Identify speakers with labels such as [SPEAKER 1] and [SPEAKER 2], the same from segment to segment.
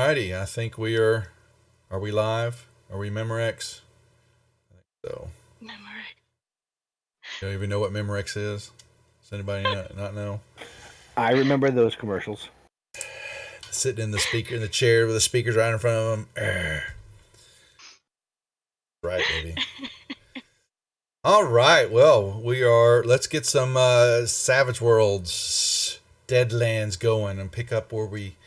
[SPEAKER 1] righty. I think we are. Are we live? Are we Memorex? I think so.
[SPEAKER 2] Memorex.
[SPEAKER 1] You don't even know what Memorex is? Does anybody not know?
[SPEAKER 3] I remember those commercials.
[SPEAKER 1] Sitting in the chair with the speakers right in front of them. Right, baby. All right. Well, let's get some Savage Worlds, Deadlands going and pick up where we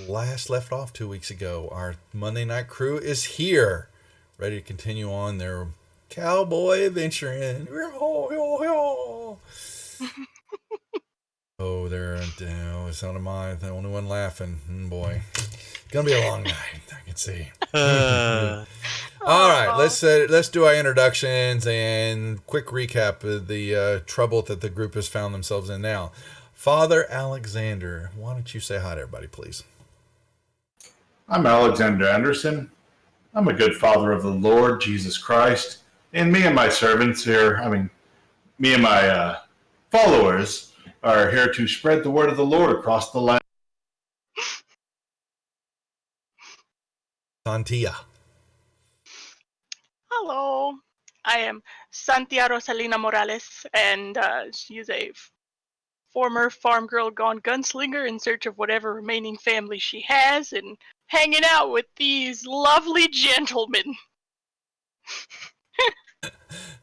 [SPEAKER 1] last left off 2 weeks ago. Our Monday night crew is here, ready to continue on their cowboy adventuring. Oh, it's not mine. The only one laughing. Boy, it's gonna be a long night. I can see. All right, let's do our introductions and quick recap of the trouble that the group has found themselves in now. Father Alexander, why don't you say hi to everybody, please?
[SPEAKER 4] I'm Alexander Anderson. I'm a good father of the Lord Jesus Christ, and me and my servants here, me and my followers are here to spread the word of the Lord across the land.
[SPEAKER 1] Santia.
[SPEAKER 2] Hello, I am Santia Rosalina Morales, and she is a former farm girl gone gunslinger in search of whatever remaining family she has, and hanging out with these lovely gentlemen.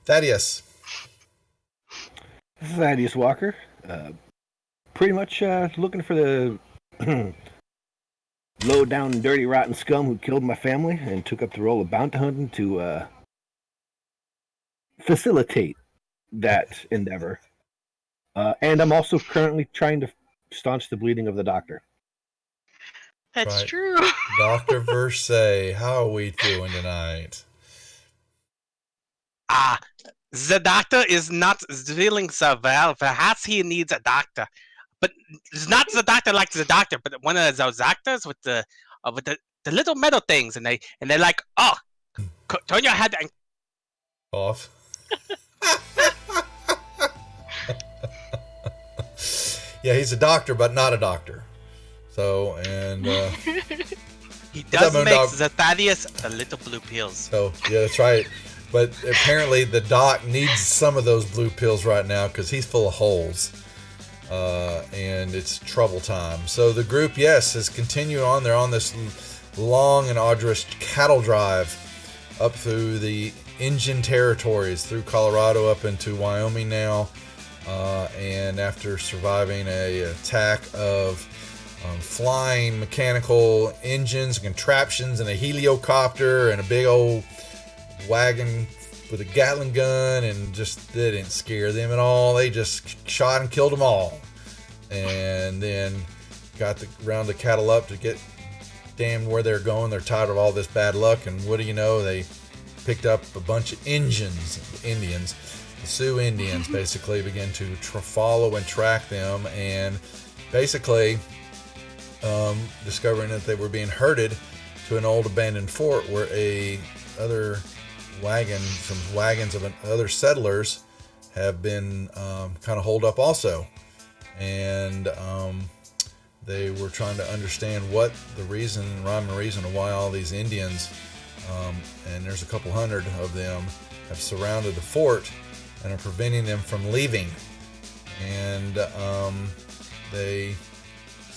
[SPEAKER 1] Thaddeus.
[SPEAKER 3] Thaddeus Walker. Pretty much looking for the low down, dirty, rotten scum who killed my family and took up the role of bounty hunting to facilitate that endeavor. And I'm also currently trying to staunch the bleeding of the doctor.
[SPEAKER 2] That's
[SPEAKER 1] Right.
[SPEAKER 2] true.
[SPEAKER 1] Dr. Versailles, how are we doing tonight?
[SPEAKER 5] The doctor is not feeling so well. Perhaps he needs a doctor. But it's not the doctor like the doctor, but one of those doctors with the little metal things, and they're like, oh, turn your head and
[SPEAKER 1] Off. Yeah, he's a doctor, but not a doctor. So, and
[SPEAKER 5] he does
[SPEAKER 1] Moon
[SPEAKER 5] make
[SPEAKER 1] Dog?
[SPEAKER 5] the Thaddeus the little blue pills.
[SPEAKER 1] So, yeah, that's right. But apparently the doc needs some of those blue pills right now because he's full of holes. And it's trouble time. So the group, yes, is continuing on. They're on this long and arduous cattle drive up through the Indian territories, through Colorado up into Wyoming now. And after surviving an attack of flying mechanical engines, contraptions, and a heliocopter, and a big old wagon with a Gatling gun, and just they didn't scare them at all. They just shot and killed them all, and then got round the cattle up to get damn where they're going. They're tired of all this bad luck, and what do you know? They picked up a bunch of Indians. The Sioux Indians basically began to follow and track them, and basically discovering that they were being herded to an old abandoned fort where some wagons of other settlers have been kind of holed up also, and they were trying to understand what the rhyme and reason of why all these Indians, and there's a couple hundred of them, have surrounded the fort and are preventing them from leaving. And they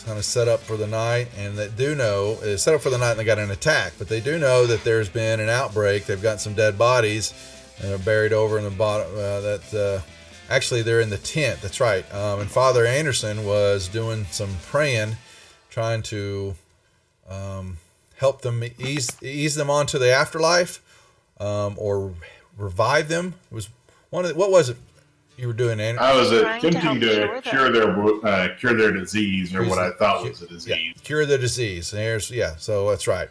[SPEAKER 1] kind of set up for the night, and they do know set up for the night and they got an attack, but they do know that there's been an outbreak. They've got some dead bodies and they're buried over in the bottom. Actually they're in the tent. That's right. And Father Anderson was doing some praying, trying to help them ease them onto the afterlife, or revive them. It was what was it you were doing, Andrew?
[SPEAKER 4] I was
[SPEAKER 2] Trying to
[SPEAKER 4] attempting
[SPEAKER 2] help
[SPEAKER 4] to
[SPEAKER 2] cure
[SPEAKER 4] cure their disease, or what I thought was a disease.
[SPEAKER 1] Yeah, cure the disease. So that's right.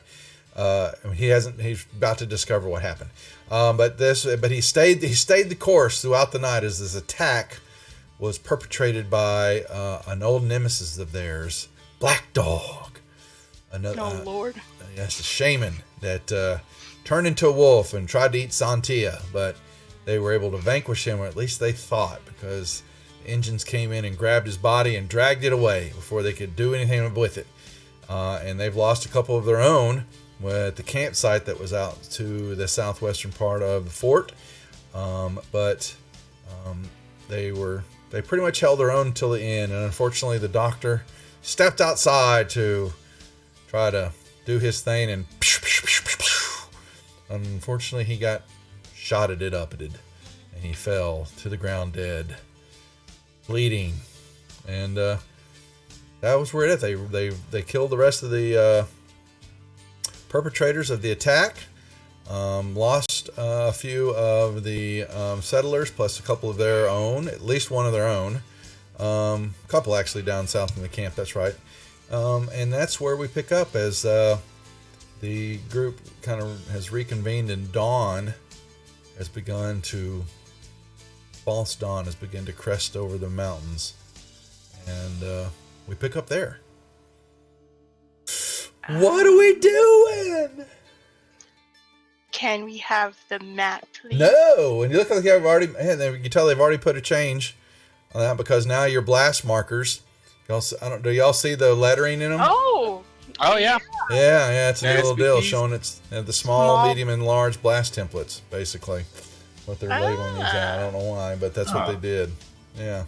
[SPEAKER 1] He's about to discover what happened. But he stayed the course throughout the night as this attack was perpetrated by an old nemesis of theirs, Black Dog.
[SPEAKER 2] Lord.
[SPEAKER 1] Yes, a shaman that turned into a wolf and tried to eat Santia, but they were able to vanquish him, or at least they thought, because the Indians came in and grabbed his body and dragged it away before they could do anything with it. and they've lost a couple of their own at the campsite that was out to the southwestern part of the fort. But they pretty much held their own till the end, and unfortunately the doctor stepped outside to try to do his thing, and unfortunately he got shotted and he fell to the ground dead, bleeding. And that was where it is. They killed the rest of the perpetrators of the attack. Lost a few of the settlers, plus a couple of their own, at least one of their own. A couple actually down south in the camp, that's right. And that's where we pick up as the group kind of has reconvened, and false dawn has begun to crest over the mountains. And we pick up there. What are we doing?
[SPEAKER 2] Can we have the map, please?
[SPEAKER 1] No, and you look like you can tell they've already put a change on that, because now your blast markers. Do y'all see the lettering in them?
[SPEAKER 2] Oh
[SPEAKER 5] yeah.
[SPEAKER 1] Yeah, it's a
[SPEAKER 5] Yeah,
[SPEAKER 1] little deal
[SPEAKER 5] SPPs.
[SPEAKER 1] showing it's the small, medium, and large blast templates, basically. What they're labeling these at. I don't know why, but that's what they did. Yeah.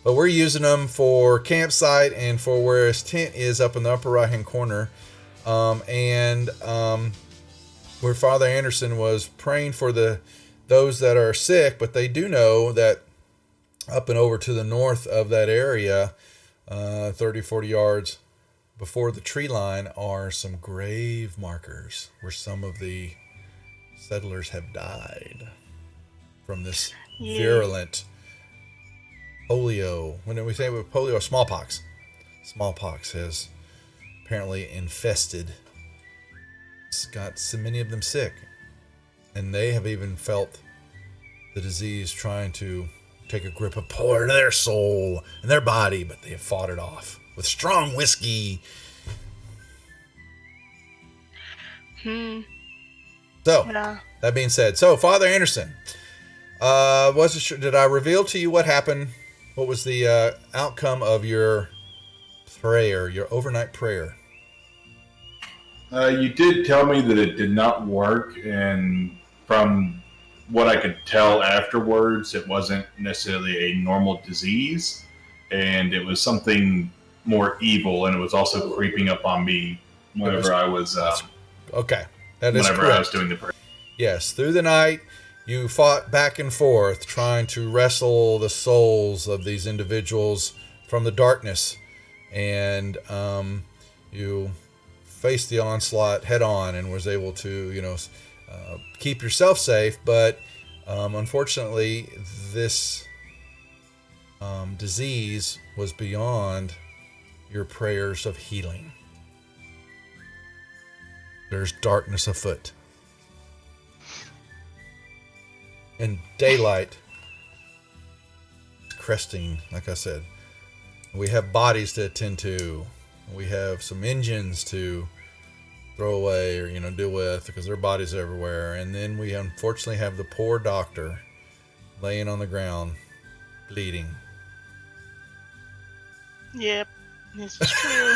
[SPEAKER 1] But we're using them for campsite and for where his tent is up in the upper right-hand corner. Where Father Anderson was praying for those that are sick, but they do know that up and over to the north of that area, 30, 40 yards before the tree line, are some grave markers where some of the settlers have died from this virulent polio. When did we say it was polio? Smallpox. Smallpox has apparently infested. It's got so many of them sick, and they have even felt the disease trying to take a grip of part of their soul and their body, but they have fought it off with strong whiskey. So, that being said, Father Anderson, did I reveal to you what happened? What was the outcome of your prayer, your overnight prayer?
[SPEAKER 4] You did tell me that it did not work, and from what I could tell afterwards, it wasn't necessarily a normal disease, and it was something more evil, and it was also creeping up on me whenever I was
[SPEAKER 1] okay. That is
[SPEAKER 4] whenever
[SPEAKER 1] correct.
[SPEAKER 4] I was doing the prayer.
[SPEAKER 1] Yes, through the night, you fought back and forth, trying to wrestle the souls of these individuals from the darkness, and you faced the onslaught head on and was able to, keep yourself safe. But unfortunately, this disease was beyond your prayers of healing. There's darkness afoot. And daylight is cresting, like I said. We have bodies to attend to. We have some engines to throw away or, deal with, because their bodies are everywhere. And then we unfortunately have the poor doctor laying on the ground, bleeding.
[SPEAKER 2] Yep, this is true.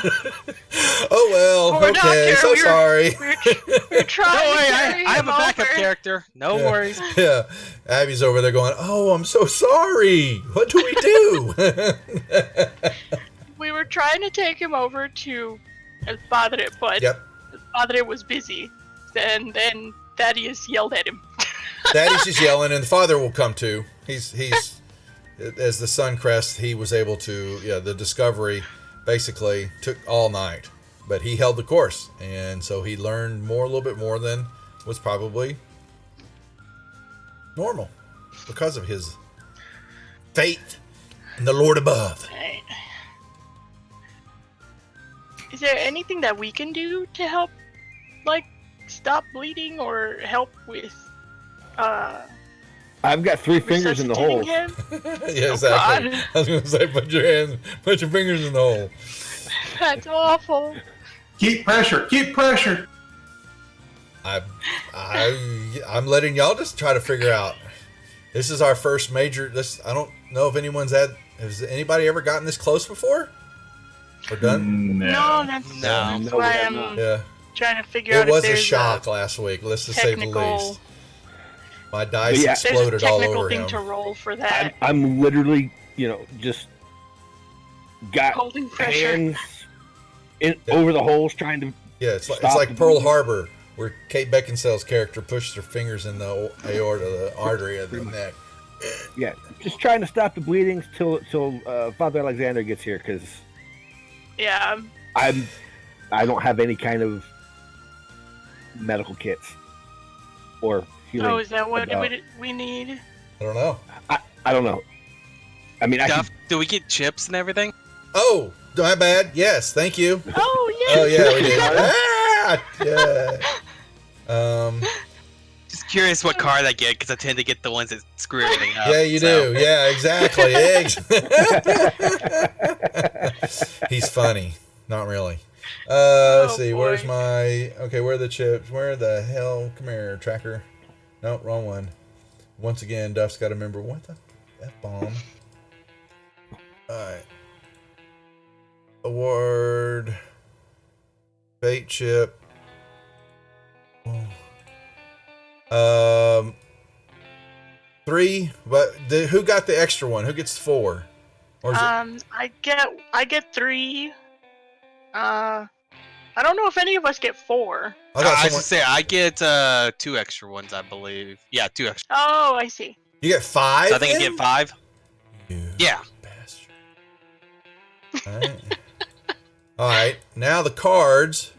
[SPEAKER 1] Oh, well,
[SPEAKER 2] Poor
[SPEAKER 1] okay,
[SPEAKER 2] doctor,
[SPEAKER 1] so sorry.
[SPEAKER 2] We're trying
[SPEAKER 5] Don't worry,
[SPEAKER 2] to carry
[SPEAKER 5] I have
[SPEAKER 2] him
[SPEAKER 5] a backup
[SPEAKER 2] over.
[SPEAKER 5] character. No worries.
[SPEAKER 1] Yeah, Abby's over there going, "Oh, I'm so sorry. What do we do?"
[SPEAKER 2] We were trying to take him over to El Padre, but
[SPEAKER 1] Yep.
[SPEAKER 2] El Padre was busy. And then Thaddeus yelled at him.
[SPEAKER 1] Daddy's just yelling, and the father will come too. He's as the sun crests, he was able to. Yeah, the discovery basically took all night, but he held the course, and so he learned a little bit more than was probably normal because of his faith in the Lord above.
[SPEAKER 2] Right. Is there anything that we can do to help, stop bleeding or help with,
[SPEAKER 3] I've got 3 fingers in the hole.
[SPEAKER 2] resuscitating him?
[SPEAKER 1] Yeah, exactly.
[SPEAKER 2] God.
[SPEAKER 1] I was going to say, put your fingers in the hole.
[SPEAKER 2] That's awful.
[SPEAKER 4] Keep pressure.
[SPEAKER 1] I'm letting y'all just try to figure out. This is our first major. I don't know if has anybody ever gotten this close before? We're done?
[SPEAKER 2] No, that's
[SPEAKER 5] No.
[SPEAKER 3] No, we
[SPEAKER 2] why
[SPEAKER 3] have
[SPEAKER 2] I'm
[SPEAKER 3] not.
[SPEAKER 1] Yeah.
[SPEAKER 2] trying to figure out
[SPEAKER 1] It
[SPEAKER 2] if
[SPEAKER 1] was a
[SPEAKER 2] there's
[SPEAKER 1] shock last week, let's just say the
[SPEAKER 2] technical-
[SPEAKER 1] least. My dice
[SPEAKER 3] yeah.
[SPEAKER 2] There's a
[SPEAKER 1] exploded all
[SPEAKER 2] technical
[SPEAKER 1] over
[SPEAKER 2] thing
[SPEAKER 1] him.
[SPEAKER 2] to roll for that.
[SPEAKER 3] I'm literally, just got
[SPEAKER 2] Holding pressure.
[SPEAKER 3] hands over the holes trying to.
[SPEAKER 1] Yeah, it's
[SPEAKER 3] Stop
[SPEAKER 1] like
[SPEAKER 3] the
[SPEAKER 1] Pearl
[SPEAKER 3] bleeding.
[SPEAKER 1] Harbor, where Kate Beckinsale's character pushed her fingers in the aorta, the artery of the neck.
[SPEAKER 3] Yeah, just trying to stop the bleeding till Father Alexander gets here, because
[SPEAKER 2] Yeah.
[SPEAKER 3] I don't have any kind of medical kits or healing.
[SPEAKER 2] Oh, is that what
[SPEAKER 3] about-
[SPEAKER 2] we need?
[SPEAKER 1] I don't know.
[SPEAKER 3] I don't know. I mean,
[SPEAKER 5] Duff, do we get chips and everything?
[SPEAKER 1] Oh, my bad. Yes, thank you.
[SPEAKER 2] Oh, yeah.
[SPEAKER 1] Oh yeah, we did. Yeah.
[SPEAKER 5] Just curious what card I get, because I tend to get the ones that screw everything up.
[SPEAKER 1] Yeah, you
[SPEAKER 5] so.
[SPEAKER 1] do. Yeah, exactly. He's funny. Not really. Let's see.
[SPEAKER 2] boy.
[SPEAKER 1] Where's my? Okay, where are the chips? Where the hell? Come here, tracker. Nope, wrong one. Once again, Duff's got to remember what the F-bomb. All right. Award. Bait chip. Oh. 3, but who got the extra one? Who gets 4? Or is
[SPEAKER 2] I get 3. I don't know if any of us get 4.
[SPEAKER 1] I got
[SPEAKER 5] I was
[SPEAKER 1] someone.
[SPEAKER 5] to say I get 2 extra ones, I believe. Yeah, 2 extra.
[SPEAKER 2] Oh, I see.
[SPEAKER 1] You get 5.
[SPEAKER 5] So I think I
[SPEAKER 1] then?
[SPEAKER 5] get 5.
[SPEAKER 1] You
[SPEAKER 5] Yeah.
[SPEAKER 1] bastard. All right. All right. Now the cards.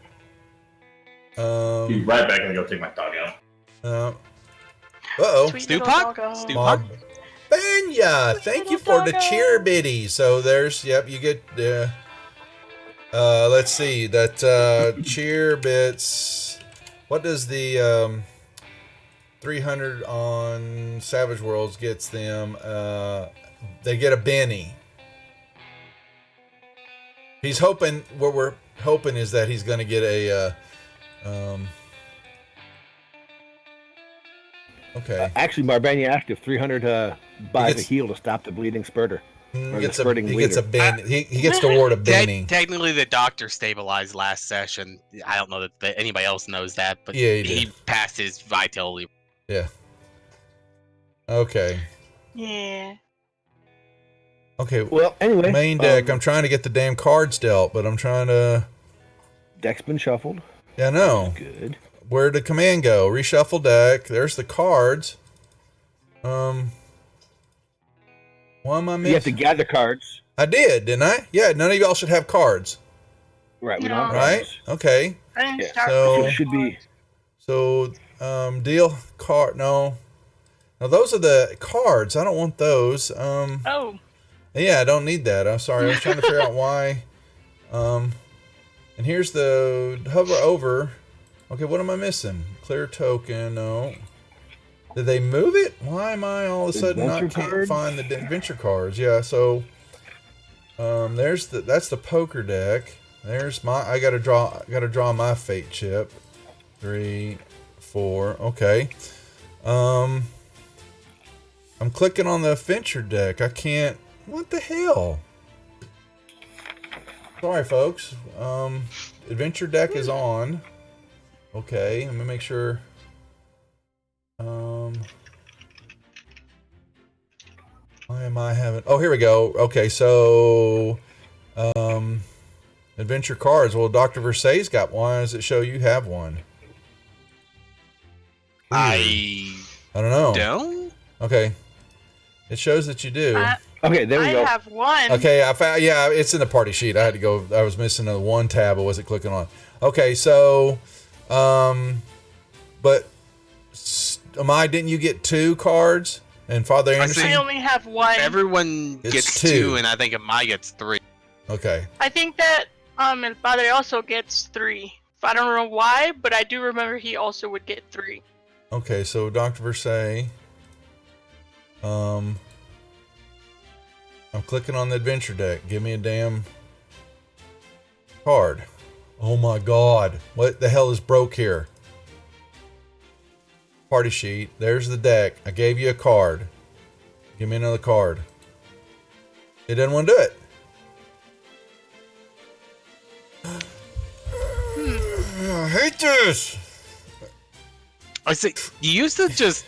[SPEAKER 4] Be
[SPEAKER 1] Um.
[SPEAKER 4] right back and go take my dog out.
[SPEAKER 1] Uh-oh.
[SPEAKER 2] Sweet
[SPEAKER 5] Stu
[SPEAKER 2] little
[SPEAKER 5] Puck?
[SPEAKER 2] doggo.
[SPEAKER 5] Stu-
[SPEAKER 1] Bob Benya, thank you for the cheer biddy. So there's, yep, you get let's see, that cheer bits. What does the 300 on Savage Worlds gets them? They get a Benny. He's hoping, what we're hoping is that he's going to get a okay.
[SPEAKER 3] Actually, Marbania asked if 300 buys
[SPEAKER 1] gets-
[SPEAKER 3] a heal to stop the bleeding spurter.
[SPEAKER 1] He
[SPEAKER 3] Or the
[SPEAKER 1] gets a
[SPEAKER 3] spurting
[SPEAKER 1] Ben. He gets to award a Benny.
[SPEAKER 5] Technically, the doctor stabilized last session. I don't know that anybody else knows that, but
[SPEAKER 1] Yeah, he
[SPEAKER 5] he
[SPEAKER 1] did.
[SPEAKER 5] passed his vitality.
[SPEAKER 1] Yeah. Okay.
[SPEAKER 2] Yeah.
[SPEAKER 1] Okay.
[SPEAKER 3] Well, anyway,
[SPEAKER 1] Main deck. I'm trying to get the damn cards dealt, but I'm trying to.
[SPEAKER 3] deck's been shuffled.
[SPEAKER 1] Yeah, no.
[SPEAKER 3] Good.
[SPEAKER 1] Where'd the command go? Reshuffle deck. There's the cards. Why am I
[SPEAKER 3] You have to
[SPEAKER 1] missing?
[SPEAKER 3] gather cards.
[SPEAKER 1] I did, didn't I? Yeah. None of y'all should have cards,
[SPEAKER 3] Right. We
[SPEAKER 2] No.
[SPEAKER 3] don't have
[SPEAKER 1] right?
[SPEAKER 3] cards.
[SPEAKER 1] Okay.
[SPEAKER 2] I didn't
[SPEAKER 3] Yeah,
[SPEAKER 2] start
[SPEAKER 1] so-
[SPEAKER 2] with
[SPEAKER 3] So
[SPEAKER 2] the
[SPEAKER 3] it should be.
[SPEAKER 1] So, deal card. No. Now those are the cards. I don't want those.
[SPEAKER 2] Oh.
[SPEAKER 1] Yeah, I don't need that. I'm sorry. I was trying to figure out why. And here's the hover over. Okay, what am I missing? Clear token. No. Did they move it? Why am I all of a sudden not
[SPEAKER 3] Adventure
[SPEAKER 1] can't
[SPEAKER 3] cards?
[SPEAKER 1] find the adventure cards? Yeah, so that's the poker deck. There's my I gotta draw my fate chip. 3, 4. Okay. I'm clicking on the adventure deck. I can't. What the hell? Sorry, folks. Adventure deck is on. Okay, let me make sure. Why am I having? Oh, here we go. Okay, so adventure cards. Well, Dr. Versailles got one. Why does it show you have one?
[SPEAKER 5] I
[SPEAKER 1] I don't know.
[SPEAKER 5] don't.
[SPEAKER 1] Okay, it shows that you do.
[SPEAKER 3] Okay, there we
[SPEAKER 2] I
[SPEAKER 3] go.
[SPEAKER 2] have one.
[SPEAKER 1] Okay, I found. Yeah, it's in the party sheet. I had to go. I was missing the one tab. I wasn't clicking on. Okay, so, but didn't you get 2 cards? And Father Anderson.
[SPEAKER 2] I only have one.
[SPEAKER 5] Everyone
[SPEAKER 1] It's
[SPEAKER 5] gets
[SPEAKER 1] 2.
[SPEAKER 5] 2, and I think Amai gets 3.
[SPEAKER 1] Okay.
[SPEAKER 2] I think that El Padre also gets 3. I don't know why, but I do remember he also would get 3.
[SPEAKER 1] Okay, so Dr. Versailles. I'm clicking on the adventure deck. Give me a damn card. Oh my god. What the hell is broke here? Party sheet. There's the deck. I gave you a card. Give me another card. It doesn't want to do it. doctors.
[SPEAKER 5] I say you used to just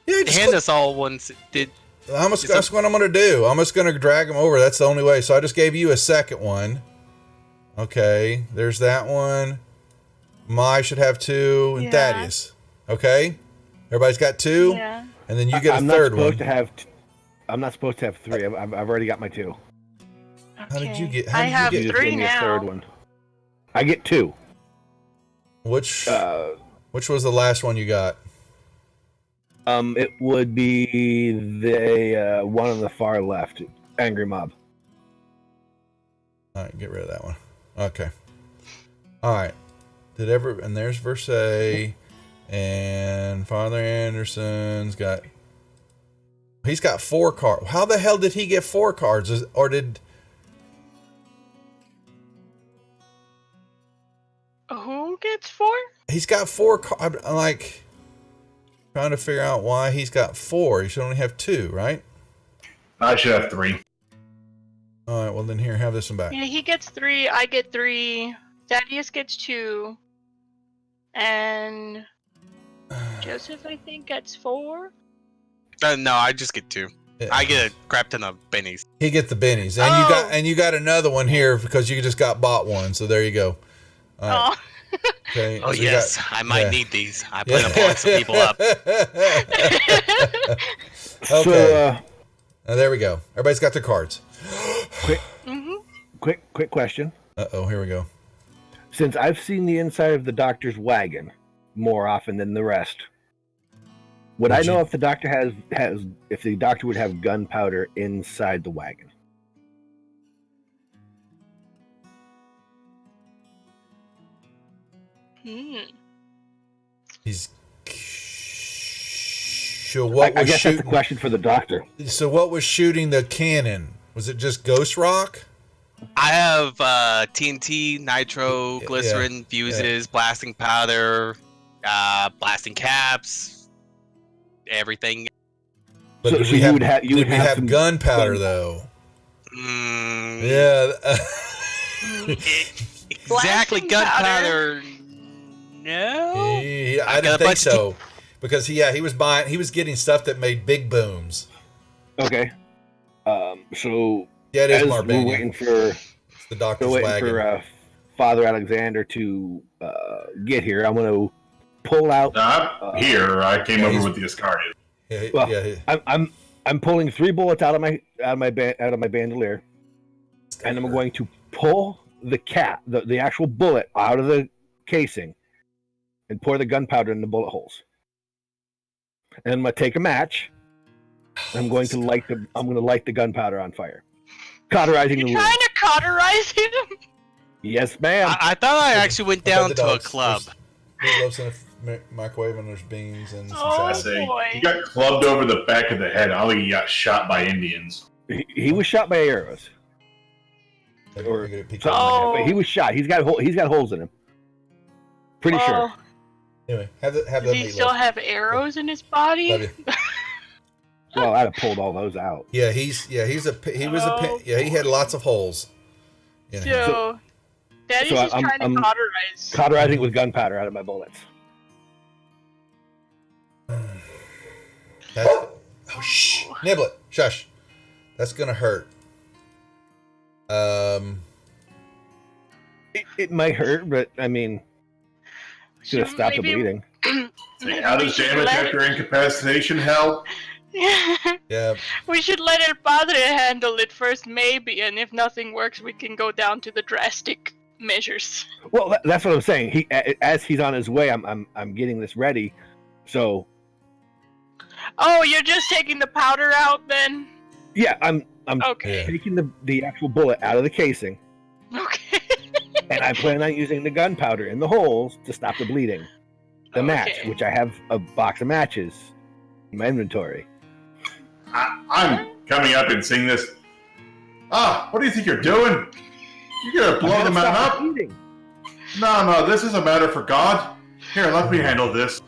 [SPEAKER 1] Yeah, just
[SPEAKER 5] hand us all ones.
[SPEAKER 1] that's what I'm going to do. I'm just going to drag them over. That's the only way. So I just gave you a second one. Okay, there's that one. Mai should have 2, and
[SPEAKER 2] Yeah.
[SPEAKER 1] Thaddeus. Okay, everybody's got 2,
[SPEAKER 2] Yeah.
[SPEAKER 1] and then you get a third one.
[SPEAKER 3] I'm not supposed to have 3. I've already got my 2.
[SPEAKER 1] How did you get?
[SPEAKER 2] I have
[SPEAKER 3] You just
[SPEAKER 2] 3
[SPEAKER 3] gave me a
[SPEAKER 2] now.
[SPEAKER 3] third one. I get 2.
[SPEAKER 1] Which was the last one you got?
[SPEAKER 3] It would be the one on the far left, Angry Mob.
[SPEAKER 1] All right, get rid of that one. Okay. All right. And there's Versailles, and Father Anderson's got. He's got 4 cards. How the hell did he get 4 cards? Or did?
[SPEAKER 2] Who gets 4?
[SPEAKER 1] He's got 4 cards. I'm like trying to figure out why he's got 4. He should only have 2, right?
[SPEAKER 4] I should have 3.
[SPEAKER 1] All right. Well, then here, have this one back.
[SPEAKER 2] Yeah, he gets 3. I get 3. Thaddeus gets 2. And Joseph, I think, gets 4.
[SPEAKER 5] No, I just get 2.
[SPEAKER 1] Yeah.
[SPEAKER 5] I get a crap ton of bennies.
[SPEAKER 1] He gets the bennies, and you got another one here because you just got bought one. So there you go. All right.
[SPEAKER 2] Oh.
[SPEAKER 1] Okay.
[SPEAKER 5] Oh
[SPEAKER 1] so
[SPEAKER 5] yes, I might need these. I plan on blowing some people up.
[SPEAKER 1] Okay. So, there we go. Everybody's got their cards.
[SPEAKER 3] Quick question.
[SPEAKER 1] Uh-oh, here we go.
[SPEAKER 3] Since I've seen the inside of the doctor's wagon more often than the rest, would I know if the doctor has if the doctor would have gunpowder inside the wagon?
[SPEAKER 1] He's. So what
[SPEAKER 3] I
[SPEAKER 1] was
[SPEAKER 3] guess
[SPEAKER 1] shooting?
[SPEAKER 3] that's a question for the doctor.
[SPEAKER 1] So what was shooting the cannon? Was it just ghost rock?
[SPEAKER 5] I have TNT, nitro, glycerin, fuses, blasting powder, blasting caps, everything.
[SPEAKER 1] But
[SPEAKER 3] So you would have some
[SPEAKER 1] gunpowder though. Yeah.
[SPEAKER 5] Exactly, gunpowder. No.
[SPEAKER 1] I didn't think so. Because he was getting stuff that made big booms.
[SPEAKER 3] Okay. So
[SPEAKER 1] yeah, it is
[SPEAKER 3] as
[SPEAKER 1] Marbania.
[SPEAKER 3] we're waiting for
[SPEAKER 1] the doctor's wagon.
[SPEAKER 3] Father Alexander to get here, I'm going to pull out.
[SPEAKER 4] Here, I came over with the Iscariot.
[SPEAKER 3] I'm pulling 3 bullets out of my bandolier, and I'm going to pull the cap, the actual bullet out of the casing, and pour the gunpowder in the bullet holes. And I'm going to take a match. And I'm going to light the gunpowder on fire, cauterizing the wound.
[SPEAKER 2] You're trying to cauterize him?
[SPEAKER 3] Yes, ma'am.
[SPEAKER 5] I thought I actually went down to a club.
[SPEAKER 1] There's in a microwave and there's beans and some
[SPEAKER 2] Oh,
[SPEAKER 1] salad.
[SPEAKER 2] boy.
[SPEAKER 4] He got clubbed over the back of the head. I don't think he got shot by Indians.
[SPEAKER 3] He was shot by arrows. Or something like that. But he was shot. He's got holes in him. Pretty sure.
[SPEAKER 1] Anyway, have
[SPEAKER 2] Does he still have arrows in his body?
[SPEAKER 3] Well, I'd have pulled all those out.
[SPEAKER 1] Yeah, he had lots of holes.
[SPEAKER 2] So Daddy's just trying to cauterize.
[SPEAKER 3] Cauterizing with gunpowder out of my bullets.
[SPEAKER 1] Shh, Niblet, shush. That's gonna hurt.
[SPEAKER 3] It might hurt, but I mean, it's gonna stop the bleeding.
[SPEAKER 4] How does damage after incapacitation help?
[SPEAKER 1] Yeah.
[SPEAKER 2] We should let El Padre handle it first, maybe, and if nothing works, we can go down to the drastic measures.
[SPEAKER 3] Well, that's what I'm saying. As he's on his way, I'm getting this ready. So.
[SPEAKER 2] Oh, you're just taking the powder out, then?
[SPEAKER 3] Yeah, I'm taking the actual bullet out of the casing.
[SPEAKER 2] Okay.
[SPEAKER 3] And I plan on using the gunpowder in the holes to stop the bleeding. The match, which I have a box of matches in my inventory.
[SPEAKER 4] I'm coming up and seeing this. What do you think you're doing? You're gonna blow the man up? No, this is a matter for God. Here, let me handle this.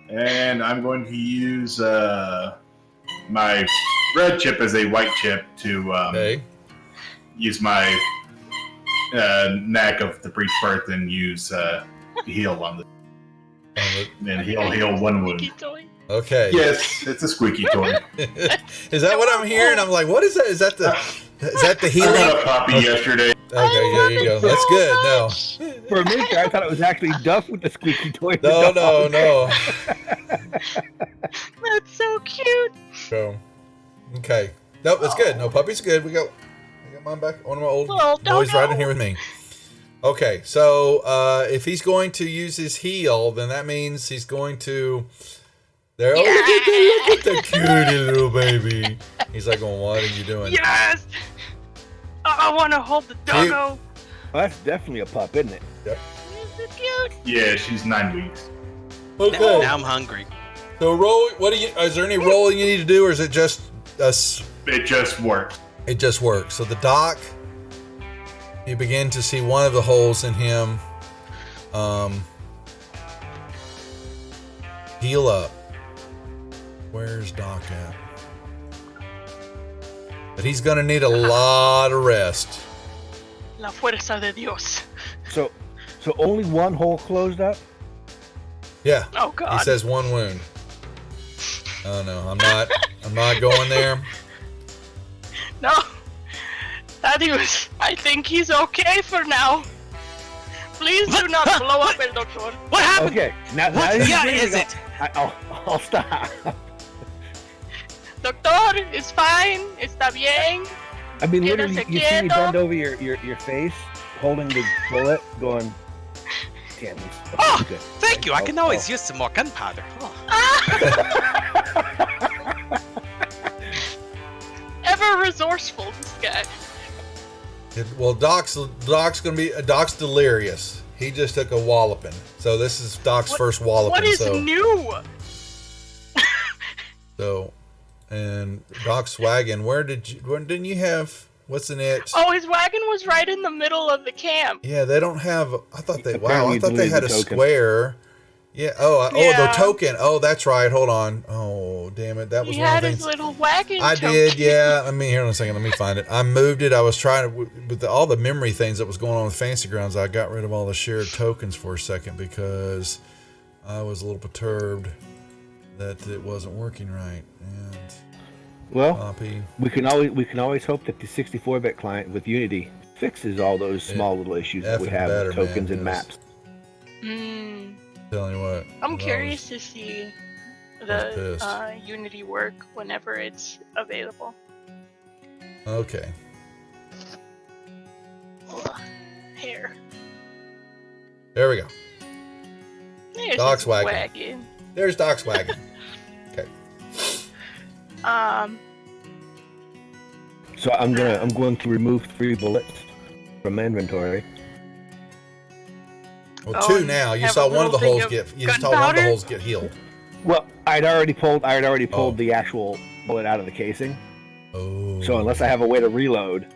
[SPEAKER 4] And I'm going to use my red chip as a white chip to use my neck of the breech birth and use heal on the. And heal one wound.
[SPEAKER 2] Squeaky toy.
[SPEAKER 1] Okay.
[SPEAKER 4] Yes, it's a squeaky toy.
[SPEAKER 1] Is that what I'm hearing? I'm like, what is that? Is that the
[SPEAKER 4] I
[SPEAKER 1] healing?
[SPEAKER 4] got a puppy yesterday.
[SPEAKER 1] Okay, there you go. That's good. No.
[SPEAKER 3] For a minute there, I thought it was actually Duff with the squeaky toy.
[SPEAKER 1] No.
[SPEAKER 2] That's so cute.
[SPEAKER 1] So, okay. Nope, that's good. No, puppy's good. I got mine back. One of my old
[SPEAKER 2] Well,
[SPEAKER 1] boys right in
[SPEAKER 2] no.
[SPEAKER 1] here with me. Okay, so if he's going to use his heal, then that means he's going to. There. Oh, look at the cutie little baby. He's like, going, what are you doing?
[SPEAKER 2] Yes. I want to hold the doggo.
[SPEAKER 3] Well, that's definitely a pup, isn't it?
[SPEAKER 1] Yep.
[SPEAKER 2] Is it cute?
[SPEAKER 4] Yeah, she's 9 weeks.
[SPEAKER 1] Okay.
[SPEAKER 5] Now I'm hungry.
[SPEAKER 1] So roll. Is there any rolling you need to do, or is it just us?
[SPEAKER 4] It just works.
[SPEAKER 1] It just works. So the doc, you begin to see one of the holes in him heal up. Where's Doc at? But he's going to need a lot of rest.
[SPEAKER 2] La fuerza de Dios.
[SPEAKER 3] So only one hole closed up?
[SPEAKER 1] Yeah.
[SPEAKER 2] Oh God.
[SPEAKER 1] He says one wound. Oh no, I'm not going there.
[SPEAKER 2] No. Thaddeus, I think he's okay for now. Please do not blow up El Doctor.
[SPEAKER 5] What happened?
[SPEAKER 3] Okay, now
[SPEAKER 5] What
[SPEAKER 3] that
[SPEAKER 5] year
[SPEAKER 3] bringing
[SPEAKER 5] is
[SPEAKER 3] up-
[SPEAKER 5] it?
[SPEAKER 3] I'll stop.
[SPEAKER 2] Doctor is fine. Está bien.
[SPEAKER 3] I mean,
[SPEAKER 2] Quédese
[SPEAKER 3] literally, you see me
[SPEAKER 2] quieto.
[SPEAKER 3] bend over your face, holding the bullet, going, damn, he's
[SPEAKER 5] Oh,
[SPEAKER 3] good.
[SPEAKER 5] Thank you. I can always
[SPEAKER 3] Oh.
[SPEAKER 5] use some more gunpowder. Oh.
[SPEAKER 2] Ever resourceful, this guy.
[SPEAKER 1] Well, Doc's delirious. He just took a walloping. So this is Doc's first walloping.
[SPEAKER 2] What is
[SPEAKER 1] so,
[SPEAKER 2] new?
[SPEAKER 1] So, and Doc's wagon. Didn't you have? What's in it?
[SPEAKER 2] Oh, his wagon was right in the middle of the camp.
[SPEAKER 1] Yeah, they don't have. I thought they. Wow,
[SPEAKER 3] Apparently
[SPEAKER 1] I thought they
[SPEAKER 3] deleted
[SPEAKER 1] had
[SPEAKER 3] the
[SPEAKER 1] a
[SPEAKER 3] token.
[SPEAKER 1] square. Yeah. Oh, the
[SPEAKER 2] Yeah.
[SPEAKER 1] token. Oh, that's right. Hold on. Oh, damn it. That was
[SPEAKER 2] He
[SPEAKER 1] one of
[SPEAKER 2] had
[SPEAKER 1] the
[SPEAKER 2] his
[SPEAKER 1] things.
[SPEAKER 2] little wagon.
[SPEAKER 1] I
[SPEAKER 2] token.
[SPEAKER 1] did. Yeah. Let me here in a second. Let me find it. I moved it. I was trying to with all the memory things that was going on with Fantasy Grounds. I got rid of all the shared tokens for a second because I was a little perturbed that it wasn't working right. And
[SPEAKER 3] Well,
[SPEAKER 1] copy.
[SPEAKER 3] we can always hope that the 64-bit client with Unity fixes all those small little issues that we
[SPEAKER 1] effing
[SPEAKER 3] have
[SPEAKER 1] better,
[SPEAKER 3] with tokens
[SPEAKER 1] man,
[SPEAKER 3] and
[SPEAKER 1] yes.
[SPEAKER 3] maps.
[SPEAKER 2] Mm,
[SPEAKER 1] Telling you what.
[SPEAKER 2] I'm
[SPEAKER 1] I was-
[SPEAKER 2] curious to see
[SPEAKER 1] was
[SPEAKER 2] the
[SPEAKER 1] pissed.
[SPEAKER 2] Unity work whenever it's available.
[SPEAKER 1] Okay.
[SPEAKER 2] Ugh, hair.
[SPEAKER 1] There we go.
[SPEAKER 2] There's
[SPEAKER 1] Doc's
[SPEAKER 2] his
[SPEAKER 1] wagon. There's Doc's wagon. Okay.
[SPEAKER 3] So I'm going to remove 3 bullets from my inventory.
[SPEAKER 1] Well,
[SPEAKER 2] Oh,
[SPEAKER 1] 2
[SPEAKER 2] and
[SPEAKER 1] now. You
[SPEAKER 2] have
[SPEAKER 1] saw
[SPEAKER 2] a
[SPEAKER 1] one of the
[SPEAKER 2] little
[SPEAKER 1] holes
[SPEAKER 2] thing of
[SPEAKER 1] get. You saw one of the
[SPEAKER 2] gunpowder?
[SPEAKER 1] holes get healed.
[SPEAKER 3] Well, I'd already pulled
[SPEAKER 1] Oh.
[SPEAKER 3] the actual bullet out of the casing.
[SPEAKER 1] Oh.
[SPEAKER 3] So unless I have a way to reload,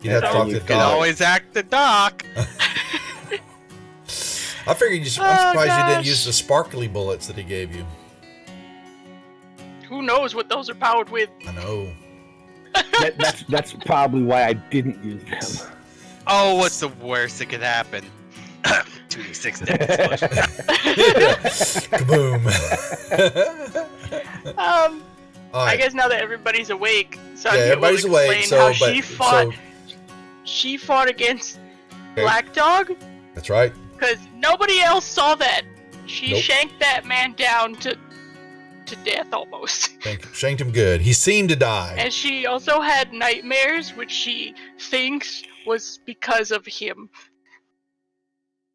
[SPEAKER 1] You'd have to
[SPEAKER 3] So
[SPEAKER 1] talk
[SPEAKER 3] you
[SPEAKER 1] to
[SPEAKER 3] can
[SPEAKER 5] Can
[SPEAKER 1] Doc.
[SPEAKER 5] always act the doc.
[SPEAKER 1] I figured I'm surprised you didn't
[SPEAKER 2] gosh.
[SPEAKER 1] use the sparkly bullets that he gave you.
[SPEAKER 2] Who knows what those are powered with?
[SPEAKER 1] I know.
[SPEAKER 3] that's probably why I didn't use them.
[SPEAKER 5] Oh, what's the worst that could happen? 2d6 damage.
[SPEAKER 1] Kaboom.
[SPEAKER 2] All
[SPEAKER 1] All
[SPEAKER 2] I
[SPEAKER 1] right.
[SPEAKER 2] guess now that everybody's awake,
[SPEAKER 1] Yeah,
[SPEAKER 2] Sonia
[SPEAKER 1] everybody's
[SPEAKER 2] will
[SPEAKER 1] awake.
[SPEAKER 2] explain
[SPEAKER 1] So,
[SPEAKER 2] how
[SPEAKER 1] but
[SPEAKER 2] she fought against
[SPEAKER 1] Okay.
[SPEAKER 2] Black Dog
[SPEAKER 1] that's right.
[SPEAKER 2] because nobody else saw that. She
[SPEAKER 1] Nope.
[SPEAKER 2] shanked that man down to death almost.
[SPEAKER 1] Shanked him good. He seemed to die.
[SPEAKER 2] And she also had nightmares, which she thinks was because of him.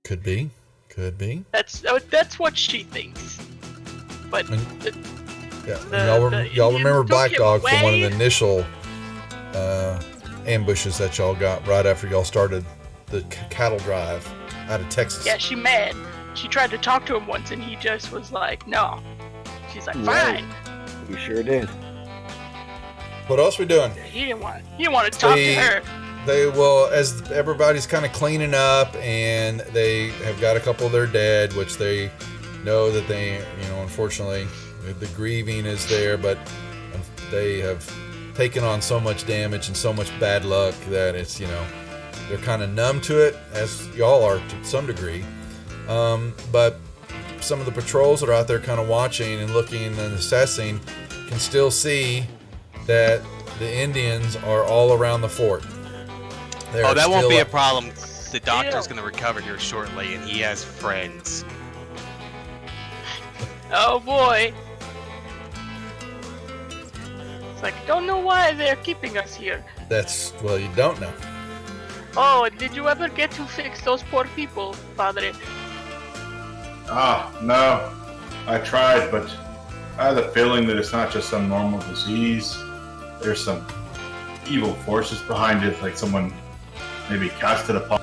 [SPEAKER 1] Could be. Could be.
[SPEAKER 2] That's what she thinks. But
[SPEAKER 1] And-
[SPEAKER 2] the,
[SPEAKER 1] Yeah.
[SPEAKER 2] The-
[SPEAKER 1] y'all
[SPEAKER 2] the
[SPEAKER 1] y'all remember
[SPEAKER 2] Indians
[SPEAKER 1] Black
[SPEAKER 2] took him
[SPEAKER 1] Dog from one of the
[SPEAKER 2] away.
[SPEAKER 1] initial ambushes that y'all got right after y'all started the cattle drive out of Texas.
[SPEAKER 2] yeah, she mad. She tried to talk to him once, and he just was like, "No." She's like,
[SPEAKER 3] Right.
[SPEAKER 2] "Fine."
[SPEAKER 3] We sure did.
[SPEAKER 1] What else we doing?
[SPEAKER 2] He didn't want to talk
[SPEAKER 1] They-
[SPEAKER 2] to her.
[SPEAKER 1] They will, as everybody's kind of cleaning up, and they have got a couple of their dead, which they know that they, unfortunately, the grieving is there, but they have taken on so much damage and so much bad luck that it's, they're kind of numb to it, as y'all are to some degree. But some of the patrols that are out there kind of watching and looking and assessing can still see that the Indians are all around the fort.
[SPEAKER 5] That won't be a problem. The doctor's going to recover here shortly, and he has friends.
[SPEAKER 2] Oh boy. It's like, don't know why they're keeping us here.
[SPEAKER 1] Well, you don't know.
[SPEAKER 2] Oh, and did you ever get to fix those poor people, Padre?
[SPEAKER 4] No. I tried, but I have the feeling that it's not just some normal disease. There's some evil forces behind it, like someone maybe cast it upon.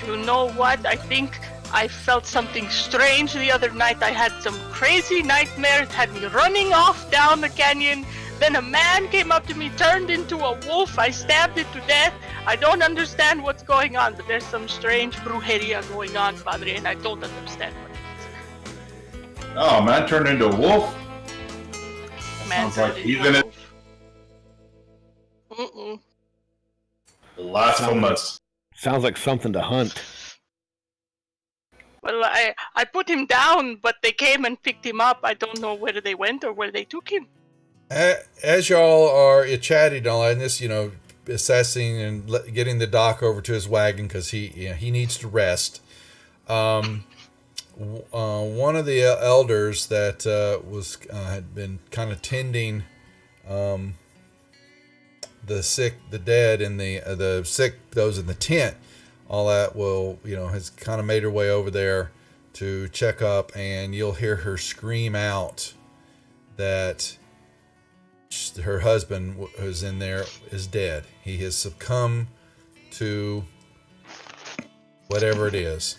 [SPEAKER 2] You know what? I think I felt something strange the other night. I had some crazy nightmares, had me running off down the canyon. Then a man came up to me, turned into a wolf. I stabbed it to death. I don't understand what's going on, but there's some strange brujeria going on, Padre, and I don't understand what it is.
[SPEAKER 4] Oh, man turned into a wolf?
[SPEAKER 2] Man
[SPEAKER 4] Sounds like
[SPEAKER 2] turned into
[SPEAKER 4] heathen.
[SPEAKER 2] a wolf. Mm-mm.
[SPEAKER 4] Blasphemous.
[SPEAKER 3] Sounds like something to hunt.
[SPEAKER 2] Well, I put him down, but they came and picked him up. I don't know where they went or where they took him.
[SPEAKER 1] As y'all are chatting all and this, assessing and getting the doc over to his wagon because he needs to rest. One of the elders that had been kind of tending the sick, the dead, and the sick, those in the tent, all that has kind of made her way over there to check up, and you'll hear her scream out that her husband who's in there is dead. He has succumbed to whatever it is.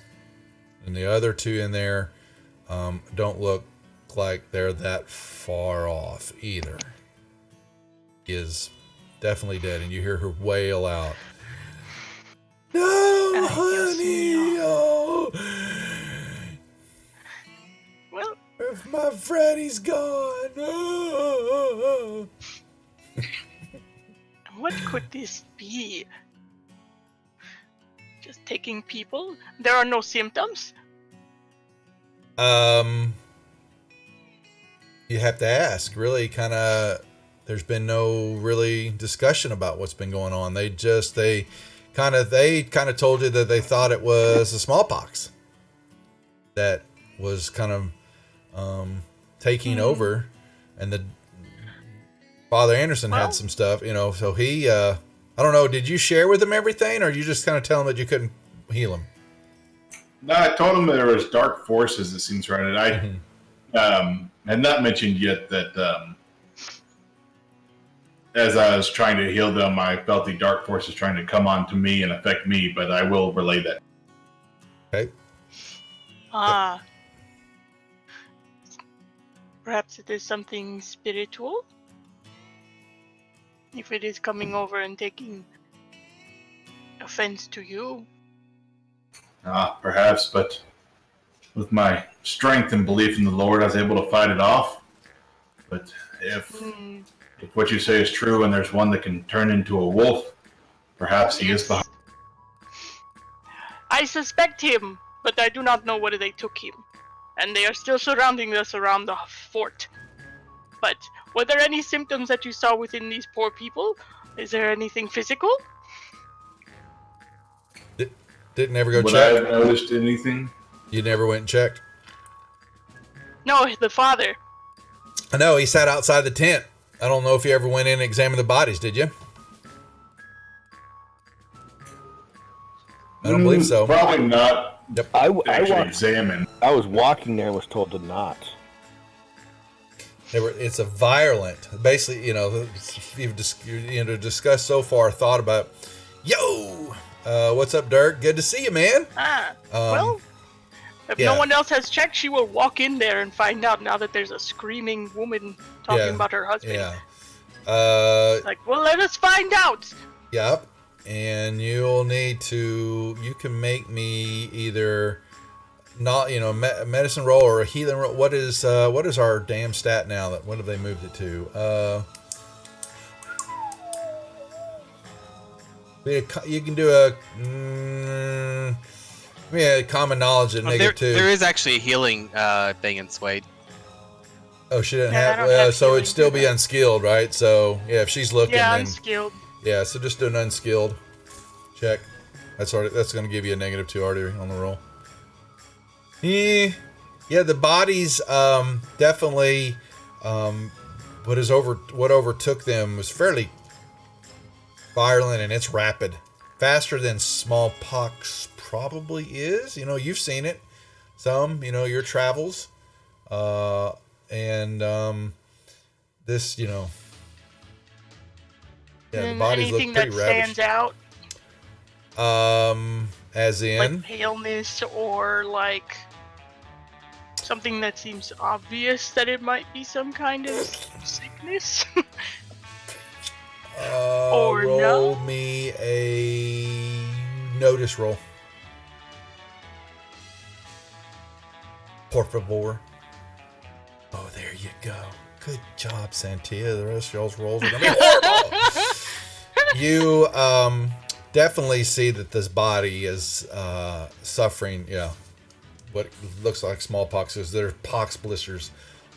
[SPEAKER 1] And the other two in there don't look like they're that far off either. He is definitely dead, and you hear her wail out, "No, honey! Oh,
[SPEAKER 2] Well,
[SPEAKER 1] if my Freddy's gone!" Oh.
[SPEAKER 2] what could this be? Just taking people? There are no symptoms?
[SPEAKER 1] You have to ask. Really, there's been no really discussion about what's been going on. They kind of told you that they thought it was the smallpox that was kind of taking over, and the Father Anderson had some stuff, so he, I don't know, did you share with him everything, or you just kind of tell him that you couldn't heal him?
[SPEAKER 4] No, I told him there was dark forces, it seems right. And I had not mentioned yet that as I was trying to heal them, I felt the dark forces trying to come on to me and affect me, but I will relay that.
[SPEAKER 1] Okay.
[SPEAKER 2] Perhaps it is something spiritual? If it is coming over and taking offense to you.
[SPEAKER 4] Perhaps, but with my strength and belief in the Lord, I was able to fight it off. But if what you say is true and there's one that can turn into a wolf, perhaps he is behind.
[SPEAKER 2] I suspect him, but I do not know where they took him. And they are still surrounding us around the fort. But were there any symptoms that you saw within these poor people? Is there anything physical?
[SPEAKER 1] Didn't ever go
[SPEAKER 4] Would
[SPEAKER 1] check?
[SPEAKER 4] I have noticed anything?
[SPEAKER 1] You never went and checked?
[SPEAKER 2] No, the father.
[SPEAKER 1] I know, he sat outside the tent. I don't know if you ever went in and examined the bodies, did you? I don't believe so.
[SPEAKER 4] Probably not.
[SPEAKER 1] Yep.
[SPEAKER 4] Actually examine.
[SPEAKER 3] I was walking there and was told to not.
[SPEAKER 1] It's a violent, basically, you've discussed so far, thought about, yo, what's up, Dirk? Good to see you, man.
[SPEAKER 2] Well, if no one else has checked, she will walk in there and find out now that there's a screaming woman talking about her husband.
[SPEAKER 1] Yeah.
[SPEAKER 2] Well, let us find out.
[SPEAKER 1] Yep. And you'll need to, you can make me either not, medicine roll or a healing roll. What is our damn stat now? What have they moved it to? You can do a common knowledge at -2.
[SPEAKER 5] There is actually a healing thing in Suede.
[SPEAKER 1] Oh, she didn't
[SPEAKER 2] Yeah, I
[SPEAKER 1] have.
[SPEAKER 2] don't have
[SPEAKER 1] So it'd
[SPEAKER 2] healing
[SPEAKER 1] still
[SPEAKER 2] for
[SPEAKER 1] be
[SPEAKER 2] that.
[SPEAKER 1] unskilled, right? So yeah, if she's looking,
[SPEAKER 2] Yeah,
[SPEAKER 1] then
[SPEAKER 2] unskilled.
[SPEAKER 1] yeah. So just do an unskilled check. That's going to give you a -2 already on the roll. Yeah, the bodies definitely. What overtook them was fairly violent, and it's rapid, faster than smallpox probably is. You've seen it, some. Your travels, and this. Yeah, the bodies
[SPEAKER 2] Anything
[SPEAKER 1] look pretty
[SPEAKER 2] that stands
[SPEAKER 1] ravaged.
[SPEAKER 2] out,
[SPEAKER 1] As in,
[SPEAKER 2] like paleness or like something that seems obvious that it might be some kind of sickness. Or
[SPEAKER 1] roll
[SPEAKER 2] no?
[SPEAKER 1] me a notice roll. Por favor. Oh, there you go. Good job, Santia. The rest of y'all's rolls are going to be horrible. You definitely see that this body is suffering, what looks like smallpox. There are pox blisters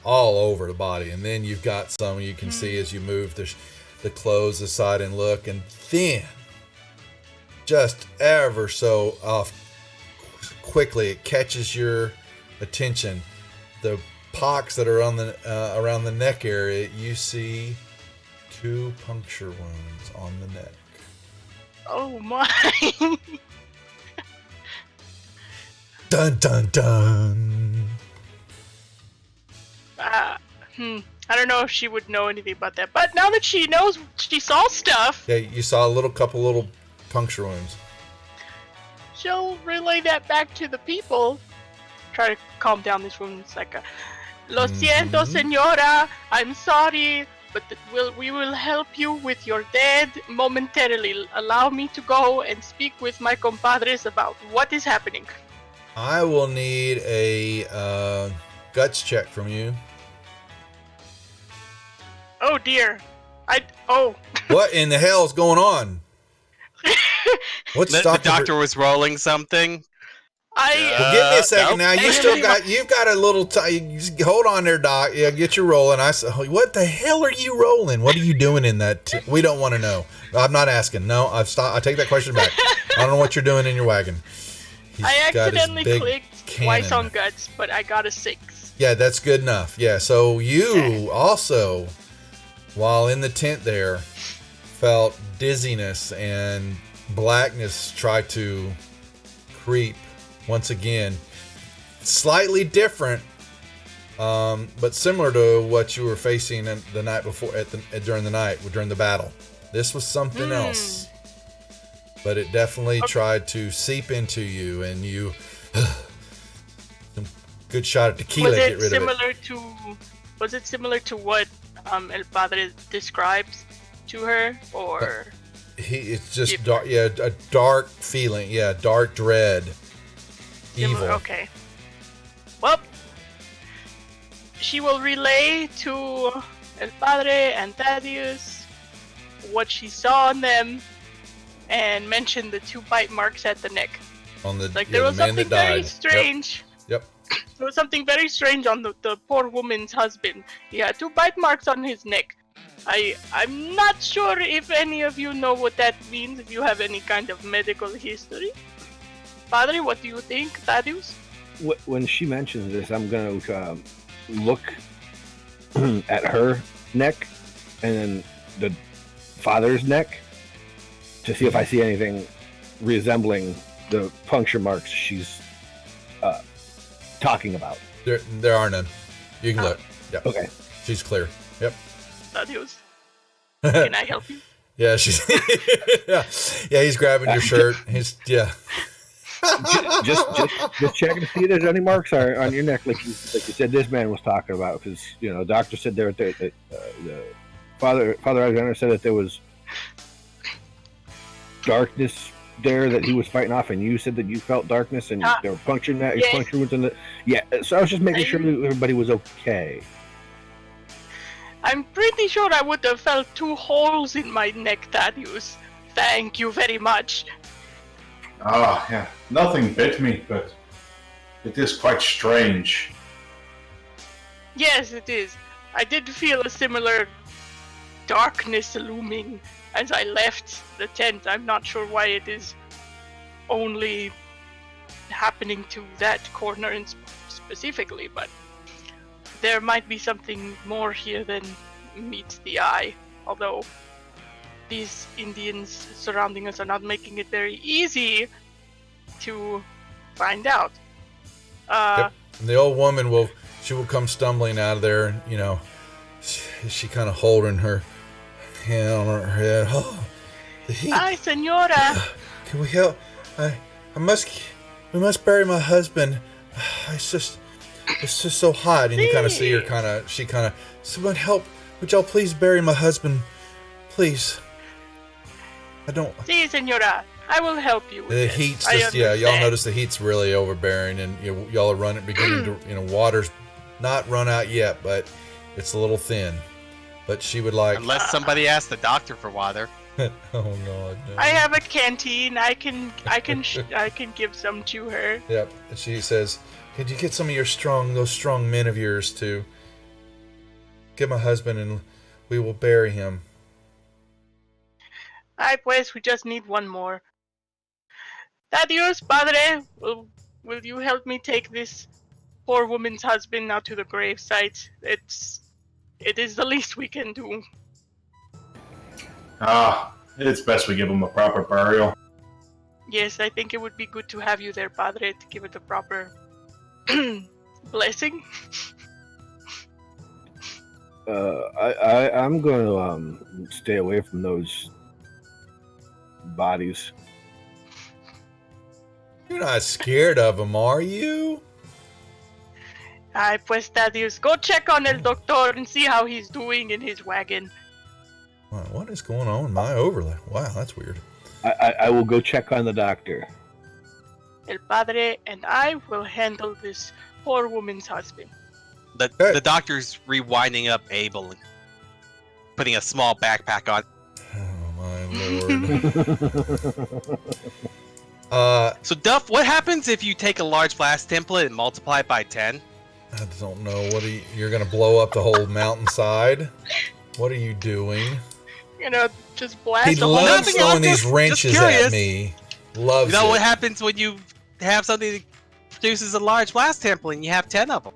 [SPEAKER 1] all over the body. And then you've got some you can see as you move the clothes aside and look. And then, just ever so off quickly, it catches your attention. The pox that are on the around the neck area, you see 2 puncture wounds on the neck.
[SPEAKER 2] Oh my!
[SPEAKER 1] Dun dun dun.
[SPEAKER 2] I don't know if she would know anything about that, but now that she knows, she saw stuff.
[SPEAKER 1] Yeah, you saw a couple little puncture wounds.
[SPEAKER 2] She'll relay that back to the people. Try to calm down this wound. It's like Lo siento, señora. I'm sorry, but we will help you with your dead momentarily. Allow me to go and speak with my compadres about what is happening.
[SPEAKER 1] I will need a guts check from you.
[SPEAKER 2] Oh dear.
[SPEAKER 1] What in the hell is going on? What's
[SPEAKER 5] The doctor was rolling something.
[SPEAKER 1] Well, give me a second now. You've got a little hold on there, Doc. Yeah, get your rolling. I said, what the hell are you rolling? What are you doing in that? We don't want to know. I'm not asking. No, I've stopped. I take that question back. I don't know what you're doing in your wagon.
[SPEAKER 2] I accidentally clicked twice on guts, but I got a 6.
[SPEAKER 1] Yeah, that's good enough. Yeah, so you also, while in the tent there, felt dizziness and blackness try to creep once again. Slightly different, but similar to what you were facing the night before during the battle. This was something else. But it definitely tried to seep into you, and you some good shot of tequila to get rid of it.
[SPEAKER 2] Was it similar to what El Padre describes to her, or
[SPEAKER 1] it's just dark? Yeah, a dark feeling. Yeah, dark dread, evil.
[SPEAKER 2] Okay. Well, she will relay to El Padre and Thaddeus what she saw on them. And mention the 2 bite marks at the neck. There was something very strange.
[SPEAKER 1] Yep.
[SPEAKER 2] There was something very strange on the poor woman's husband. He had 2 bite marks on his neck. I'm not sure if any of you know what that means, if you have any kind of medical history. Padre, what do you think, Thaddeus?
[SPEAKER 3] When she mentions this, I'm going to look at her neck and then the father's neck to see if I see anything resembling the puncture marks she's talking about.
[SPEAKER 1] There are none. You can look. Yep.
[SPEAKER 3] Okay.
[SPEAKER 1] She's clear. Yep.
[SPEAKER 2] Adios. Can I help you?
[SPEAKER 1] Yeah, she's yeah, he's grabbing your shirt. He's
[SPEAKER 3] just checking to see if there's any marks on your neck, like you said this man was talking about, because the doctor said there that Father Alexander said that there was darkness there that he was fighting off, and you said that you felt darkness and there were puncture wounds in the so I was just making sure that everybody was okay.
[SPEAKER 2] I'm pretty sure I would have felt 2 holes in my neck, Thaddeus. Thank you very much.
[SPEAKER 4] Ah, yeah. Nothing bit me, but it is quite strange.
[SPEAKER 2] Yes, it is. I did feel a similar darkness looming as I left the tent. I'm not sure why it is only happening to that corner specifically, but there might be something more here than meets the eye. Although these Indians surrounding us are not making it very easy to find out.
[SPEAKER 1] Yep. And the old woman will come stumbling out of there, you know, she kind of holding her hand on her head. Oh, the heat.
[SPEAKER 2] Hi, senora.
[SPEAKER 1] Can we help? We must bury my husband. It's just so hot. And you kind of see her someone help. Would y'all please bury my husband? Please. I don't.
[SPEAKER 2] Si, senora. I will help you with
[SPEAKER 1] The
[SPEAKER 2] this.
[SPEAKER 1] heat's
[SPEAKER 2] I
[SPEAKER 1] just, y'all
[SPEAKER 2] understand.
[SPEAKER 1] notice the heat's really overbearing, and y'all are beginning to, water's not run out yet, but it's a little thin. But she would like.
[SPEAKER 5] Unless somebody asks the doctor for water.
[SPEAKER 1] Oh God, no.
[SPEAKER 2] I have a canteen. I can give some to her.
[SPEAKER 1] Yep. And she says, "Could you get some of those strong men of yours to get my husband, and we will bury him."
[SPEAKER 2] Ay, pues, we just need one more. Adios, padre. Will you help me take this poor woman's husband now to the grave site? It is the least we can do.
[SPEAKER 4] It's best we give him a proper burial.
[SPEAKER 2] Yes, I think it would be good to have you there, padre, to give it a proper blessing.
[SPEAKER 3] I'm going to stay away from those bodies.
[SPEAKER 1] You're not scared of them, are you?
[SPEAKER 2] Ay, pues, adios. Go check on el doctor and see how he's doing in his wagon.
[SPEAKER 1] What is going on with my overlay? Wow, that's weird.
[SPEAKER 3] I will go check on the doctor.
[SPEAKER 2] El padre and I will handle this poor woman's husband.
[SPEAKER 5] The doctor's rewinding up Abel and putting a small backpack on.
[SPEAKER 1] Oh my lord.
[SPEAKER 5] So Duff, what happens if you take a large blast template and multiply it by 10?
[SPEAKER 1] I don't know. You're gonna blow up the whole mountainside? What are you doing?
[SPEAKER 2] Just blast
[SPEAKER 1] He
[SPEAKER 2] the whole
[SPEAKER 1] loves
[SPEAKER 5] Nothing,
[SPEAKER 1] throwing
[SPEAKER 5] I'm
[SPEAKER 1] these
[SPEAKER 5] just
[SPEAKER 1] wrenches
[SPEAKER 5] curious.
[SPEAKER 1] at me. Loves
[SPEAKER 5] You know
[SPEAKER 1] it.
[SPEAKER 5] what happens when you have something that produces a large blast template and you have 10 of them?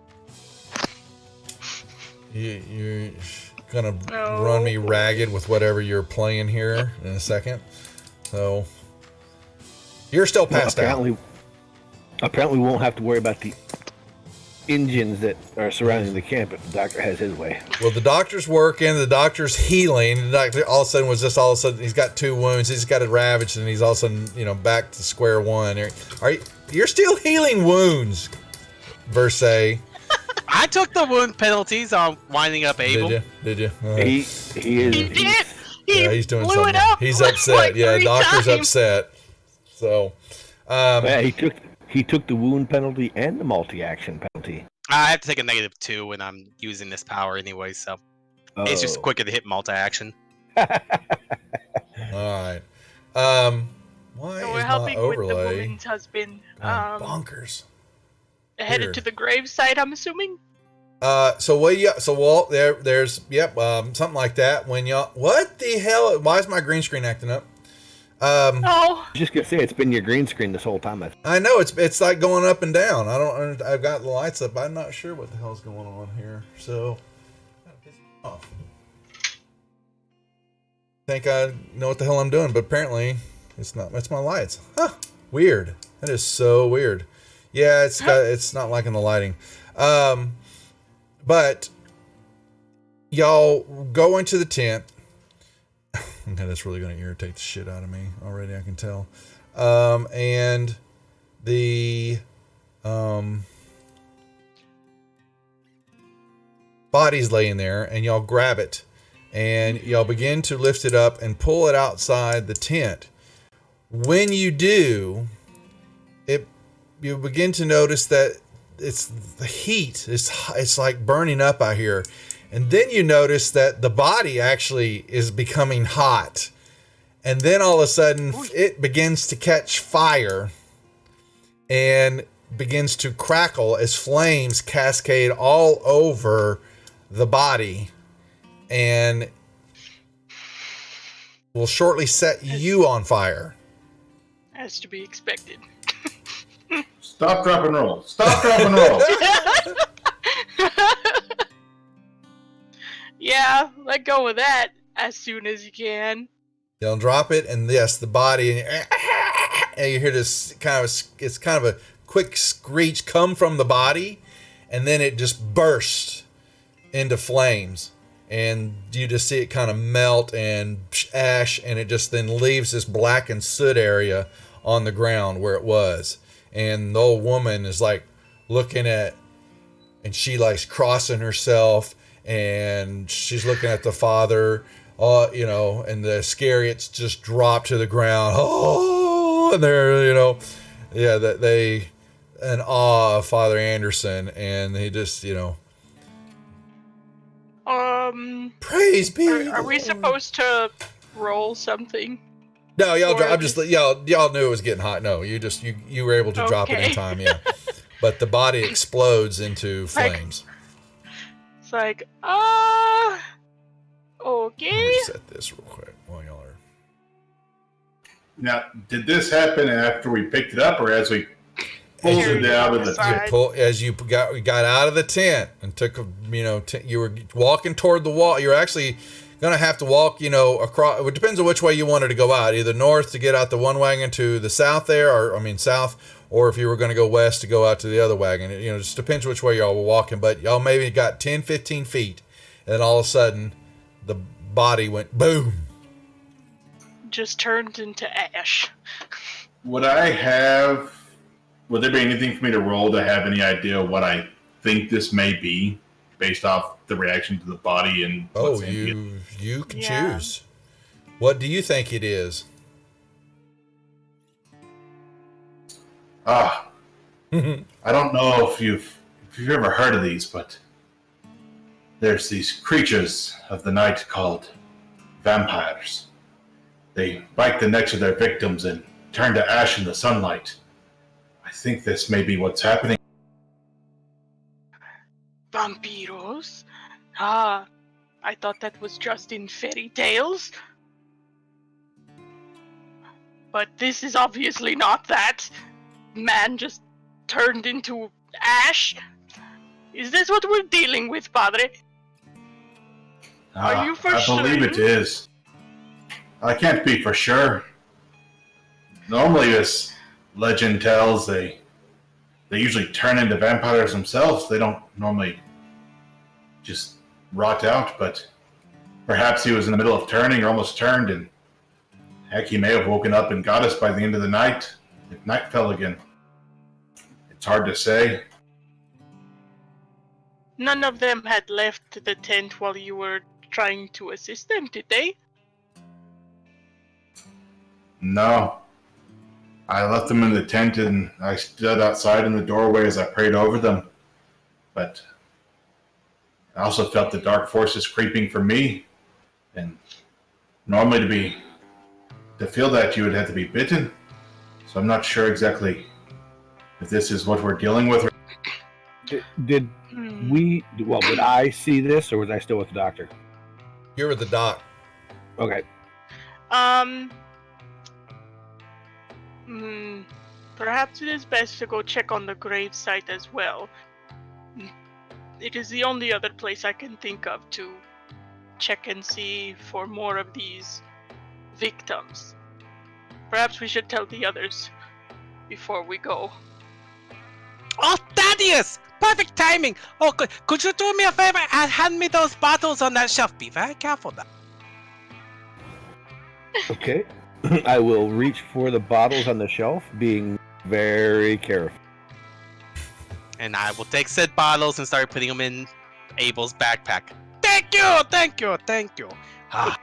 [SPEAKER 1] You're gonna run me ragged with whatever you're playing here in a second. So you're still passed out.
[SPEAKER 3] Apparently, we won't have to worry about the Indians that are surrounding the camp if the doctor has his way.
[SPEAKER 1] Well, the doctor's working. The doctor's healing. The doctor all of a sudden he's got 2 wounds. He's got it ravaged, and he's all of a sudden back to square one. You're still healing wounds, Verse.
[SPEAKER 5] I took the wound penalties on winding up Abel.
[SPEAKER 1] Did you?
[SPEAKER 3] He is.
[SPEAKER 2] He did.
[SPEAKER 1] He's doing
[SPEAKER 2] blew
[SPEAKER 1] something.
[SPEAKER 2] it up.
[SPEAKER 1] He's
[SPEAKER 2] like
[SPEAKER 1] upset. Yeah,
[SPEAKER 2] 3
[SPEAKER 1] doctor's
[SPEAKER 2] times.
[SPEAKER 1] upset. So,
[SPEAKER 3] Yeah, he took the wound penalty and the multi-action penalty.
[SPEAKER 5] I have to take a -2 when I'm using this power anyway, so it's just quicker to hit multi-action.
[SPEAKER 1] all right. Why
[SPEAKER 2] So we're
[SPEAKER 1] is my
[SPEAKER 2] helping with the
[SPEAKER 1] overlay
[SPEAKER 2] woman's husband.
[SPEAKER 1] bonkers?
[SPEAKER 2] Headed
[SPEAKER 1] Weird.
[SPEAKER 2] to the gravesite, I'm assuming.
[SPEAKER 1] There's something like that. When y'all, what the hell? Why is my green screen acting up?
[SPEAKER 2] Oh,
[SPEAKER 3] I was just gonna say it's been your green screen this whole time.
[SPEAKER 1] I know it's like going up and down. I've got the lights up. I'm not sure what the hell's going on here. So, off. Think I know what the hell I'm doing, but apparently it's not. It's my lights. Huh? Weird. That is so weird. Yeah, it's not liking the lighting. But y'all go into the tent. Okay, that's really going to irritate the shit out of me already, I can tell. And the body's laying there, and y'all grab it, and y'all begin to lift it up and pull it outside the tent. When you do, you begin to notice that it's the heat. It's like burning up out here. And then you notice that the body actually is becoming hot. And then all of a sudden, it begins to catch fire and begins to crackle as flames cascade all over the body, and will shortly set you on fire.
[SPEAKER 2] As to be expected.
[SPEAKER 4] Stop, drop, and roll. Stop, drop, and roll.
[SPEAKER 2] Yeah, let go of that as soon as you can.
[SPEAKER 1] You'll drop it, and yes, the body, and you hear this it's kind of a quick screech come from the body, and then it just bursts into flames, and you just see it kind of melt and ash, and it just then leaves this blackened soot area on the ground where it was. And the old woman is like looking at, and she likes crossing herself, and she's looking at the father, and the Iscariots just drop to the ground. Oh, and they're, that they in awe of Father Anderson, and he just, praise be.
[SPEAKER 2] Are we supposed to roll something?
[SPEAKER 1] No, y'all knew it was getting hot. No, you were able to drop it in time, yeah. But the body explodes into flames.
[SPEAKER 2] It's like, okay.
[SPEAKER 1] Let me set this real quick while y'all are.
[SPEAKER 4] Now, did this happen after we picked it up, or as we pulled it out of the tent?
[SPEAKER 1] As you got out of the tent and took you were walking toward the wall. You're actually gonna have to walk, across. It depends on which way you wanted to go out. Either north to get out the one wagon to the south there, south, or if you were gonna go west to go out to the other wagon. It just depends which way y'all were walking. But y'all maybe got 10, 15 feet, and then all of a sudden, the body went boom.
[SPEAKER 2] Just turned into ash.
[SPEAKER 4] Would there be anything for me to roll to have any idea what I think this may be, based off the reaction to the body and what's in it?
[SPEAKER 1] You can choose. What do you think it is?
[SPEAKER 4] I don't know if you've ever heard of these, but there's these creatures of the night called vampires. They bite the necks of their victims and turn to ash in the sunlight. I think this may be what's happening.
[SPEAKER 2] Vampiros? I thought that was just in fairy tales. But this is obviously not that. Man just turned into ash. Is this what we're dealing with, Padre? Are you for sure?
[SPEAKER 4] I believe it is. I can't be for sure. Normally, this legend tells they usually turn into vampires themselves. They don't normally just rot out, but perhaps he was in the middle of turning or almost turned, and heck, he may have woken up and got us by the end of the night, if night fell again. It's hard to say.
[SPEAKER 2] None of them had left the tent while you were trying to assist them, did they?
[SPEAKER 4] No. I left them in the tent and I stood outside in the doorway as I prayed over them. But I also felt the dark forces creeping for me. And normally to feel that you would have to be bitten. So I'm not sure exactly if this is what we're dealing with.
[SPEAKER 3] Did I see this, or was I still with the doctor?
[SPEAKER 1] You're with the doc.
[SPEAKER 3] Okay.
[SPEAKER 2] Perhaps it is best to go check on the grave site as well. It is the only other place I can think of to check and see for more of these victims. Perhaps we should tell the others before we go.
[SPEAKER 5] Oh, Thaddeus! Perfect timing! Oh, could you do me a favor and hand me those bottles on that shelf? Be very careful now.
[SPEAKER 3] Okay. I will reach for the bottles on the shelf, being very careful.
[SPEAKER 5] And I will take said bottles and start putting them in Abel's backpack. Thank you! Ah.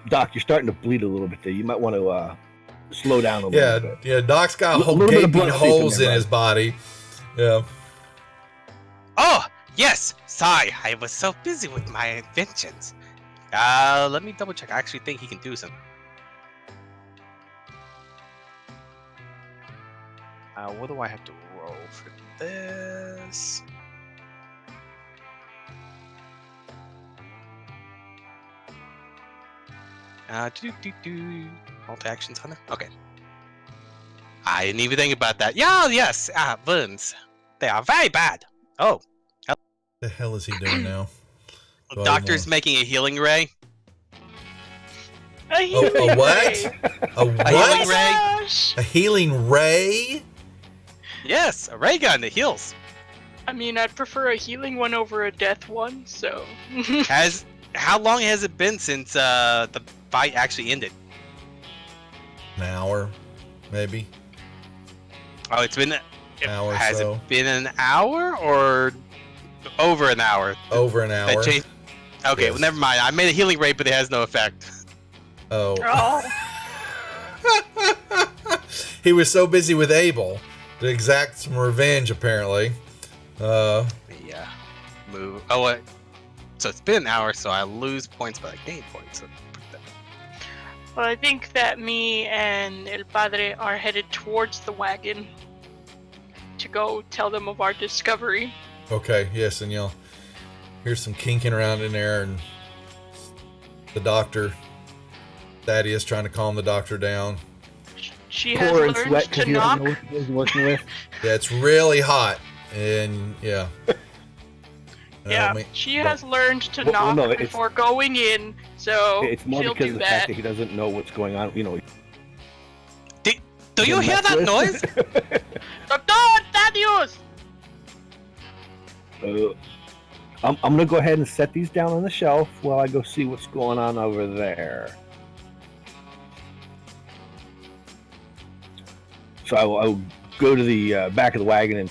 [SPEAKER 3] Doc, you're starting to bleed a little bit there. You might want to slow down a little bit.
[SPEAKER 1] Yeah, Doc's got gaping holes in his body. Yeah.
[SPEAKER 5] Oh, yes! Sorry, I was so busy with my inventions. Let me double check. I actually think he can do something. What do I have to roll for this? Multi actions on it. Okay. I didn't even think about that. Yeah, yes. Wounds. They are very bad. Oh.
[SPEAKER 1] What the hell is he doing now?
[SPEAKER 5] Doctor's making a healing ray.
[SPEAKER 2] A healing
[SPEAKER 1] A what?
[SPEAKER 2] ray.
[SPEAKER 1] A what?
[SPEAKER 5] healing ray?
[SPEAKER 2] Gosh.
[SPEAKER 1] A healing ray?
[SPEAKER 5] Yes, a ray gun that heals.
[SPEAKER 2] I mean, I'd prefer a healing one over a death one, so.
[SPEAKER 5] How long has it been since the fight actually ended?
[SPEAKER 1] An hour, maybe.
[SPEAKER 5] Oh, it's been.
[SPEAKER 1] Hour or
[SPEAKER 5] Has
[SPEAKER 1] so.
[SPEAKER 5] it been an hour or over an hour?
[SPEAKER 1] Over an
[SPEAKER 5] That
[SPEAKER 1] hour.
[SPEAKER 5] changed- Okay,
[SPEAKER 1] Yes.
[SPEAKER 5] well, never mind. I made a healing ray, but it has no effect.
[SPEAKER 1] Oh.
[SPEAKER 2] Oh.
[SPEAKER 1] He was so busy with Abel to exact some revenge, apparently.
[SPEAKER 5] Yeah. Move. Oh, what? So it's been an hour, so I lose points, but I gain points. So
[SPEAKER 2] Well, I think that me and El Padre are headed towards the wagon to go tell them of our discovery.
[SPEAKER 1] Okay, yes, and you'll hear some kinking around in there, and the doctor, Thaddeus, trying to calm the doctor down.
[SPEAKER 2] She has
[SPEAKER 3] Poor and
[SPEAKER 2] learned
[SPEAKER 3] sweat
[SPEAKER 2] to
[SPEAKER 3] because he doesn't
[SPEAKER 2] knock.
[SPEAKER 3] know what he's working with.
[SPEAKER 1] Yeah, it's really hot, and yeah.
[SPEAKER 2] Yeah,
[SPEAKER 1] I mean,
[SPEAKER 2] she
[SPEAKER 1] but-
[SPEAKER 2] has learned to
[SPEAKER 3] Well,
[SPEAKER 2] knock
[SPEAKER 3] no, it's-
[SPEAKER 2] before going in, so
[SPEAKER 3] It's more
[SPEAKER 2] she'll
[SPEAKER 3] because
[SPEAKER 2] do
[SPEAKER 3] of the fact
[SPEAKER 2] that.
[SPEAKER 3] that he doesn't know what's going on. You know.
[SPEAKER 5] do you hear that noise?
[SPEAKER 2] Doctor Thaddeus!
[SPEAKER 3] I'm gonna go ahead and set these down on the shelf while I go see what's going on over there. So I'll go to the back of the wagon and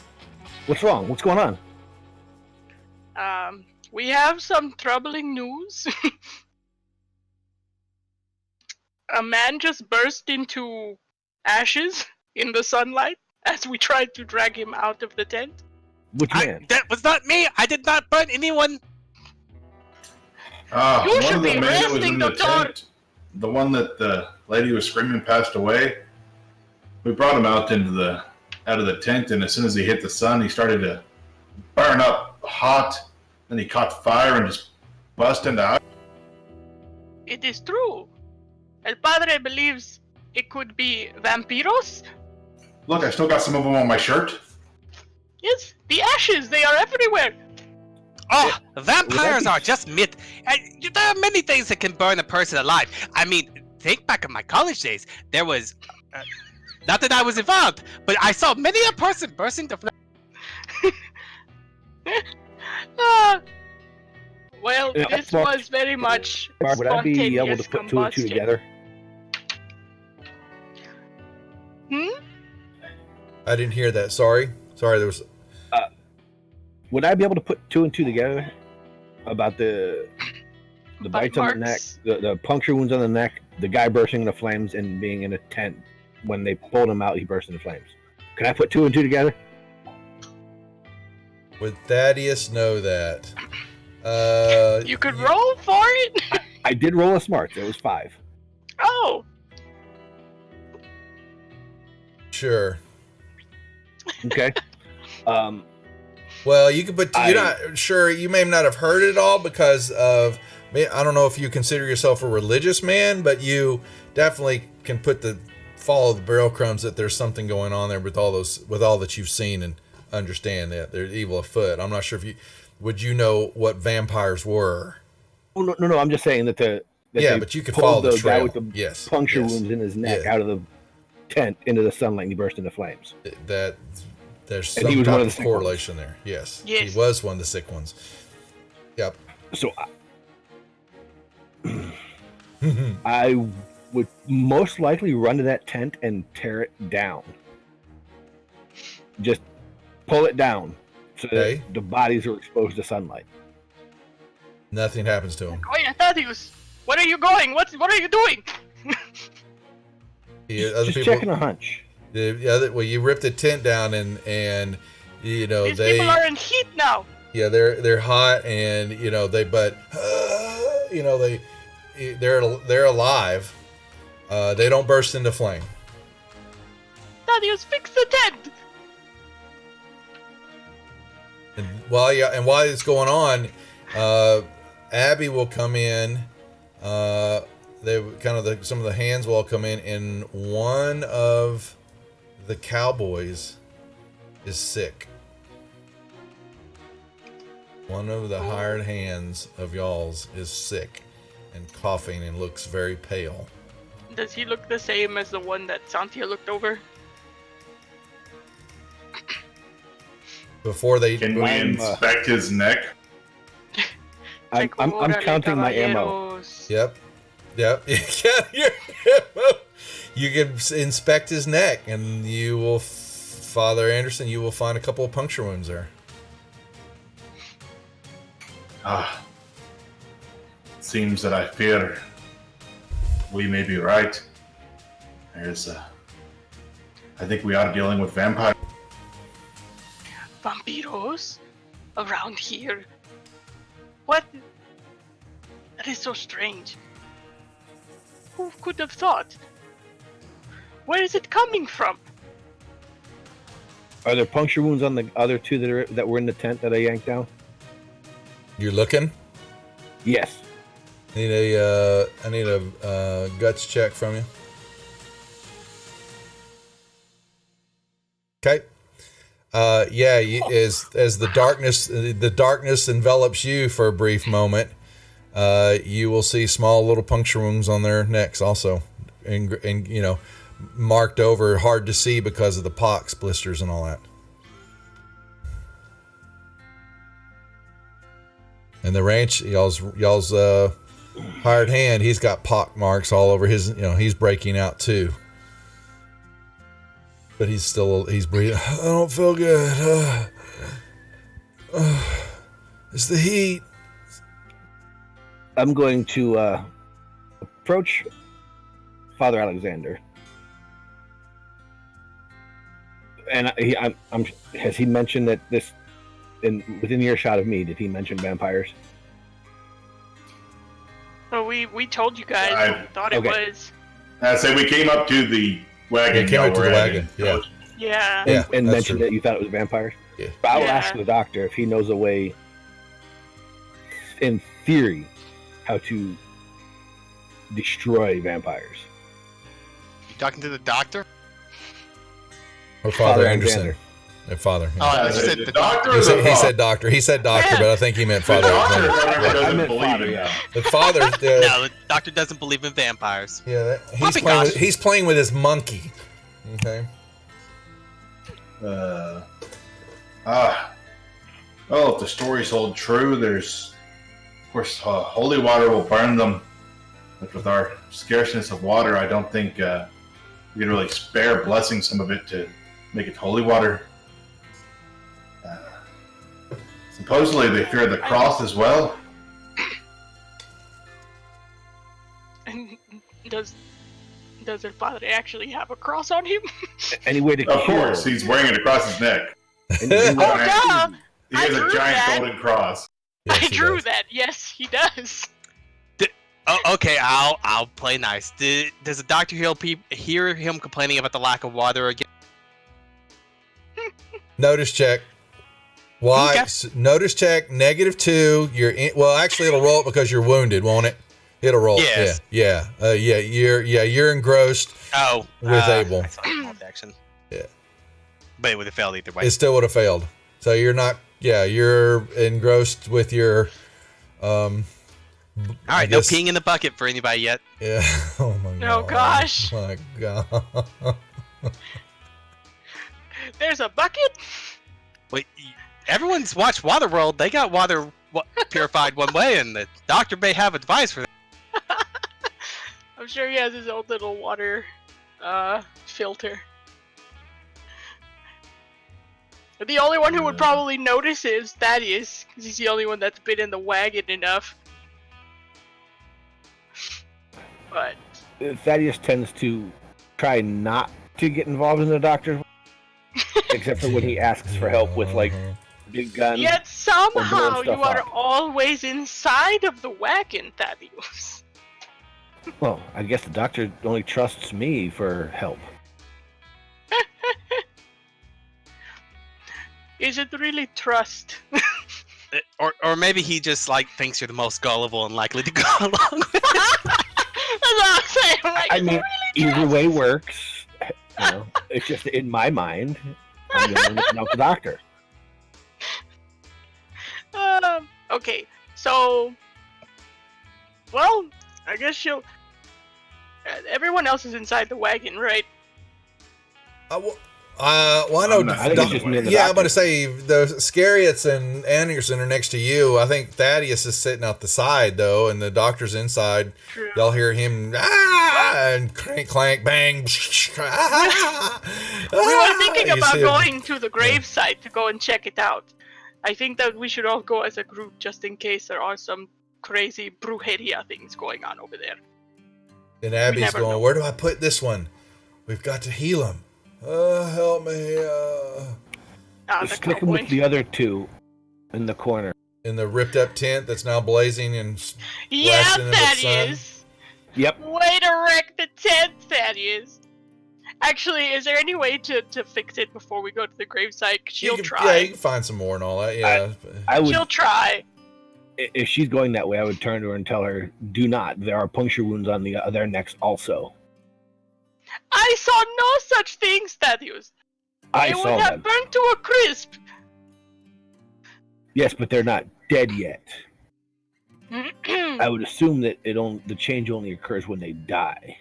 [SPEAKER 3] what's wrong? What's going on?
[SPEAKER 2] We have some troubling news. A man just burst into ashes in the sunlight as we tried to drag him out of the tent.
[SPEAKER 3] Which man?
[SPEAKER 5] That was not me. I did not burn anyone.
[SPEAKER 2] You
[SPEAKER 4] One
[SPEAKER 2] should
[SPEAKER 4] of the
[SPEAKER 2] be
[SPEAKER 4] men that was
[SPEAKER 2] resting,
[SPEAKER 4] in the
[SPEAKER 2] Doctor.
[SPEAKER 4] tent, the one that the lady was screaming passed away. We brought him out of the tent, and as soon as he hit the sun, he started to burn up hot. Then he caught fire and just bust into ash.
[SPEAKER 2] It is true. El Padre believes it could be vampiros.
[SPEAKER 4] Look, I still got some of them on my shirt.
[SPEAKER 2] Yes, the ashes, they are everywhere.
[SPEAKER 5] Oh, vampires
[SPEAKER 3] be-
[SPEAKER 5] are just myth. There are many things that can burn a person alive. I mean, think back of my college days. There was, not that I was involved, but I saw many a person bursting the.
[SPEAKER 2] Well,
[SPEAKER 3] Yeah,
[SPEAKER 2] this
[SPEAKER 3] well,
[SPEAKER 2] was very much
[SPEAKER 3] Barb, would I be able to
[SPEAKER 2] spontaneous
[SPEAKER 3] put two and two
[SPEAKER 2] combustion.
[SPEAKER 3] together?
[SPEAKER 1] I didn't hear that. Sorry, there was.
[SPEAKER 3] Would I be able to put two and two together about the
[SPEAKER 2] Bite
[SPEAKER 3] bites on the neck,
[SPEAKER 2] marks?
[SPEAKER 3] the puncture wounds on the neck, the guy bursting into flames, and being in a tent when they pulled him out, he burst into flames? Can I put two and two together?
[SPEAKER 1] Would Thaddeus know that?
[SPEAKER 2] You could roll for it?
[SPEAKER 3] I did roll a smart. It was 5.
[SPEAKER 2] Oh,
[SPEAKER 1] Sure.
[SPEAKER 3] Okay.
[SPEAKER 1] Well, you could put. You're not sure. You may not have heard it all because of. I don't know if you consider yourself a religious man, but you definitely can follow the breadcrumbs that there's something going on there with all that you've seen and understand that there's evil afoot. I'm not sure if would you know what vampires were.
[SPEAKER 3] Oh, no. I'm just saying that they
[SPEAKER 1] but you could
[SPEAKER 3] pulled
[SPEAKER 1] follow the
[SPEAKER 3] guy
[SPEAKER 1] trail.
[SPEAKER 3] with the
[SPEAKER 1] Yes,
[SPEAKER 3] puncture
[SPEAKER 1] yes.
[SPEAKER 3] wounds in his neck
[SPEAKER 1] Yeah.
[SPEAKER 3] out of the tent into the sunlight, and he burst into flames.
[SPEAKER 1] That there's
[SPEAKER 3] And he
[SPEAKER 1] some
[SPEAKER 3] was one
[SPEAKER 1] type
[SPEAKER 3] of the
[SPEAKER 1] of
[SPEAKER 3] sick
[SPEAKER 1] correlation there. Yes,
[SPEAKER 2] Yes.
[SPEAKER 1] he was one of the sick ones. Yep.
[SPEAKER 3] So I would most likely run to that tent and tear it down. Just pull it down so
[SPEAKER 1] Okay.
[SPEAKER 3] that the bodies are exposed to sunlight.
[SPEAKER 1] Nothing happens to him.
[SPEAKER 2] oh yeah, Thaddeus. Where are you going? What are you doing?
[SPEAKER 1] Other
[SPEAKER 3] Just
[SPEAKER 1] people,
[SPEAKER 3] checking a hunch.
[SPEAKER 1] you ripped the tent down and you know
[SPEAKER 2] These people are in heat now.
[SPEAKER 1] they're hot and but they're alive. They don't burst into flame.
[SPEAKER 2] Thaddeus, fix the tent!
[SPEAKER 1] And while it's going on, Abby will come in. Some of the hands will all come in, and one of the cowboys is sick. One of the hired hands of y'all's is sick and coughing and looks very pale.
[SPEAKER 2] Does he look the same as the one that Santia looked over?
[SPEAKER 1] Before they
[SPEAKER 4] Can we inspect his neck?
[SPEAKER 3] I'm counting my ammo.
[SPEAKER 1] Yep. You can inspect his neck, and you will, Father Anderson, you will find a couple of puncture wounds there.
[SPEAKER 4] Seems that I fear we may be right. I think we are dealing with vampires.
[SPEAKER 2] Vampiros? Around here? What? That is so strange. Who could have thought? Where is it coming from?
[SPEAKER 3] Are there puncture wounds on the other two that were in the tent that I yanked down?
[SPEAKER 1] You're looking?
[SPEAKER 3] Yes.
[SPEAKER 1] I need a guts check from you. Okay. As the darkness envelops you for a brief moment, you will see small little puncture wounds on their necks also, and marked over, hard to see because of the pox blisters and all that. And the ranch, y'all's hired hand, he's got pock marks all over his, he's breaking out too. But he's breathing. I don't feel good. It's the heat.
[SPEAKER 3] I'm going to approach Father Alexander. And has he mentioned that this, within earshot of me, did he mention vampires?
[SPEAKER 2] Well, we told you guys what we thought it was.
[SPEAKER 4] I say we came up to the wagon.
[SPEAKER 1] Came up to the wagon, yeah.
[SPEAKER 2] Yeah.
[SPEAKER 3] And mentioned that you thought it was vampires?
[SPEAKER 1] Yeah.
[SPEAKER 3] But I will ask the doctor if he knows a way, in theory, how to destroy vampires.
[SPEAKER 5] You talking to the doctor?
[SPEAKER 1] Or Father Anderson. Father.
[SPEAKER 5] Oh, you said the doctor.
[SPEAKER 1] He said doctor. He said doctor, but I think he meant Father.
[SPEAKER 4] Doesn't believe in that.
[SPEAKER 1] The father.
[SPEAKER 5] No, the doctor doesn't believe in vampires.
[SPEAKER 1] Yeah, he's playing with his monkey. Okay.
[SPEAKER 4] Well, if the stories hold true, there's, of course, holy water will burn them. But with our scarceness of water, I don't think we can really spare blessing some of it to make it holy water. Supposedly, they fear the cross as well.
[SPEAKER 2] And does the father actually have a cross on him?
[SPEAKER 3] Any way to
[SPEAKER 4] Of course, he's wearing it across his neck.
[SPEAKER 2] Oh, duh!
[SPEAKER 4] He has a giant golden cross.
[SPEAKER 1] Yes,
[SPEAKER 2] I drew
[SPEAKER 1] does.
[SPEAKER 2] that. Yes, he does.
[SPEAKER 5] Okay, I'll play nice. Does the doctor hear him complaining about the lack of water again?
[SPEAKER 1] Notice check. Why?
[SPEAKER 5] Okay.
[SPEAKER 1] Notice check. -2. You're in. Well, actually, it'll roll it because you're wounded, won't it? It'll roll.
[SPEAKER 5] Yes.
[SPEAKER 1] Yeah. You're engrossed.
[SPEAKER 5] Oh,
[SPEAKER 1] with Abel.
[SPEAKER 5] I saw the action.
[SPEAKER 1] Yeah.
[SPEAKER 5] But it would have failed either way.
[SPEAKER 1] It still would have failed. So you're not. Yeah, you're engrossed with your.
[SPEAKER 5] All right, no peeing in the bucket for anybody yet.
[SPEAKER 1] Yeah. Oh my god.
[SPEAKER 2] Oh gosh.
[SPEAKER 1] Oh my god.
[SPEAKER 2] There's a bucket.
[SPEAKER 5] Wait, everyone's watched Waterworld. They got water purified one way, and the doctor may have advice for that.
[SPEAKER 2] I'm sure he has his own little water filter. The only one who would probably notice is Thaddeus, because he's the only one that's been in the wagon enough. But
[SPEAKER 3] Thaddeus tends to try not to get involved in the doctor's, except for when he asks for help with, like, big gun.
[SPEAKER 2] Yet somehow
[SPEAKER 3] stuff
[SPEAKER 2] you are
[SPEAKER 3] up.
[SPEAKER 2] always inside of the wagon, Thaddeus.
[SPEAKER 3] Well, I guess the doctor only trusts me for help.
[SPEAKER 2] Is it really trust?
[SPEAKER 5] Or maybe he just like thinks you're the most gullible and likely to go along with it.
[SPEAKER 2] That's what I'm saying. I'm like,
[SPEAKER 3] I
[SPEAKER 2] is it
[SPEAKER 3] mean,
[SPEAKER 2] really
[SPEAKER 3] either
[SPEAKER 2] trust?
[SPEAKER 3] way works. You know, it's just in my mind, I'm going to know the doctor.
[SPEAKER 2] Okay, so, well, I guess she'll. Everyone else is inside the wagon, right?
[SPEAKER 1] Well, I know.
[SPEAKER 4] I
[SPEAKER 3] think it's just me and the
[SPEAKER 1] yeah, I'm
[SPEAKER 3] doctor.
[SPEAKER 1] going to say the Scariets and Anderson are next to you. I think Thaddeus is sitting out the side though, and the doctor's inside.
[SPEAKER 2] True.
[SPEAKER 1] Y'all hear him and crank, clank, bang.
[SPEAKER 2] We were thinking
[SPEAKER 1] You
[SPEAKER 2] about
[SPEAKER 1] see him.
[SPEAKER 2] going to the gravesite to go and check it out. I think that we should all go as a group just in case there are some crazy brujeria things going on over there.
[SPEAKER 1] And Abby's
[SPEAKER 2] never
[SPEAKER 1] going,
[SPEAKER 2] know.
[SPEAKER 1] where do I put this one? We've got to heal him. Help me.
[SPEAKER 2] The
[SPEAKER 3] Stick him with
[SPEAKER 2] cowboy.
[SPEAKER 3] the other two in the corner.
[SPEAKER 1] In the ripped up tent that's now blazing and
[SPEAKER 2] Yeah,
[SPEAKER 1] blasting in the sun.
[SPEAKER 2] Thaddeus!
[SPEAKER 3] Yep.
[SPEAKER 2] Way to wreck the tent, Thaddeus! Actually, is there any way to fix it before we go to the gravesite? 'Cause she'll
[SPEAKER 1] you can,
[SPEAKER 2] try.
[SPEAKER 1] Yeah, you can find some more and all that. Yeah.
[SPEAKER 3] I would,
[SPEAKER 2] She'll try.
[SPEAKER 3] if she's going that way, I would turn to her and tell her, "Do not. There are puncture wounds on their necks also."
[SPEAKER 2] I saw no such things, Thaddeus.
[SPEAKER 3] I
[SPEAKER 2] They
[SPEAKER 3] saw
[SPEAKER 2] would have
[SPEAKER 3] them.
[SPEAKER 2] burnt to a crisp.
[SPEAKER 3] Yes, but they're not dead yet. I would assume that the change only occurs when they die.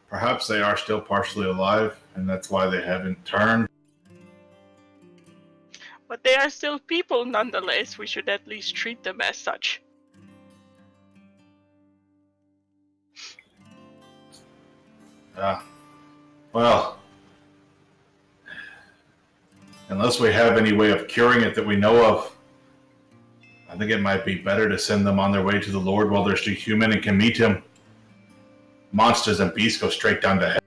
[SPEAKER 4] Perhaps they are still partially alive, and that's why they haven't turned.
[SPEAKER 2] But they are still people nonetheless. We should at least treat them as such.
[SPEAKER 4] Well, unless we have any way of curing it that we know of, I think it might be better to send them on their way to the Lord while they're still human and can meet him. Monsters and beasts go straight down to heaven.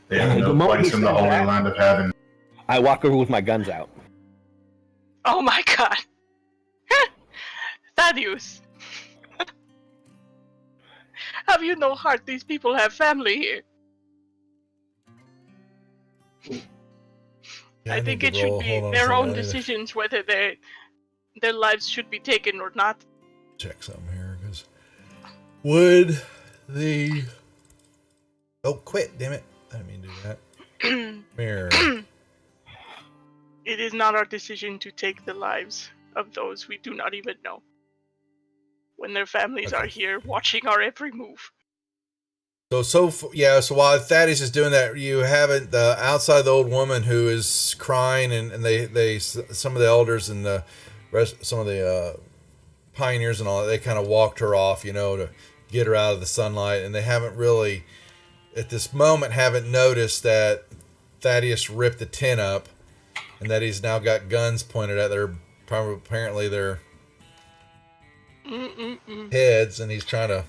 [SPEAKER 4] They have
[SPEAKER 3] The
[SPEAKER 4] no
[SPEAKER 3] moment
[SPEAKER 4] place
[SPEAKER 3] he
[SPEAKER 4] in the
[SPEAKER 3] said
[SPEAKER 4] Holy
[SPEAKER 3] that-
[SPEAKER 4] Land of Heaven.
[SPEAKER 3] I walk over with my guns out.
[SPEAKER 2] Oh my god. Thaddeus. Have you no heart? These people have family here.
[SPEAKER 1] Yeah,
[SPEAKER 2] I
[SPEAKER 1] need
[SPEAKER 2] think
[SPEAKER 1] to
[SPEAKER 2] it should
[SPEAKER 1] roll.
[SPEAKER 2] be
[SPEAKER 1] Hold on a
[SPEAKER 2] their
[SPEAKER 1] second.
[SPEAKER 2] own
[SPEAKER 1] I need to
[SPEAKER 2] decisions whether their lives should be taken or not.
[SPEAKER 1] Check something here, because would the quit, damn it! I didn't mean to do that. Mirror.
[SPEAKER 2] It is not our decision to take the lives of those we do not even know. When their families are here watching our every move.
[SPEAKER 1] So while Thaddeus is doing that, you haven't the outside the old woman who is crying, and they some of the elders and the rest, some of the pioneers and all that, they kind of walked her off, to get her out of the sunlight, and they haven't really, at this moment, haven't noticed that Thaddeus ripped the tent up, and that he's now got guns pointed at their apparently their heads, and he's trying to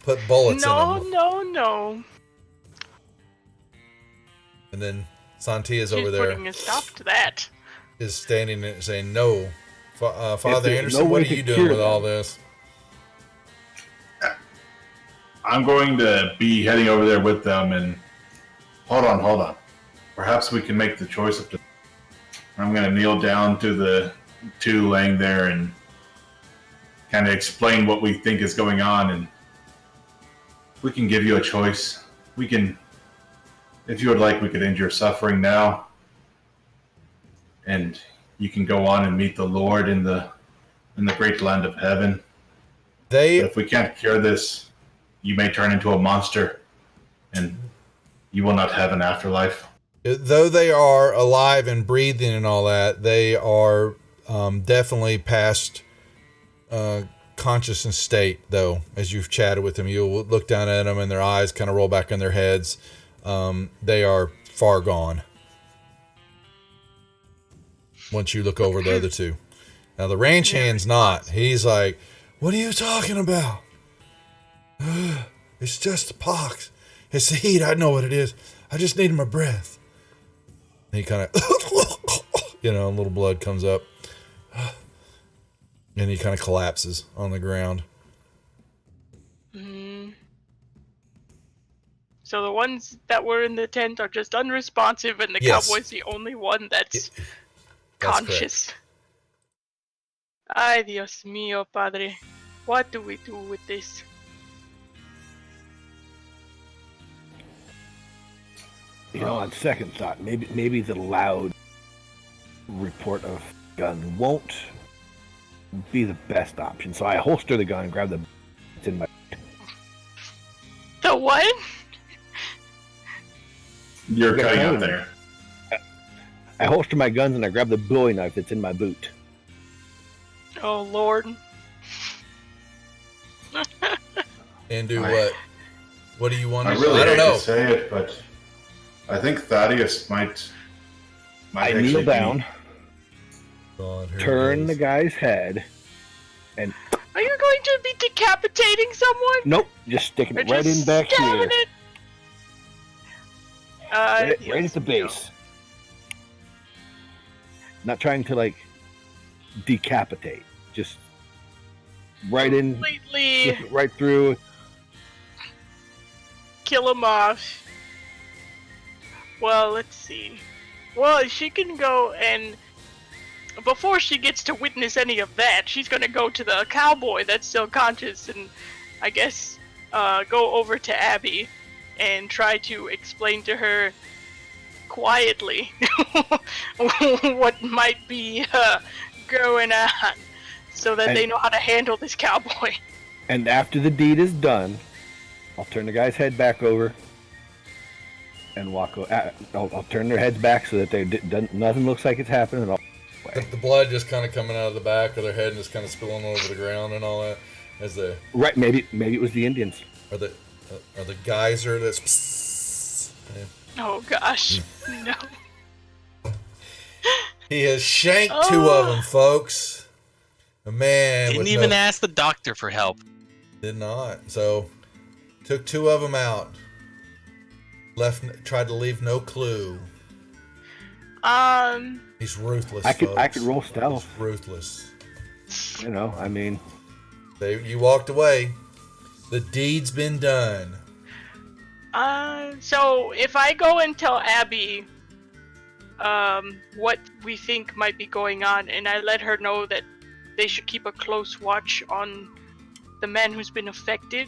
[SPEAKER 1] put bullets in them.
[SPEAKER 2] No.
[SPEAKER 1] And then Santia's
[SPEAKER 2] She's
[SPEAKER 1] over there
[SPEAKER 2] putting a stop to that.
[SPEAKER 1] is standing there saying, "No, Father
[SPEAKER 3] there's
[SPEAKER 1] Anderson,
[SPEAKER 3] no
[SPEAKER 1] what
[SPEAKER 3] way
[SPEAKER 1] are
[SPEAKER 3] to
[SPEAKER 1] you doing
[SPEAKER 3] cure
[SPEAKER 1] with
[SPEAKER 3] them."
[SPEAKER 1] all this?"
[SPEAKER 4] I'm going to be heading over there with them, and hold on. Perhaps we can make the choice of. I'm going to kneel down to the two laying there and kind of explain what we think is going on, and we can give you a choice. We can, if you would like, we could end your suffering now, and you can go on and meet the Lord in the great land of heaven. But if we can't cure this, you may turn into a monster, and you will not have an afterlife.
[SPEAKER 1] Though they are alive and breathing and all that, they are definitely past consciousness state, though. As you've chatted with them, you'll look down at them and their eyes kind of roll back in their heads. They are far gone once you look over the other two. Now, the ranch hand's not. He's like, "What are you talking about? It's just the pox. It's the heat. I know what it is. I just need my breath." And he kind of, a little blood comes up. And he kind of collapses on the ground.
[SPEAKER 2] So the ones that were in the tent are just unresponsive, and the
[SPEAKER 1] Yes.
[SPEAKER 2] cowboy's the only one that's
[SPEAKER 1] That's
[SPEAKER 2] conscious. Ay, Dios mío, Padre. What do we do with this?
[SPEAKER 3] On second thought, maybe the loud report of gun won't be the best option. So I holster the gun and grab it's in my.
[SPEAKER 2] The what?
[SPEAKER 4] You're cutting out there.
[SPEAKER 3] I holster my guns and I grab the Bowie knife that's in my boot.
[SPEAKER 2] Oh, Lord.
[SPEAKER 1] And do what? What do you want
[SPEAKER 4] I
[SPEAKER 1] to
[SPEAKER 4] really
[SPEAKER 1] do? I don't
[SPEAKER 4] hate
[SPEAKER 1] know.
[SPEAKER 4] to say it, but I think Thaddeus might
[SPEAKER 3] I
[SPEAKER 4] actually
[SPEAKER 3] kneel
[SPEAKER 4] be-
[SPEAKER 3] down,
[SPEAKER 1] God, here it
[SPEAKER 3] turn
[SPEAKER 1] is.
[SPEAKER 3] the guy's head, and
[SPEAKER 2] Are you going to be decapitating someone?
[SPEAKER 3] nope, just sticking
[SPEAKER 2] Or
[SPEAKER 3] it right
[SPEAKER 2] just
[SPEAKER 3] in back
[SPEAKER 2] stabbing
[SPEAKER 3] here,
[SPEAKER 2] it?
[SPEAKER 3] right at
[SPEAKER 2] Dios
[SPEAKER 3] the
[SPEAKER 2] mío.
[SPEAKER 3] base. Not trying to decapitate, just right in,
[SPEAKER 2] Completely
[SPEAKER 3] slip it right through.
[SPEAKER 2] kill him off. Well, let's see. Well, she can go and before she gets to witness any of that, she's gonna go to the cowboy that's still conscious and I guess go over to Abby and try to explain to her quietly what might be going on so that they know how to handle this cowboy.
[SPEAKER 3] And after the deed is done, I'll turn the guy's head back over and walk. I'll turn their heads back so that nothing looks like it's happening.
[SPEAKER 1] The blood just kind of coming out of the back of their head and just kind of spilling over the ground and all that. As the
[SPEAKER 3] Right, maybe it was the Indians.
[SPEAKER 1] or the geyser that's. Yeah.
[SPEAKER 2] Oh gosh, no.
[SPEAKER 1] He has shanked two of them, folks. A man
[SPEAKER 5] Didn't
[SPEAKER 1] with
[SPEAKER 5] even
[SPEAKER 1] no,
[SPEAKER 5] ask the doctor for help.
[SPEAKER 1] did not. So took two of them out. Tried to leave no clue. He's ruthless.
[SPEAKER 3] I could
[SPEAKER 1] folks.
[SPEAKER 3] roll stealth.
[SPEAKER 1] He's ruthless.
[SPEAKER 3] I mean,
[SPEAKER 1] You walked away. The deed's been done.
[SPEAKER 2] So if I go and tell Abby what we think might be going on, and I let her know that they should keep a close watch on the man who's been affected,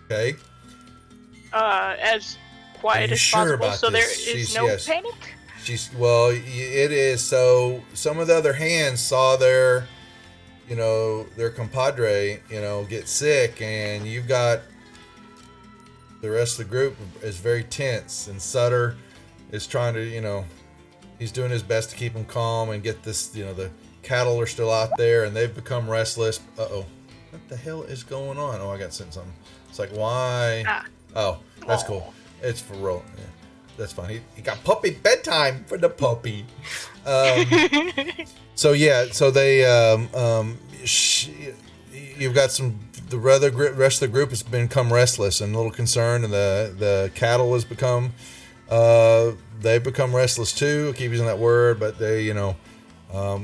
[SPEAKER 1] Okay.
[SPEAKER 2] as quiet
[SPEAKER 1] you
[SPEAKER 2] as
[SPEAKER 1] sure
[SPEAKER 2] possible,
[SPEAKER 1] about
[SPEAKER 2] so there
[SPEAKER 1] this?
[SPEAKER 2] is
[SPEAKER 1] She's-
[SPEAKER 2] no
[SPEAKER 1] yes.
[SPEAKER 2] panic.
[SPEAKER 1] It is. So some of the other hands saw their compadre, get sick, and you've got the rest of the group is very tense, and Sutter is trying to, he's doing his best to keep them calm and get this, the cattle are still out there, and they've become restless. Uh-oh. What the hell is going on? Oh, I got sent something. It's like, why? Oh, that's cool. It's for real. Yeah, that's fine. He got puppy bedtime for the puppy. So they, you've got the rest of the group has become restless and a little concerned, and the cattle has become, they've become restless too. I keep using that word, but they,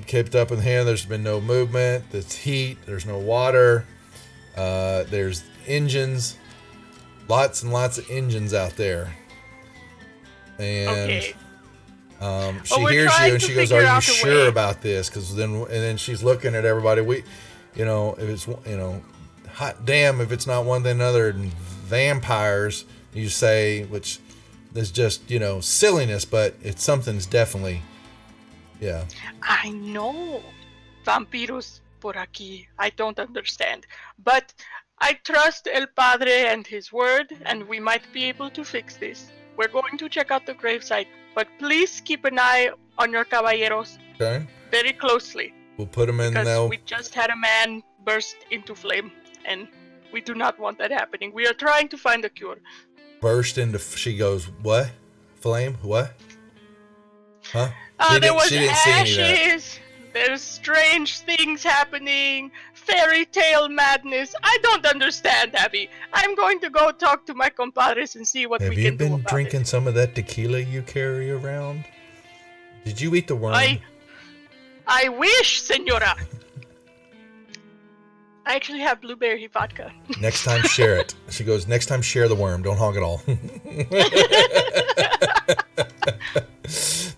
[SPEAKER 1] kept up in here. There's been no movement. There's heat. There's no water. There's engines. Lots and lots of engines out there. And
[SPEAKER 2] Okay.
[SPEAKER 1] she
[SPEAKER 2] we're
[SPEAKER 1] hears
[SPEAKER 2] trying
[SPEAKER 1] you and
[SPEAKER 2] to
[SPEAKER 1] she goes,
[SPEAKER 2] figure
[SPEAKER 1] "Are you
[SPEAKER 2] out a
[SPEAKER 1] sure
[SPEAKER 2] way."
[SPEAKER 1] about this?" Because then she's looking at everybody. If it's hot damn, if it's not one thing another, vampires. You say, which is just silliness, but it's something's definitely, yeah.
[SPEAKER 2] I know. Vampiros por aquí. I don't understand. But I trust El Padre and his word, and we might be able to fix this. We're going to check out the gravesite, but please keep an eye on your caballeros
[SPEAKER 1] Okay,
[SPEAKER 2] very closely,
[SPEAKER 1] we'll put them in
[SPEAKER 2] because
[SPEAKER 1] now.
[SPEAKER 2] we just had a man burst into flame, and we do not want that happening. We are trying to find a cure.
[SPEAKER 1] Burst into. She goes, "What? Flame? What? Huh?"
[SPEAKER 2] There was
[SPEAKER 1] see any of that.
[SPEAKER 2] ashes. There's strange things happening. Fairy tale madness. I don't understand, Abby. I'm going to go talk to my compadres and see what
[SPEAKER 1] Have
[SPEAKER 2] we
[SPEAKER 1] you
[SPEAKER 2] can do
[SPEAKER 1] been
[SPEAKER 2] about
[SPEAKER 1] drinking
[SPEAKER 2] it.
[SPEAKER 1] some of that tequila you carry around? Did you eat the worm?
[SPEAKER 2] I wish, senora. I actually have blueberry vodka.
[SPEAKER 1] Next time, share it. She goes, next time, share the worm. Don't hog it all.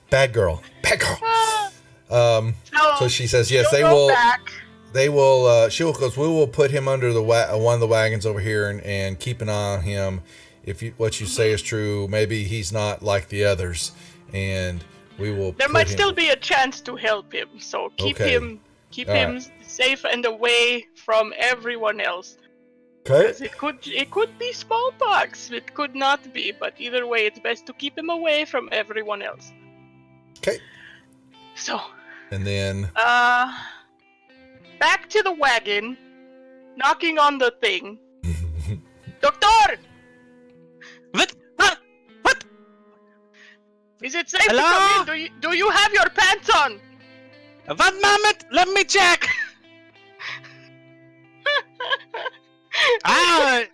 [SPEAKER 1] Bad girl. Bad girl. So she says, yes, they will.
[SPEAKER 2] Back.
[SPEAKER 1] They will. She will, because we will put him under the one of the wagons over here and keep an eye on him. If what you say is true, maybe he's not like the others, and we will.
[SPEAKER 2] There might still be a chance to help him, so keep him safe and away from everyone else.
[SPEAKER 1] Okay.
[SPEAKER 2] It could be smallpox. It could not be, but either way, it's best to keep him away from everyone else.
[SPEAKER 1] Okay.
[SPEAKER 2] So.
[SPEAKER 1] And then.
[SPEAKER 2] Back to the wagon, knocking on the thing. Doctor!
[SPEAKER 5] What? What?
[SPEAKER 2] Is it safe
[SPEAKER 5] Hello?
[SPEAKER 2] to come in? Do you have your pants on?
[SPEAKER 5] One moment, let me check. I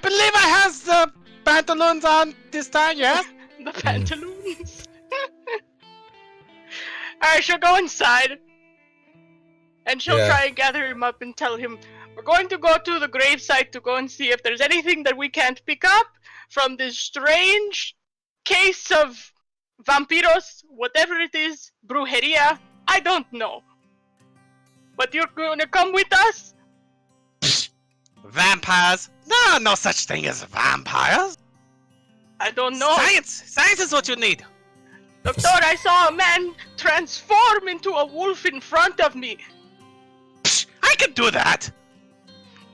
[SPEAKER 5] believe I have the pantaloons on this time, yes?
[SPEAKER 2] The pantaloons? Alright, she'll go inside. And she'll try and gather him up and tell him, we're going to go to the gravesite to go and see if there's anything that we can't pick up from this strange case of vampiros, whatever it is, brujeria, I don't know. But you're going to come with us?
[SPEAKER 5] Vampires? No such thing as vampires.
[SPEAKER 2] I don't know.
[SPEAKER 5] Science is what you need.
[SPEAKER 2] Doctor, I saw a man transform into a wolf in front of me.
[SPEAKER 5] I can do that.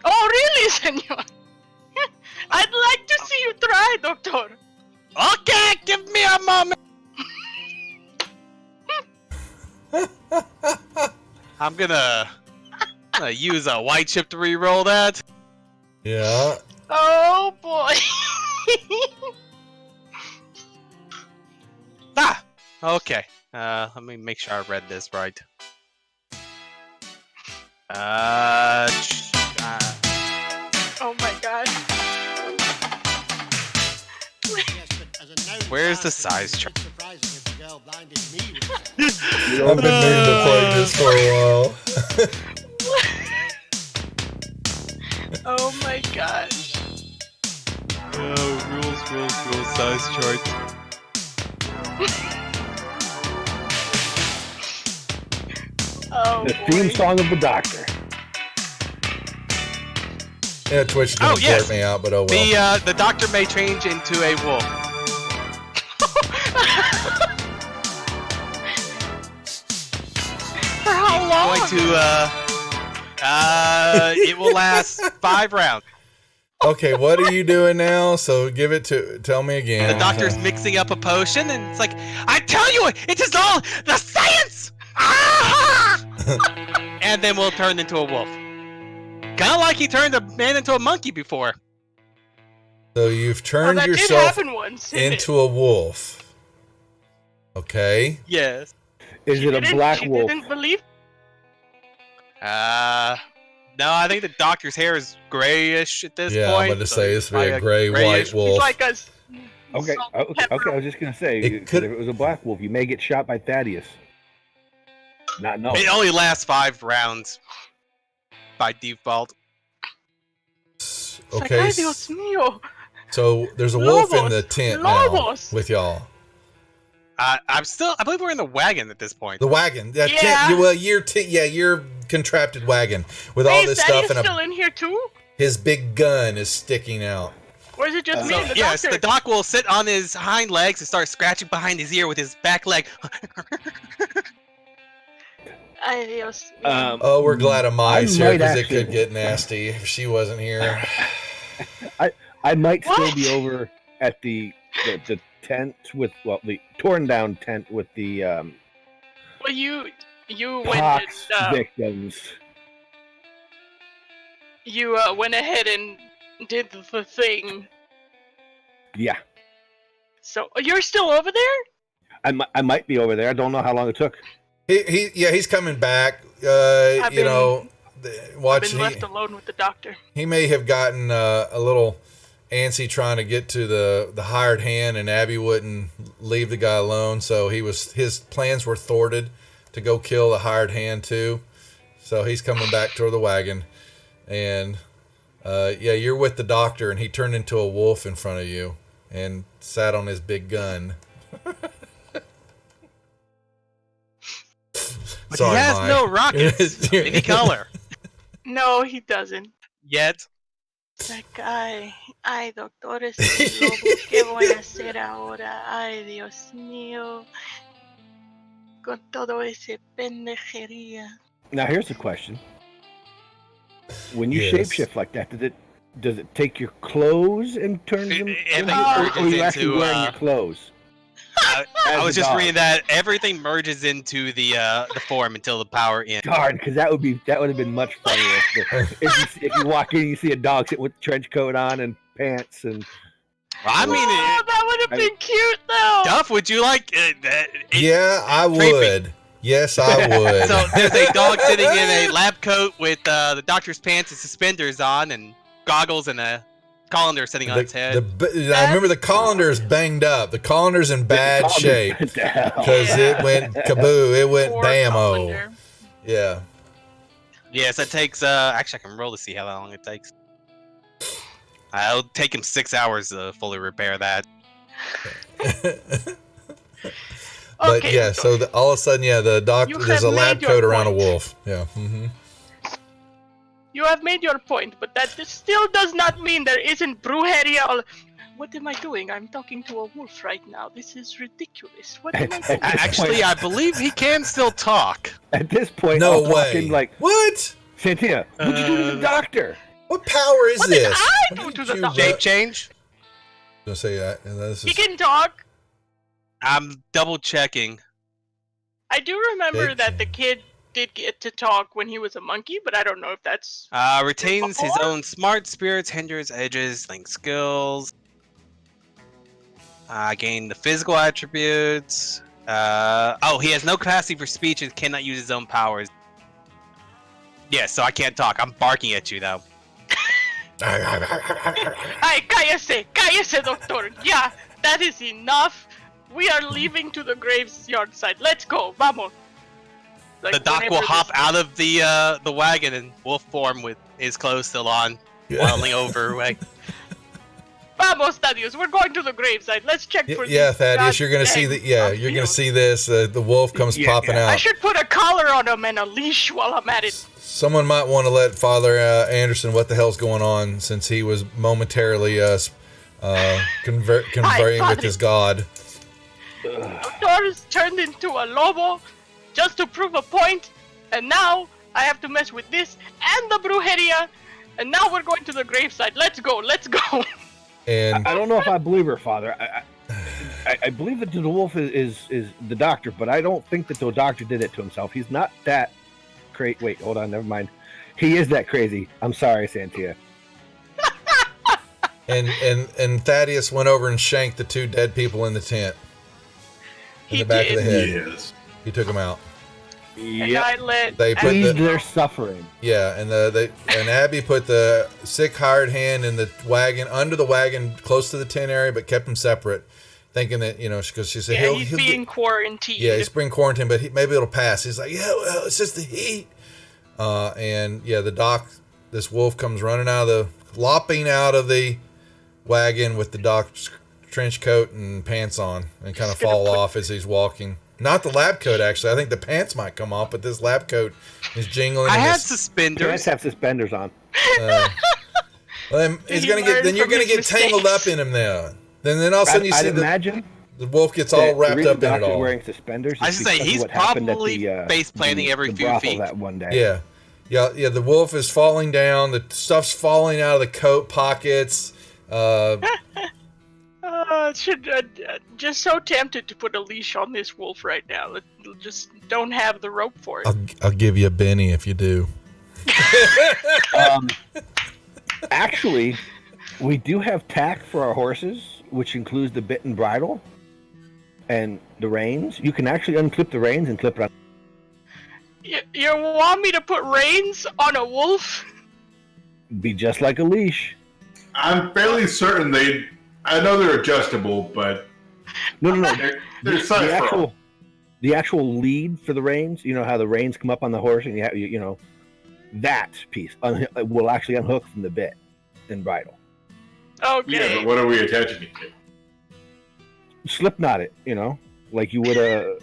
[SPEAKER 2] Oh, really, senor? I'd like to see you try, Doctor.
[SPEAKER 5] Okay, give me a moment. I'm gonna use a white chip to re-roll that.
[SPEAKER 1] Yeah.
[SPEAKER 2] Oh, boy.
[SPEAKER 5] Okay. Let me make sure I read this right.
[SPEAKER 2] Oh my god.
[SPEAKER 5] Where's the size chart?
[SPEAKER 1] I've been meaning to play this for a while.
[SPEAKER 2] Oh my gosh.
[SPEAKER 5] Rules, size chart.
[SPEAKER 2] Oh,
[SPEAKER 3] The theme song of the Doctor.
[SPEAKER 1] Yeah, Twitch is gonna blurt me out, but oh well.
[SPEAKER 5] The Doctor may change into a wolf.
[SPEAKER 2] For how long?
[SPEAKER 5] It will last 5 rounds.
[SPEAKER 1] Okay, what are you doing now? So tell me again.
[SPEAKER 5] The Doctor's mixing up a potion, and it's like, I tell you, it is all the science! Ah! And then we'll turn into a wolf. Kinda like he turned a man into a monkey before.
[SPEAKER 1] So you've turned
[SPEAKER 2] that
[SPEAKER 1] yourself
[SPEAKER 2] did happen once, didn't
[SPEAKER 1] into a wolf. Okay.
[SPEAKER 5] Yes.
[SPEAKER 3] Is it a black wolf?
[SPEAKER 2] Didn't believe.
[SPEAKER 5] No, I think the Doctor's hair is grayish at this point.
[SPEAKER 1] Yeah, I'm going to say this would be a gray white wolf.
[SPEAKER 2] He's like a
[SPEAKER 3] Okay, okay. I was just gonna say, if it was a black wolf, you may get shot by Thaddeus. Not know.
[SPEAKER 5] It only lasts 5 rounds by default.
[SPEAKER 1] Okay.
[SPEAKER 2] Ay, Dios mío.
[SPEAKER 1] So there's a wolf in the tent now with y'all.
[SPEAKER 5] I believe we're in the wagon at this point.
[SPEAKER 1] The wagon, tent. Your contrapted wagon with all this stuff, and
[SPEAKER 2] still in here too.
[SPEAKER 1] His big gun is sticking out.
[SPEAKER 2] Or is it just me and the
[SPEAKER 5] yes,
[SPEAKER 2] Doctor?
[SPEAKER 5] the Doc will sit on his hind legs and start scratching behind his ear with his back leg.
[SPEAKER 2] Ay, Dios.
[SPEAKER 1] We're glad Amai's here because it could get nasty if she wasn't here.
[SPEAKER 3] I might still be over at the tent with the torn down tent with the
[SPEAKER 2] Well, you went
[SPEAKER 3] pox
[SPEAKER 2] and,
[SPEAKER 3] victims.
[SPEAKER 2] You went ahead and did the thing.
[SPEAKER 3] Yeah.
[SPEAKER 2] So you're still over there?
[SPEAKER 3] I might be over there. I don't know how long it took.
[SPEAKER 1] He's coming back.
[SPEAKER 2] I've been left alone with the Doctor.
[SPEAKER 1] He may have gotten a little antsy trying to get to the hired hand, and Abby wouldn't leave the guy alone. So his plans were thwarted to go kill the hired hand too. So he's coming back toward the wagon, and you're with the doctor, and he turned into a wolf in front of you and sat on his big gun.
[SPEAKER 5] But
[SPEAKER 1] Sorry,
[SPEAKER 5] he has
[SPEAKER 1] Mike.
[SPEAKER 5] no rockets, any color.
[SPEAKER 2] No, he doesn't.
[SPEAKER 5] Yet.
[SPEAKER 2] Like, ay, doctor, es el lobo. ¿Qué voy a hacer ahora? Ay, Dios mío. Con todo ese pendejería.
[SPEAKER 3] Now here's the question: when you
[SPEAKER 1] Yes.
[SPEAKER 3] shapeshift like that, does it take your clothes and turn them?
[SPEAKER 5] Everything
[SPEAKER 3] or are
[SPEAKER 5] merges
[SPEAKER 3] you actually
[SPEAKER 5] into,
[SPEAKER 3] wearing your clothes?
[SPEAKER 5] I
[SPEAKER 3] As
[SPEAKER 5] was
[SPEAKER 3] a
[SPEAKER 5] just
[SPEAKER 3] dog?
[SPEAKER 5] reading that everything merges into the form until the power ends.
[SPEAKER 3] Darn, because that would have been much funnier if you walk in, you see a dog sitting with a trench coat on and pants and.
[SPEAKER 5] Well, I mean,
[SPEAKER 2] that would have been cute, though.
[SPEAKER 5] Duff, would you like?
[SPEAKER 1] Yeah, I
[SPEAKER 5] creepy.
[SPEAKER 1] would. Yes, I would.
[SPEAKER 5] So there's a dog sitting in a lab coat with the doctor's pants and suspenders on, and goggles, and a colander sitting on its head.
[SPEAKER 1] I remember the colander's banged up. The colander's in bad shape because it went kaboo. It went
[SPEAKER 2] Poor
[SPEAKER 1] bam-o.
[SPEAKER 2] colander.
[SPEAKER 1] Yeah.
[SPEAKER 5] Yes, it takes. Actually, I can roll to see how long it takes. It'll take him 6 hours to fully repair that.
[SPEAKER 1] But
[SPEAKER 2] Okay,
[SPEAKER 1] yeah, so all of a sudden, the doctor,
[SPEAKER 2] You
[SPEAKER 1] there's a
[SPEAKER 2] have
[SPEAKER 1] lab
[SPEAKER 2] made your
[SPEAKER 1] coat around a
[SPEAKER 2] point.
[SPEAKER 1] wolf. Yeah. Mm-hmm.
[SPEAKER 2] You have made your point, but that still does not mean there isn't brujeria. What am I doing? I'm talking to a wolf right now. This is ridiculous. What am I doing?
[SPEAKER 5] Actually, I believe he can still talk.
[SPEAKER 3] At this point,
[SPEAKER 1] No
[SPEAKER 3] I'll walk
[SPEAKER 1] way.
[SPEAKER 3] in like,
[SPEAKER 1] What?
[SPEAKER 3] Santina, what'd you do to the doctor?
[SPEAKER 1] What power is
[SPEAKER 2] What did
[SPEAKER 1] this?
[SPEAKER 2] I do
[SPEAKER 1] What
[SPEAKER 2] to
[SPEAKER 1] did
[SPEAKER 2] the
[SPEAKER 1] you
[SPEAKER 2] doctor?
[SPEAKER 5] Shape change.
[SPEAKER 1] Gonna say that, and this
[SPEAKER 2] He
[SPEAKER 1] is
[SPEAKER 2] can talk.
[SPEAKER 5] I'm double checking.
[SPEAKER 2] I do remember
[SPEAKER 1] Big
[SPEAKER 2] that the
[SPEAKER 1] change.
[SPEAKER 2] kid did get to talk when he was a monkey, but I don't know if that's.
[SPEAKER 5] Retains his
[SPEAKER 2] Before?
[SPEAKER 5] own smart spirits, hinders edges, link skills. Gain the physical attributes. He has no capacity for speech and cannot use his own powers. Yeah, so I can't talk. I'm barking at you though.
[SPEAKER 2] Ay, cállese, doctor. Yeah, that is enough. We are leaving to the graveyard side. Let's go, vamos. Like,
[SPEAKER 5] The doc will
[SPEAKER 2] whenever
[SPEAKER 5] hop
[SPEAKER 2] this-
[SPEAKER 5] out of the wagon in wolf form with his clothes still on, waddling over. Like,
[SPEAKER 2] Vamos, Thaddeus. We're going to the graveside. Let's check for
[SPEAKER 1] Yeah,
[SPEAKER 2] these
[SPEAKER 1] Thaddeus, you're gonna see
[SPEAKER 2] goddamn
[SPEAKER 1] you're gonna
[SPEAKER 2] pills.
[SPEAKER 1] see this. The wolf comes popping
[SPEAKER 2] I
[SPEAKER 1] out.
[SPEAKER 2] should put a collar on him and a leash while I'm at it.
[SPEAKER 1] Someone might want to let Father Anderson what the hell's going on, since he was momentarily converting with
[SPEAKER 2] Father.
[SPEAKER 1] his god.
[SPEAKER 2] Doctor's turned into a lobo just to prove a point, and now I have to mess with this and the brujeria, and now we're going to the graveside. Let's go, let's go.
[SPEAKER 1] And
[SPEAKER 3] I don't know if I believe her, Father. I believe that the wolf is the doctor, but I don't think that the doctor did it to himself. He's not that crazy. Wait, hold on, never mind. He is that crazy. I'm sorry, Santia.
[SPEAKER 1] and Thaddeus went over and shanked the two dead people in the tent. In
[SPEAKER 2] He
[SPEAKER 1] the back
[SPEAKER 2] did.
[SPEAKER 1] of the head.
[SPEAKER 4] Yes.
[SPEAKER 1] He took them out.
[SPEAKER 2] And I let
[SPEAKER 1] They put
[SPEAKER 3] Ease
[SPEAKER 1] the
[SPEAKER 3] their suffering.
[SPEAKER 1] and Abby put the sick hired hand in the wagon, under the wagon, close to the tent area, but kept them separate, thinking that because she said
[SPEAKER 2] he's
[SPEAKER 1] he'll
[SPEAKER 2] being
[SPEAKER 1] get,
[SPEAKER 2] quarantined.
[SPEAKER 1] he's being quarantined, but maybe it'll pass. He's like, well, it's just the heat. The doc, this wolf comes lopping out of the wagon with the doc's trench coat and pants on, and kind of
[SPEAKER 2] Just gonna
[SPEAKER 1] fall
[SPEAKER 2] put-
[SPEAKER 1] off as he's walking. Not the lab coat, actually. I think the pants might come off, but this lab coat is jingling.
[SPEAKER 5] I
[SPEAKER 1] and
[SPEAKER 5] had
[SPEAKER 1] his-
[SPEAKER 5] suspenders.
[SPEAKER 3] Parents have suspenders on.
[SPEAKER 1] well, then
[SPEAKER 2] Did
[SPEAKER 1] he's
[SPEAKER 2] he
[SPEAKER 1] gonna get.
[SPEAKER 2] learn
[SPEAKER 1] Then you're
[SPEAKER 2] from
[SPEAKER 1] gonna
[SPEAKER 2] his
[SPEAKER 1] get tangled up
[SPEAKER 2] mistakes?
[SPEAKER 1] in him there. Then all of a sudden you see
[SPEAKER 3] I'd imagine
[SPEAKER 1] the wolf gets
[SPEAKER 3] that
[SPEAKER 1] all
[SPEAKER 3] the
[SPEAKER 1] wrapped
[SPEAKER 3] reason
[SPEAKER 1] up in it
[SPEAKER 3] doctor's
[SPEAKER 1] all.
[SPEAKER 3] wearing suspenders.
[SPEAKER 5] I
[SPEAKER 3] is
[SPEAKER 5] should say,
[SPEAKER 3] because of
[SPEAKER 5] he's
[SPEAKER 3] what happened at
[SPEAKER 5] probably face planting every
[SPEAKER 3] the
[SPEAKER 5] few
[SPEAKER 3] brothel
[SPEAKER 5] feet.
[SPEAKER 3] that one day.
[SPEAKER 1] Yeah. The wolf is falling down. The stuff's falling out of the coat pockets.
[SPEAKER 2] Just so tempted to put a leash on this wolf right now. Just don't have the rope for it.
[SPEAKER 1] I'll give you a Benny if you do.
[SPEAKER 3] Actually, we do have tack for our horses, which includes the bit and bridle and the reins. You can actually unclip the reins and clip it on.
[SPEAKER 2] You want me to put reins on a wolf?
[SPEAKER 3] Be just like a leash.
[SPEAKER 4] I'm fairly certain I know they're adjustable, but
[SPEAKER 3] No.
[SPEAKER 4] they're
[SPEAKER 3] The
[SPEAKER 4] size for all.
[SPEAKER 3] the actual lead for the reins. You know how the reins come up on the horse, and you know that piece will actually unhook from the bit and bridle.
[SPEAKER 2] Okay.
[SPEAKER 4] Yeah, but what are we attaching it to?
[SPEAKER 3] Slip knot it, you know, like you would a.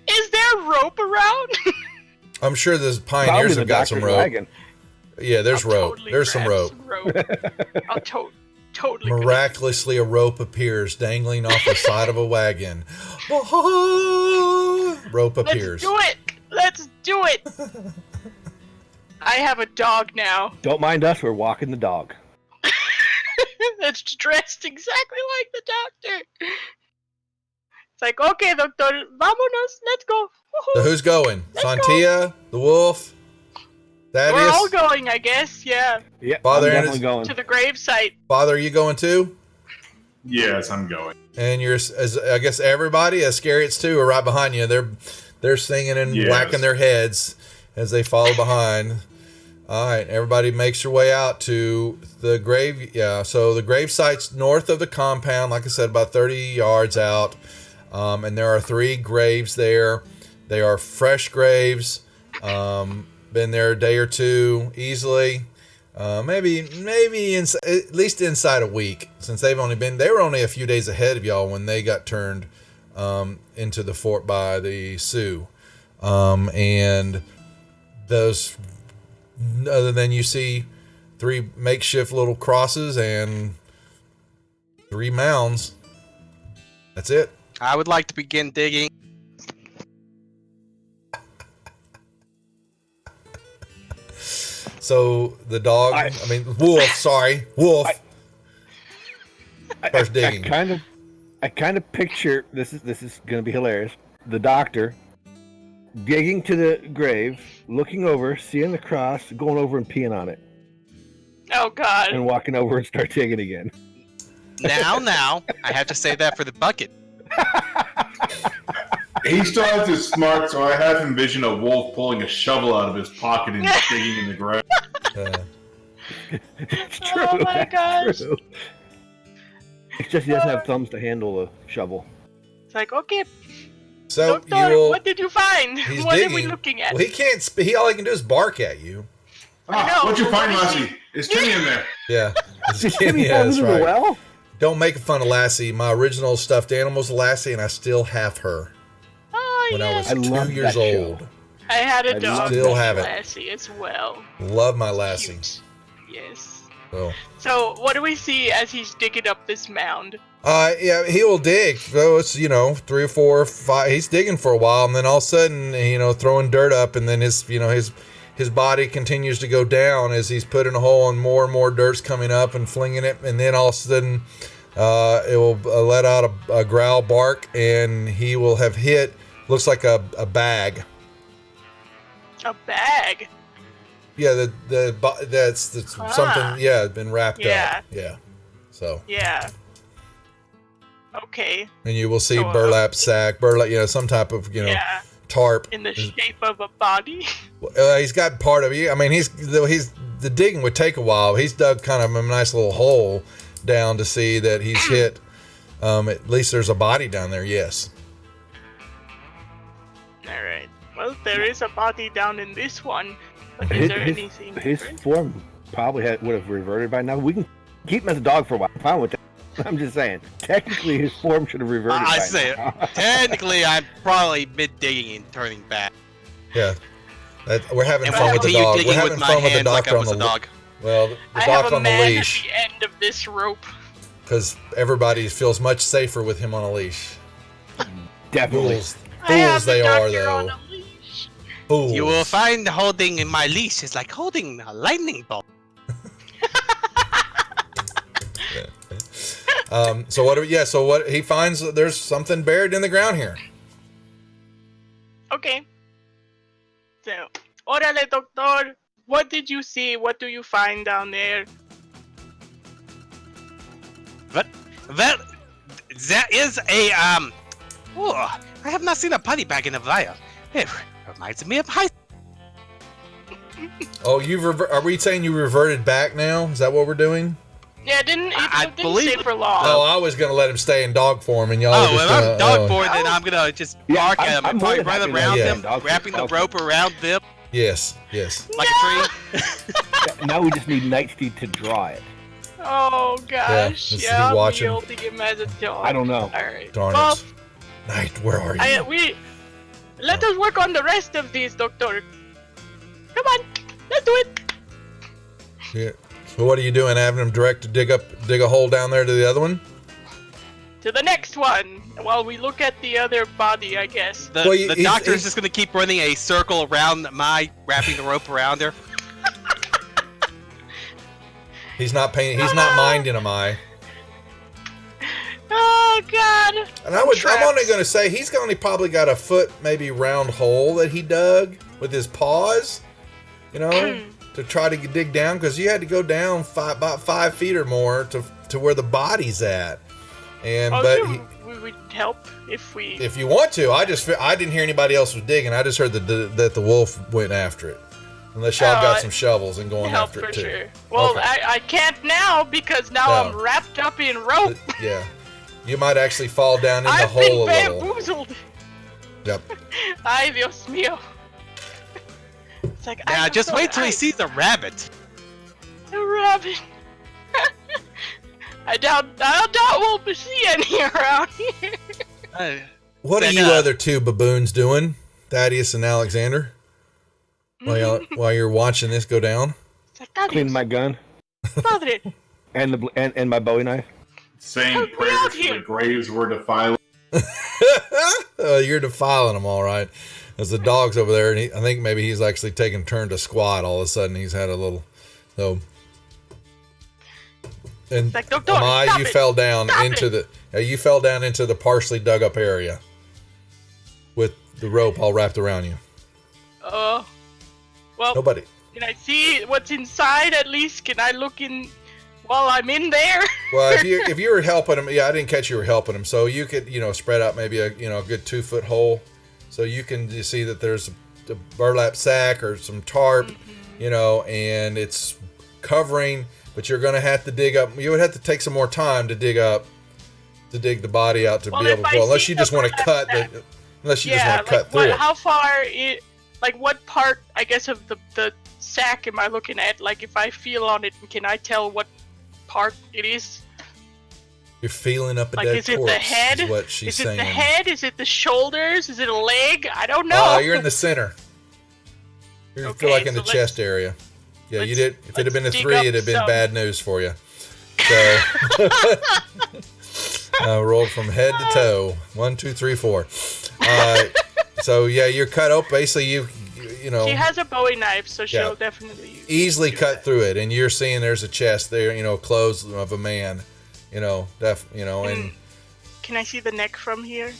[SPEAKER 2] Is there rope around?
[SPEAKER 1] I'm sure the pioneers have got some rope.
[SPEAKER 3] Wagon.
[SPEAKER 1] Yeah, there's
[SPEAKER 2] I'll
[SPEAKER 1] rope.
[SPEAKER 2] totally
[SPEAKER 1] There's some
[SPEAKER 2] grab
[SPEAKER 1] rope.
[SPEAKER 2] I'll totally grab
[SPEAKER 1] Miraculously, a rope appears dangling off the side of a wagon. Rope appears.
[SPEAKER 2] Let's do it. I have a dog now.
[SPEAKER 3] Don't mind us. We're walking the dog.
[SPEAKER 2] That's dressed exactly like the doctor. It's like, okay, doctor, vámonos, let's go.
[SPEAKER 1] So who's going?
[SPEAKER 2] Let's
[SPEAKER 1] Santia, the wolf,
[SPEAKER 2] We're all
[SPEAKER 1] Thaddeus.
[SPEAKER 2] going, I guess. Yeah,
[SPEAKER 3] Yeah,
[SPEAKER 1] Father
[SPEAKER 3] I'm
[SPEAKER 1] and
[SPEAKER 3] definitely
[SPEAKER 1] his-
[SPEAKER 3] going.
[SPEAKER 2] to the gravesite.
[SPEAKER 1] Father, are you going too?
[SPEAKER 4] Yes, I'm going.
[SPEAKER 1] And you're, as I guess everybody, Iscariots too, are right behind you. They're singing and
[SPEAKER 4] Yes.
[SPEAKER 1] whacking their heads as they follow behind. All right, everybody makes your way out to the grave. Yeah, so the grave site's north of the compound, like I said, about 30 yards out. And there are 3 graves there. They are fresh graves. Been there a day or two easily. Maybe at least inside a week, since they were only a few days ahead of y'all when they got turned into the fort by the Sioux. And those, other than you see 3 makeshift little crosses and 3 mounds. That's it.
[SPEAKER 5] I would like to begin digging.
[SPEAKER 1] So the dog, wolf. Sorry, wolf. First digging.
[SPEAKER 3] I kind of picture this is going to be hilarious. The doctor digging to the grave, looking over, seeing the cross, going over and peeing on it,
[SPEAKER 2] Oh God.
[SPEAKER 3] and walking over and start digging again.
[SPEAKER 5] Now, I have to say that for the bucket.
[SPEAKER 4] He still has his smart, so I have envisioned a wolf pulling a shovel out of his pocket and digging in the ground.
[SPEAKER 3] It's true.
[SPEAKER 2] Oh my
[SPEAKER 3] that's
[SPEAKER 2] gosh.
[SPEAKER 3] true. It's just he doesn't have thumbs to handle a shovel.
[SPEAKER 2] It's like, okay,
[SPEAKER 1] So you
[SPEAKER 2] doctor,
[SPEAKER 1] will.
[SPEAKER 2] what did you find?
[SPEAKER 1] He's
[SPEAKER 2] What
[SPEAKER 1] digging.
[SPEAKER 2] are we looking at?
[SPEAKER 1] Well, he can't. All he can do is bark at you.
[SPEAKER 2] I know,
[SPEAKER 4] What'd you
[SPEAKER 2] but
[SPEAKER 4] find,
[SPEAKER 2] what is
[SPEAKER 4] Lassie? Is Timmy in there?
[SPEAKER 1] Yeah.
[SPEAKER 3] Did Timmy
[SPEAKER 1] Yeah,
[SPEAKER 3] fall
[SPEAKER 1] that's
[SPEAKER 3] into the
[SPEAKER 1] right.
[SPEAKER 3] well?
[SPEAKER 1] Don't make fun of Lassie. My original stuffed animal's Lassie, and I still have her
[SPEAKER 2] Oh,
[SPEAKER 1] when I was
[SPEAKER 2] yeah.
[SPEAKER 3] I love
[SPEAKER 1] 2 years
[SPEAKER 3] that show.
[SPEAKER 1] old.
[SPEAKER 2] I had a
[SPEAKER 3] I
[SPEAKER 2] dog
[SPEAKER 1] still
[SPEAKER 2] named
[SPEAKER 1] have it.
[SPEAKER 2] Lassie as well.
[SPEAKER 1] Love my Lassie.
[SPEAKER 2] Cute. Yes.
[SPEAKER 1] So,
[SPEAKER 2] So, what do we see as he's digging up this mound?
[SPEAKER 1] yeah, he will dig. So it's 3 or 4 or 5. He's digging for a while, and then all of a sudden, throwing dirt up, and then his body continues to go down as he's putting a hole, and more dirt's coming up and flinging it, and then all of a sudden, it will let out a growl bark, and he will have hit. Looks like a bag.
[SPEAKER 2] A bag.
[SPEAKER 1] Yeah, that's something. Yeah, been wrapped
[SPEAKER 2] Yeah.
[SPEAKER 1] up. Yeah. So,
[SPEAKER 2] Yeah. Okay.
[SPEAKER 1] and you will see
[SPEAKER 2] So,
[SPEAKER 1] burlap sack, some type of
[SPEAKER 2] Yeah.
[SPEAKER 1] tarp.
[SPEAKER 2] In the shape of a body.
[SPEAKER 1] He's got part of it. I mean, the digging would take a while. He's dug kind of a nice little hole down to see that he's hit. At least there's a body down there. Yes.
[SPEAKER 2] All right. Well, there is a body down in this one. But is there anything
[SPEAKER 3] His
[SPEAKER 2] different?
[SPEAKER 3] form probably would have reverted by now. We can keep him as a dog for a while. I'm fine with that. I'm just saying. Technically, his form should have reverted.
[SPEAKER 5] I
[SPEAKER 3] by
[SPEAKER 5] say
[SPEAKER 3] now.
[SPEAKER 5] technically, I'm probably mid-digging and turning back.
[SPEAKER 1] Yeah. We're having
[SPEAKER 5] And
[SPEAKER 1] fun
[SPEAKER 5] I'll
[SPEAKER 1] with the
[SPEAKER 5] continue
[SPEAKER 1] dog. We're
[SPEAKER 5] digging
[SPEAKER 1] having
[SPEAKER 5] with my
[SPEAKER 1] fun with the
[SPEAKER 5] hand like
[SPEAKER 1] doctor
[SPEAKER 5] I
[SPEAKER 1] on
[SPEAKER 5] was
[SPEAKER 1] the
[SPEAKER 5] a dog.
[SPEAKER 1] well, the
[SPEAKER 2] I have
[SPEAKER 1] doc
[SPEAKER 2] a
[SPEAKER 1] on the
[SPEAKER 2] man
[SPEAKER 1] leash,
[SPEAKER 2] at the end of this rope.
[SPEAKER 1] because everybody feels much safer with him on a leash.
[SPEAKER 3] Definitely.
[SPEAKER 1] Fools,
[SPEAKER 2] I have
[SPEAKER 1] fools
[SPEAKER 2] the
[SPEAKER 1] they are
[SPEAKER 2] doctor on
[SPEAKER 1] though.
[SPEAKER 2] a leash.
[SPEAKER 1] Fools.
[SPEAKER 5] You will find holding in my leash is like holding a lightning bolt.
[SPEAKER 1] So what he finds, there's something buried in the ground here.
[SPEAKER 2] Okay. So, órale, doctor. What did you see? What do you find down there?
[SPEAKER 5] Well, there is a Oh, I have not seen a body bag in a while. It reminds me of high.
[SPEAKER 1] Oh, are we saying you reverted back now? Is that what we're doing?
[SPEAKER 2] Yeah, it didn't
[SPEAKER 5] believe
[SPEAKER 2] stay for long.
[SPEAKER 1] Oh, I was gonna let him stay in dog form, and y'all.
[SPEAKER 5] Oh,
[SPEAKER 1] were just
[SPEAKER 5] if I'm
[SPEAKER 1] gonna,
[SPEAKER 5] dog board, then I'm gonna just bark at them
[SPEAKER 3] I'm
[SPEAKER 5] and
[SPEAKER 3] more
[SPEAKER 5] probably
[SPEAKER 3] than
[SPEAKER 5] run
[SPEAKER 3] happy to
[SPEAKER 5] around
[SPEAKER 3] let
[SPEAKER 1] Yeah.
[SPEAKER 5] them,
[SPEAKER 3] dog
[SPEAKER 5] wrapping the
[SPEAKER 3] dog
[SPEAKER 5] rope around them
[SPEAKER 1] Yes.
[SPEAKER 5] like a tree.
[SPEAKER 3] Now we just need Nightsteed to draw it.
[SPEAKER 2] Oh gosh,
[SPEAKER 1] is he
[SPEAKER 2] yeah, I'm
[SPEAKER 1] watching?
[SPEAKER 2] wielding him as a dog.
[SPEAKER 3] I don't know.
[SPEAKER 2] All right.
[SPEAKER 1] Darn
[SPEAKER 2] well,
[SPEAKER 1] it. Knight, where are you?
[SPEAKER 2] Let us work on the rest of these, Doctor. Come on, let's do it.
[SPEAKER 1] Yeah. So what are you doing? Having him direct to dig a hole down there to the other one?
[SPEAKER 2] To the next one, while we look at the other body, I guess.
[SPEAKER 5] The,
[SPEAKER 1] Well,
[SPEAKER 5] the doctor's just gonna keep running a circle around wrapping the rope around her.
[SPEAKER 1] He's not paying. He's not minding him.
[SPEAKER 2] Oh God!
[SPEAKER 1] And I'm only going to say he's only probably got a foot, maybe round hole that he dug with his paws, to try to dig down, because you had to go down about 5 feet or more to where the body's at. And
[SPEAKER 2] we would help if
[SPEAKER 1] you want to. I didn't hear anybody else was digging. I just heard that the wolf went after it. Unless y'all got some shovels and going
[SPEAKER 2] help
[SPEAKER 1] after
[SPEAKER 2] for
[SPEAKER 1] it too.
[SPEAKER 2] sure. Well,
[SPEAKER 1] Okay.
[SPEAKER 2] I can't now because now I'm wrapped up in rope.
[SPEAKER 1] Yeah. You might actually fall down in the
[SPEAKER 2] I've
[SPEAKER 1] hole
[SPEAKER 2] been
[SPEAKER 1] a little.
[SPEAKER 2] bamboozled.
[SPEAKER 1] Yep.
[SPEAKER 2] Ay, Dios mío. It's like,
[SPEAKER 5] Now just wait till he sees a rabbit.
[SPEAKER 2] A rabbit. I doubt we'll see any around here.
[SPEAKER 1] What are you other two baboons doing, Thaddeus and Alexander? While you're watching this go down?
[SPEAKER 3] Clean my gun.
[SPEAKER 2] Padre.
[SPEAKER 3] and my Bowie knife.
[SPEAKER 4] Saying prayers for the graves we're defiling.
[SPEAKER 1] You're defiling them, all right. As the dog's over there, and I think maybe he's actually taking a turn to squat. All of a sudden, he's had a little. So, and
[SPEAKER 2] like, Doctor,
[SPEAKER 1] you fell down into the partially dug up area with the rope all wrapped around you.
[SPEAKER 2] Well,
[SPEAKER 1] Nobody.
[SPEAKER 2] Can I see what's inside at least? Can I look in while I'm in there?
[SPEAKER 1] Well, if you were helping him, I didn't catch you were helping him, so you could spread out maybe a good 2-foot hole, so you can see that there's a burlap sack or some tarp, and it's covering, but you're gonna have to dig up. You would have to take some more time to dig the body out to be able to pull, unless you just want to cut through it.
[SPEAKER 2] How far like what part, I guess, of the sack am I looking at? Like, if I feel on it, can I tell what part it is?
[SPEAKER 1] You're feeling up a
[SPEAKER 2] like,
[SPEAKER 1] dead
[SPEAKER 2] is it
[SPEAKER 1] corpse,
[SPEAKER 2] the head?
[SPEAKER 1] is what she's saying.
[SPEAKER 2] Is it the head? Is it the shoulders? Is it a leg? I don't know.
[SPEAKER 1] You're in the center. You feel like in the chest area. Yeah, you did. If it had been a 3, it'd have been bad news for you. So rolled from head to toe. 1, 2, 3, 4. So yeah, you're cut up. Basically,
[SPEAKER 2] She has a Bowie knife, so she'll definitely
[SPEAKER 1] easily cut through it, and you're seeing there's a chest there. Clothes of a man. And
[SPEAKER 2] can I see the neck from here?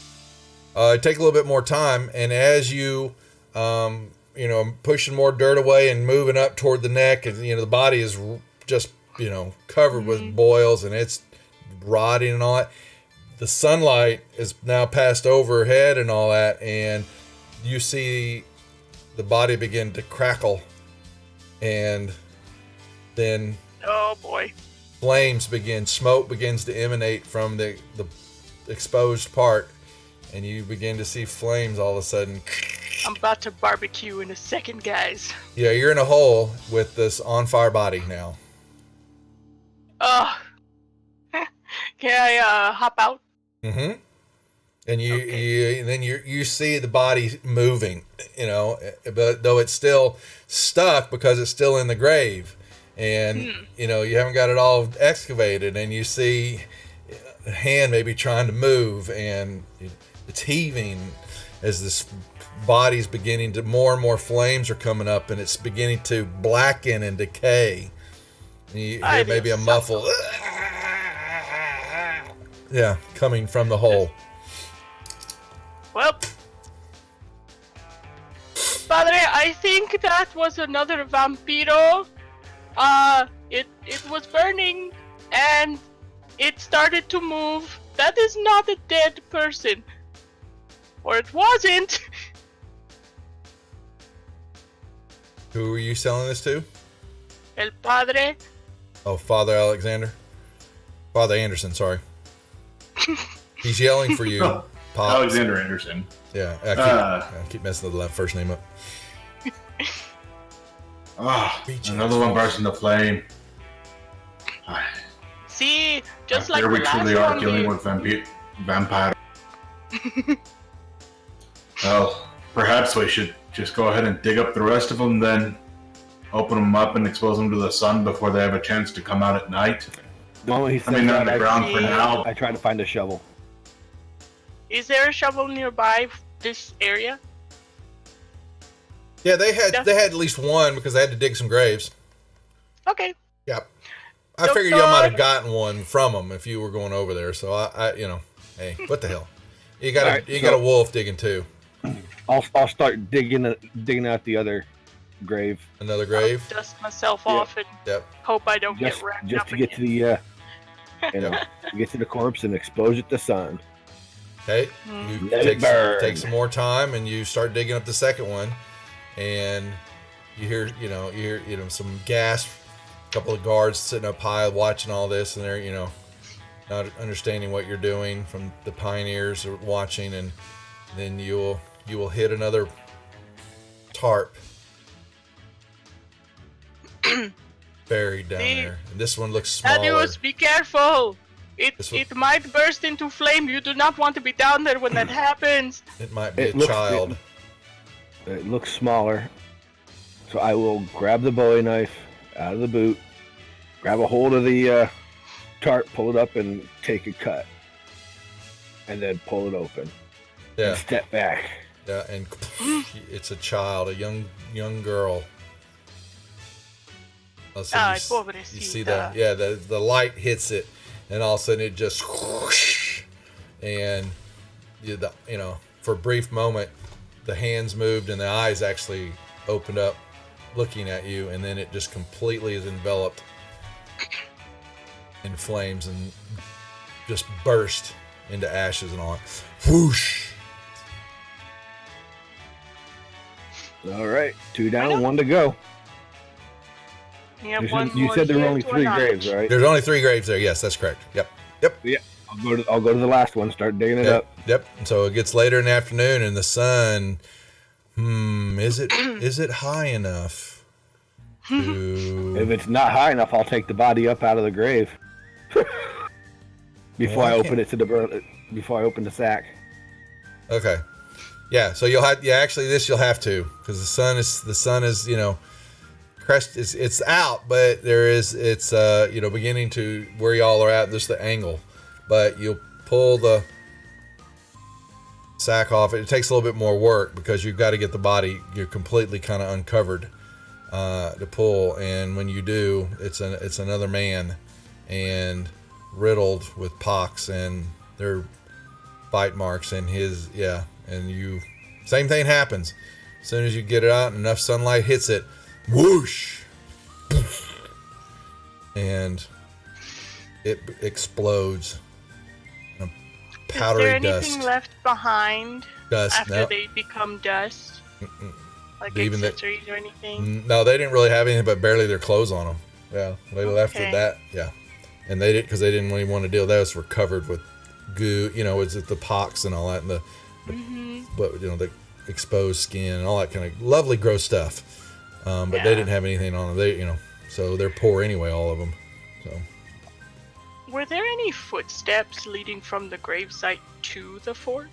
[SPEAKER 1] Take a little bit more time, and as you pushing more dirt away and moving up toward the neck, and the body is just covered with boils, and it's rotting and all that. The sunlight is now passed overhead and all that, and you see the body begin to crackle, and then
[SPEAKER 2] oh boy,
[SPEAKER 1] smoke begins to emanate from the exposed part, and you begin to see flames all of a sudden.
[SPEAKER 2] I'm about to barbecue in a second, guys.
[SPEAKER 1] Yeah, you're in a hole with this on fire body now.
[SPEAKER 2] Can I hop out?
[SPEAKER 1] Mm-hmm. And you see the body moving, but though it's still stuck because it's still in the grave, and you haven't got it all excavated, and you see a hand maybe trying to move, and it's heaving as this body's beginning to, more and more flames are coming up, and it's beginning to blacken and decay. And you hear maybe a muffled coming from the hole.
[SPEAKER 2] Well, Padre, I think that was another vampiro. It was burning, and it started to move. That is not a dead person. Or it wasn't.
[SPEAKER 1] Who were you selling this to?
[SPEAKER 2] El Padre.
[SPEAKER 1] Oh, Father Alexander. Father Anderson, sorry. He's yelling for you, Pops.
[SPEAKER 4] Alexander Anderson.
[SPEAKER 1] Yeah, I keep messing the first name up.
[SPEAKER 4] Another one burst into flame.
[SPEAKER 2] See, just like
[SPEAKER 4] Here
[SPEAKER 2] the
[SPEAKER 4] we
[SPEAKER 2] last
[SPEAKER 4] truly are
[SPEAKER 2] one,
[SPEAKER 4] dealing with vampire. Well, perhaps we should just go ahead and dig up the rest of them, then open them up and expose them to the sun before they have a chance to come out at night.
[SPEAKER 3] The moment he said
[SPEAKER 4] they're on
[SPEAKER 3] that,
[SPEAKER 4] the ground for now.
[SPEAKER 3] I try to find a shovel.
[SPEAKER 2] Is there a shovel nearby this area?
[SPEAKER 1] Yeah, they had at least one because they had to dig some graves.
[SPEAKER 2] Okay.
[SPEAKER 1] Yep. I figured y'all might have gotten one from them if you were going over there. So I hey, what the hell? You got a wolf digging too.
[SPEAKER 3] I'll start digging out the other grave.
[SPEAKER 1] Another grave.
[SPEAKER 2] I'll dust myself off and hope I don't get wrecked
[SPEAKER 3] just
[SPEAKER 2] up
[SPEAKER 3] to get
[SPEAKER 2] again.
[SPEAKER 3] to the get to the corpse and expose it to sun.
[SPEAKER 1] Okay, you take some more time and you start digging up the second one, and you hear some gas. A couple of guards sitting up high watching all this, and they're not understanding what you're doing. From the pioneers are watching, and then you will hit another tarp buried down there, and this one looks smaller.
[SPEAKER 2] Thaddeus, be careful! It might burst into flame. You do not want to be down there when that happens.
[SPEAKER 1] It might be a child.
[SPEAKER 3] It looks smaller, so I will grab the Bowie knife out of the boot, grab a hold of the tarp, pull it up, and take a cut, and then pull it open.
[SPEAKER 1] Yeah.
[SPEAKER 3] And step back.
[SPEAKER 1] Yeah, and it's a child, a young girl. You see that? Yeah, the light hits it, and all of a sudden it just whoosh, and for a brief moment, the hands moved and the eyes actually opened up, looking at you, and then it just completely is enveloped in flames and just burst into ashes and all. Whoosh!
[SPEAKER 3] All right, 2 down, 1 to go. You said there were only 3 graves, right?
[SPEAKER 1] There's only 3 graves there. Yes, that's correct. Yep.
[SPEAKER 3] Yeah, I'll go to the last one. Start digging it up.
[SPEAKER 1] Yep. And so it gets later in the afternoon, and the sun. Is it high enough?
[SPEAKER 3] If it's not high enough, I'll take the body up out of the grave before I open the sack.
[SPEAKER 1] Okay. Yeah. So you'll have. Yeah. Actually, you'll have to, because the sun is crest. It's out, but it's beginning to where y'all are at. Just the angle, but you'll pull the sack off. It takes a little bit more work because you've got to get the body. You're completely kind of uncovered to pull, and when you do, it's another man, and riddled with pox and their bite marks, and same thing happens. As soon as you get it out and enough sunlight hits it, whoosh, and it explodes. Powdery
[SPEAKER 2] dust. Is there anything left behind after they become dust? Like accessories or anything?
[SPEAKER 1] No, they didn't really have anything but barely their clothes on them. Yeah, they left with that. Yeah, and they did because they didn't really want to deal. Those were covered with goo. It's the pox and all that, and the exposed skin and all that kind of lovely gross stuff. But they didn't have anything on them. So they're poor anyway, all of them. So.
[SPEAKER 2] Were there any footsteps leading from the gravesite to the fort?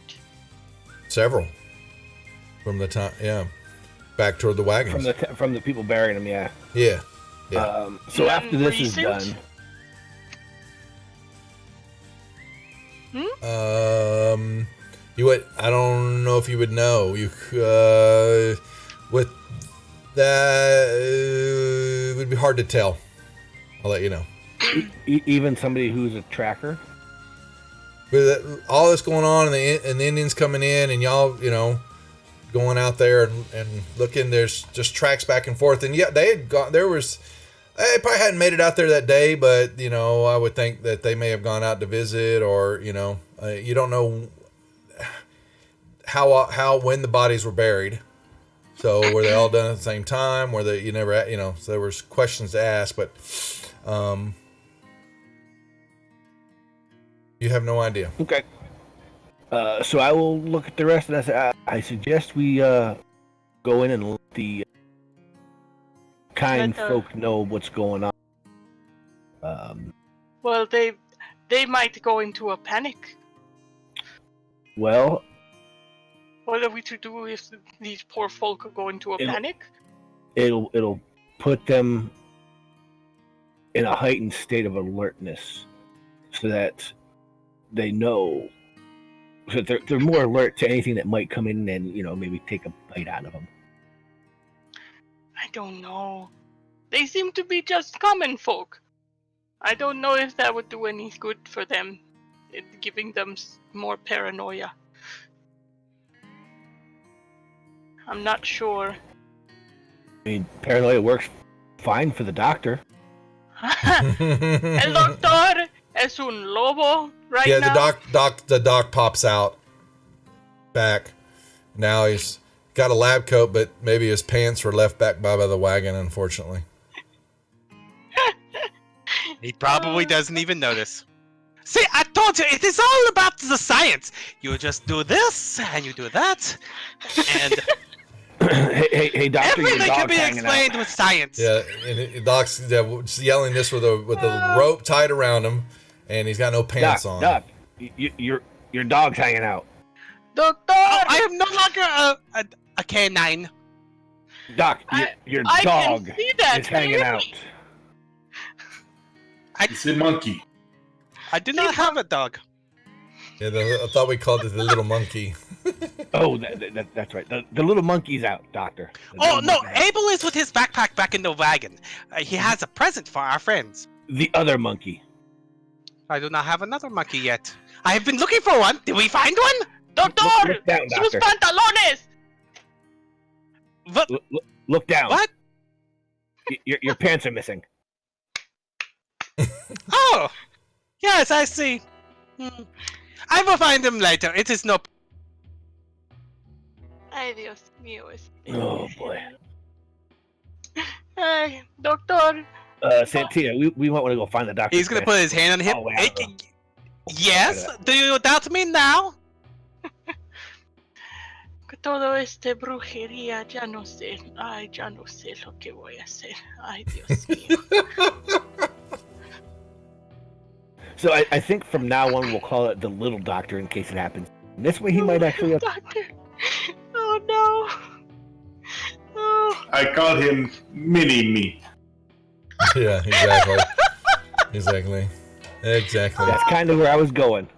[SPEAKER 1] Several. From the time, back toward the wagons.
[SPEAKER 3] From the people burying them, yeah.
[SPEAKER 1] Yeah.
[SPEAKER 3] So after this is done.
[SPEAKER 1] You would. I don't know if you would know. You with that it would be hard to tell. I'll let you know.
[SPEAKER 3] Even somebody who's a tracker.
[SPEAKER 1] With all this going on, and the Indians coming in, and y'all, going out there and looking, there's just tracks back and forth, and they had gone. They probably hadn't made it out there that day, but I would think that they may have gone out to visit, or you don't know when the bodies were buried. So were they all done at the same time? Were they so there was questions to ask, but You have no idea.
[SPEAKER 3] Okay. So I will look at the rest, and I suggest we go in and let the kind folk know what's going on.
[SPEAKER 2] Well, they might go into a panic.
[SPEAKER 3] Well,
[SPEAKER 2] What are we to do if these poor folk go into a panic?
[SPEAKER 3] it'll put them in a heightened state of alertness, so that they know, so that they're more alert to anything that might come in and maybe take a bite out of them.
[SPEAKER 2] I don't know. They seem to be just common folk. I don't know if that would do any good for them, giving them more paranoia. I'm not sure.
[SPEAKER 3] I mean, paranoia works fine for the doctor.
[SPEAKER 2] El doctor es un lobo right now.
[SPEAKER 1] Yeah, the doc pops out back. Now he's got a lab coat, but maybe his pants were left back by the wagon, unfortunately.
[SPEAKER 5] He probably doesn't even notice. See, I told you, it is all about the science. You just do this, and you do that, and
[SPEAKER 3] hey, doctor, your
[SPEAKER 5] everything
[SPEAKER 3] dog's
[SPEAKER 5] can be
[SPEAKER 3] hanging
[SPEAKER 5] explained
[SPEAKER 3] out.
[SPEAKER 5] with science.
[SPEAKER 1] Yeah, and Doc's yelling this with a rope tied around him, and he's got no pants on.
[SPEAKER 3] Doc, your dog's hanging out.
[SPEAKER 2] Doctor!
[SPEAKER 5] Oh, I am no longer a canine.
[SPEAKER 3] Doc, your dog
[SPEAKER 2] can see that
[SPEAKER 3] is hanging out.
[SPEAKER 2] clearly.
[SPEAKER 4] It's a monkey.
[SPEAKER 5] I do not have a dog.
[SPEAKER 1] Yeah, I thought we called it the little monkey.
[SPEAKER 3] Oh, that's right. The little monkey's out, doctor.
[SPEAKER 5] Oh, no, Abel is with his backpack back in the wagon. He has a present for our friends.
[SPEAKER 3] The other monkey.
[SPEAKER 5] I do not have another monkey yet. I have been looking for one. Did we find one?
[SPEAKER 2] Doctor!
[SPEAKER 3] Look down,
[SPEAKER 2] ¡Sus
[SPEAKER 3] doctor.
[SPEAKER 2] pantalones!
[SPEAKER 5] What?
[SPEAKER 3] Look down.
[SPEAKER 5] What?
[SPEAKER 3] Your pants are missing.
[SPEAKER 5] Oh! Yes, I see. I will find them later. It is no...
[SPEAKER 2] Ay, Dios mío.
[SPEAKER 3] Oh, boy.
[SPEAKER 2] Ay, doctor.
[SPEAKER 3] Santina, we might want to go find the doctor.
[SPEAKER 5] He's gonna put his hand on him.
[SPEAKER 3] Oh, wow.
[SPEAKER 5] Yes? Do you doubt me now?
[SPEAKER 2] Todo este brujería, ya no sé. Ay, ya no sé lo que voy a hacer. Ay, Dios mío.
[SPEAKER 3] So I think from now on we'll call it the little doctor in case it happens. And this way he might actually...
[SPEAKER 2] Doctor. Oh, no. Oh.
[SPEAKER 4] I call him Mini-Me.
[SPEAKER 1] Yeah, exactly. Exactly.
[SPEAKER 3] That's kind of where I was going.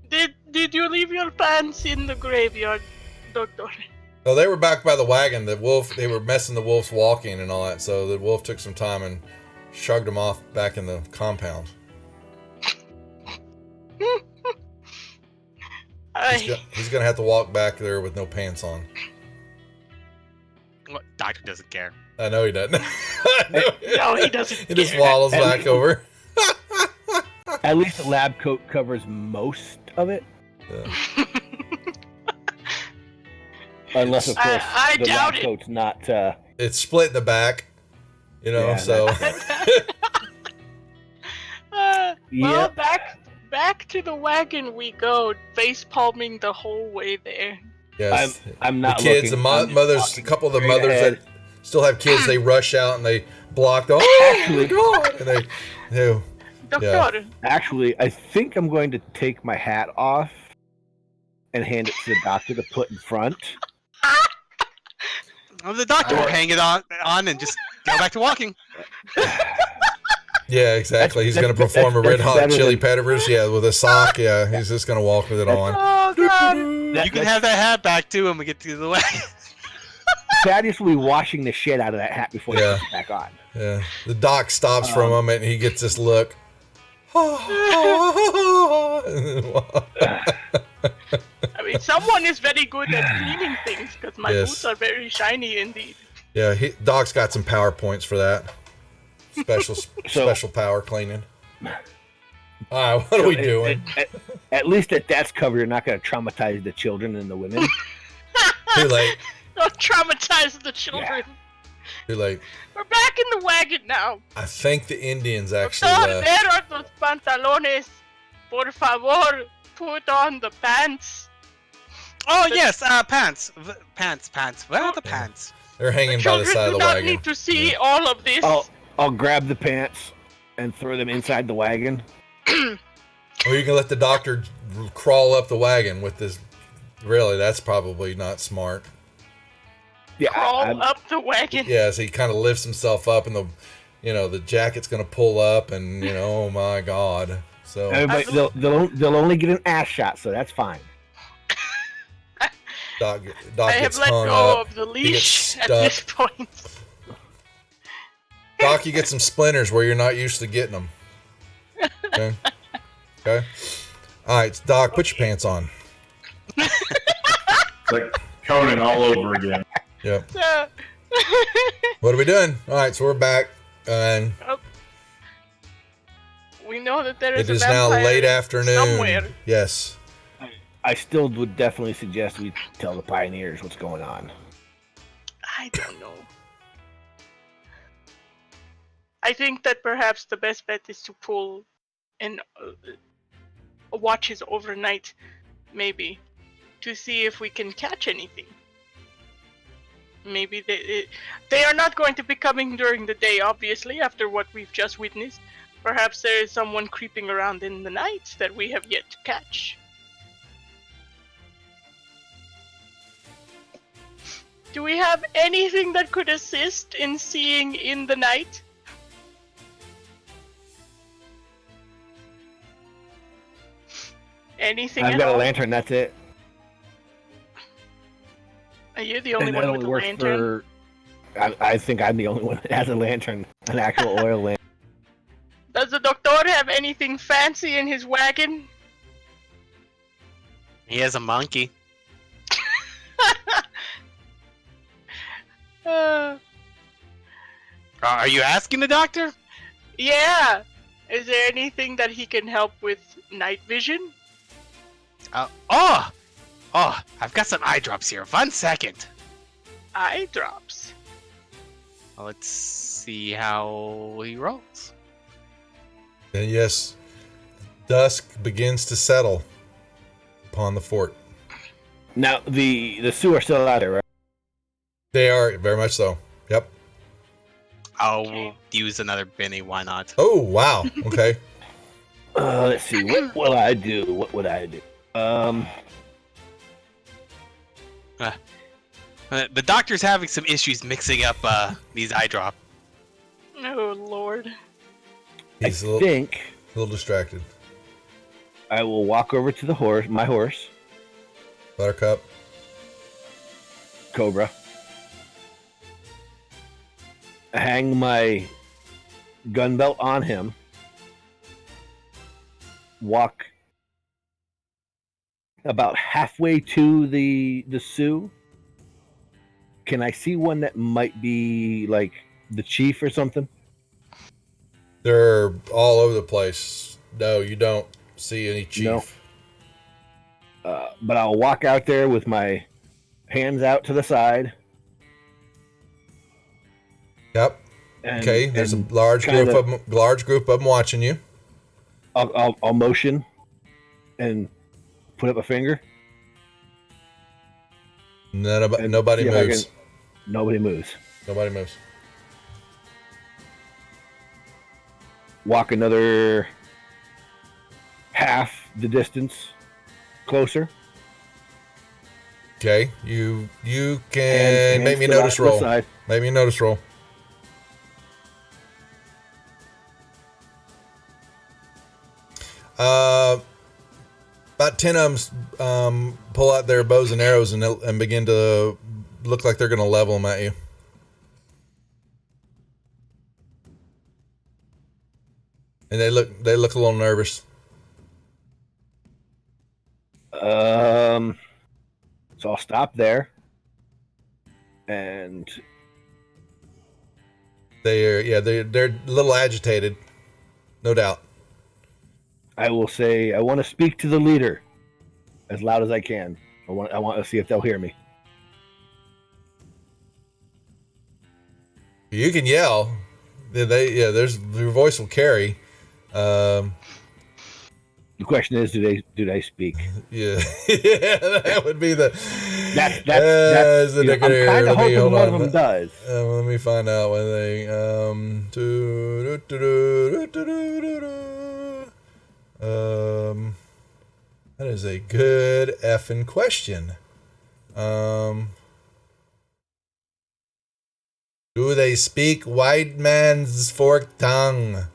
[SPEAKER 2] Did you leave your pants in the graveyard, doctor?
[SPEAKER 1] No, they were back by the wagon. They were messing the wolf's walking and all that, so the wolf took some time and shrugged him off back in the compound. He's gonna have to walk back there with no pants on.
[SPEAKER 5] What? Doctor doesn't care.
[SPEAKER 1] I know he doesn't.
[SPEAKER 2] No, he doesn't.
[SPEAKER 1] He just waddles back over.
[SPEAKER 3] At least the lab coat covers most of it.
[SPEAKER 1] Yeah.
[SPEAKER 3] Unless, of course,
[SPEAKER 2] I
[SPEAKER 3] the
[SPEAKER 2] doubt
[SPEAKER 3] lab
[SPEAKER 2] it.
[SPEAKER 3] coat's not...
[SPEAKER 1] It's split in the back,
[SPEAKER 3] Yeah,
[SPEAKER 1] so.
[SPEAKER 2] Well,
[SPEAKER 3] Yep.
[SPEAKER 2] back to the wagon we go, face palming the whole way there.
[SPEAKER 1] Yes.
[SPEAKER 3] I'm not
[SPEAKER 1] the kids,
[SPEAKER 3] looking.
[SPEAKER 1] the
[SPEAKER 3] I'm just
[SPEAKER 1] mothers, a
[SPEAKER 3] walking
[SPEAKER 1] couple of the
[SPEAKER 3] straight
[SPEAKER 1] mothers
[SPEAKER 3] ahead.
[SPEAKER 1] that still have kids, they rush out and they block the. Oh
[SPEAKER 3] Actually-
[SPEAKER 1] my God! And they.
[SPEAKER 2] Doctor,
[SPEAKER 3] Actually, I think I'm going to take my hat off and hand it to the doctor to put in front.
[SPEAKER 5] Well, the doctor will hang it on and just go back to walking.
[SPEAKER 1] Yeah, exactly. He's going to perform a red hot
[SPEAKER 3] better
[SPEAKER 1] chili
[SPEAKER 3] than-
[SPEAKER 1] peppers. Yeah, with a sock. Yeah, he's just going to walk with it on.
[SPEAKER 2] oh God,
[SPEAKER 5] You can have that hat back too when we get to the wagon.
[SPEAKER 3] Thaddeus will be washing the shit out of that hat before he
[SPEAKER 1] Yeah.
[SPEAKER 3] puts it back on.
[SPEAKER 1] Yeah, the doc stops for a moment and he gets this look.
[SPEAKER 2] I mean, someone is very good at cleaning things because my
[SPEAKER 1] Yes.
[SPEAKER 2] boots are very shiny indeed.
[SPEAKER 1] Yeah, Doc's got some PowerPoints for that. Special power cleaning. All right, what are we doing?
[SPEAKER 3] At least that that's covered. You're not going to traumatize the children and the women.
[SPEAKER 1] Too late.
[SPEAKER 2] Don't traumatize the children.
[SPEAKER 1] Too late.
[SPEAKER 2] We're back in the wagon now.
[SPEAKER 1] I think the Indians actually
[SPEAKER 2] Doctor,
[SPEAKER 1] left.
[SPEAKER 2] there are those pantalones. Por favor, put on the pants.
[SPEAKER 5] Oh yes, pants, pants. Where are the pants?
[SPEAKER 1] They're hanging
[SPEAKER 2] The
[SPEAKER 1] by the
[SPEAKER 2] children
[SPEAKER 1] side of
[SPEAKER 2] do
[SPEAKER 1] the
[SPEAKER 2] not
[SPEAKER 1] wagon.
[SPEAKER 2] need to see
[SPEAKER 1] Yeah.
[SPEAKER 2] all of this.
[SPEAKER 3] I'll grab the pants and throw them inside the wagon.
[SPEAKER 1] Or you can let the doctor crawl up the wagon with this. Really, that's probably not smart.
[SPEAKER 3] Yeah,
[SPEAKER 2] Crawl up the wagon.
[SPEAKER 1] Yeah, so he kind of lifts himself up, and the jacket's gonna pull up, and oh my god. So
[SPEAKER 3] everybody, they'll only get an ass shot, so that's fine.
[SPEAKER 1] Doc
[SPEAKER 2] I have
[SPEAKER 1] gets
[SPEAKER 2] let
[SPEAKER 1] hung
[SPEAKER 2] go
[SPEAKER 1] up.
[SPEAKER 2] of the
[SPEAKER 1] He gets
[SPEAKER 2] leash at this
[SPEAKER 1] stuck.
[SPEAKER 2] point.
[SPEAKER 1] Doc, you get some splinters where you're not used to getting them. Okay. Okay. All right, Doc, put your pants on.
[SPEAKER 4] It's like Conan all over again.
[SPEAKER 1] Yep. What are we doing? All right, so we're back, and
[SPEAKER 2] we know that there is
[SPEAKER 1] it is
[SPEAKER 2] a
[SPEAKER 1] now
[SPEAKER 2] vampire
[SPEAKER 1] late afternoon.
[SPEAKER 2] somewhere.
[SPEAKER 1] Yes.
[SPEAKER 3] I still would definitely suggest we tell the pioneers what's going on.
[SPEAKER 2] I don't know. I think that perhaps the best bet is to pull and watches overnight, maybe, to see if we can catch anything. Maybe they are not going to be coming during the day, obviously, after what we've just witnessed. Perhaps there is someone creeping around in the night that we have yet to catch. Do we have anything that could assist in seeing in the night? Anything
[SPEAKER 3] I've
[SPEAKER 2] at
[SPEAKER 3] got
[SPEAKER 2] all?
[SPEAKER 3] a lantern, that's it.
[SPEAKER 2] Are you the only
[SPEAKER 3] And that
[SPEAKER 2] one with
[SPEAKER 3] only
[SPEAKER 2] a
[SPEAKER 3] works
[SPEAKER 2] lantern?
[SPEAKER 3] I think I'm the only one that has a lantern, an actual oil lantern.
[SPEAKER 2] Does the doctor have anything fancy in his wagon?
[SPEAKER 5] He has a monkey. Are you asking the doctor?
[SPEAKER 2] Yeah. Is there anything that he can help with night vision?
[SPEAKER 5] Oh, I've got some eye drops here. 1 second.
[SPEAKER 2] Eye drops.
[SPEAKER 5] Let's see how he rolls.
[SPEAKER 1] And yes, dusk begins to settle upon the fort.
[SPEAKER 3] Now, the sewer still out there, right?
[SPEAKER 1] They are very much so. Yep.
[SPEAKER 5] I'll use another Benny. Why not?
[SPEAKER 1] Oh wow. Okay.
[SPEAKER 3] Let's see. What will I do? What would I do?
[SPEAKER 5] The doctor's having some issues mixing up these eye drops.
[SPEAKER 2] Oh, Lord.
[SPEAKER 1] He's
[SPEAKER 3] I think
[SPEAKER 1] a little distracted.
[SPEAKER 3] I will walk over to my horse,
[SPEAKER 1] Buttercup.
[SPEAKER 3] Cobra. Hang my gun belt on him. Walk about halfway to the Sioux. Can I see one that might be like the chief or something?
[SPEAKER 1] They're all over the place. No, you don't see any chief.
[SPEAKER 3] No. But I'll walk out there with my hands out to the side.
[SPEAKER 1] Yep.
[SPEAKER 3] And,
[SPEAKER 1] Okay. There's a
[SPEAKER 3] and
[SPEAKER 1] large group of them watching you.
[SPEAKER 3] I'll motion and put up a finger.
[SPEAKER 1] Nobody
[SPEAKER 3] see if I
[SPEAKER 1] moves.
[SPEAKER 3] can- Nobody moves.
[SPEAKER 1] Nobody moves.
[SPEAKER 3] Walk another half the distance closer.
[SPEAKER 1] Okay. You can
[SPEAKER 3] Hands
[SPEAKER 1] make me
[SPEAKER 3] still out
[SPEAKER 1] notice
[SPEAKER 3] to the
[SPEAKER 1] roll.
[SPEAKER 3] side.
[SPEAKER 1] Make me notice roll. About 10 of them pull out their bows and arrows and begin to look like they're going to level them at you. And they look a little nervous.
[SPEAKER 3] So I'll stop there. And
[SPEAKER 1] They're a little agitated, no doubt.
[SPEAKER 3] I will say, I want to speak to the leader as loud as I can. I want to see if they'll hear me.
[SPEAKER 1] You can yell. Your voice will carry.
[SPEAKER 3] The question is, do they speak?
[SPEAKER 1] Yeah, yeah, that would be the.
[SPEAKER 3] That's
[SPEAKER 1] the
[SPEAKER 3] I'm kind of hoping
[SPEAKER 1] hold
[SPEAKER 3] one
[SPEAKER 1] on.
[SPEAKER 3] of them does.
[SPEAKER 1] Let me find out what they. That is a good effing question. Do they speak white man's forked tongue?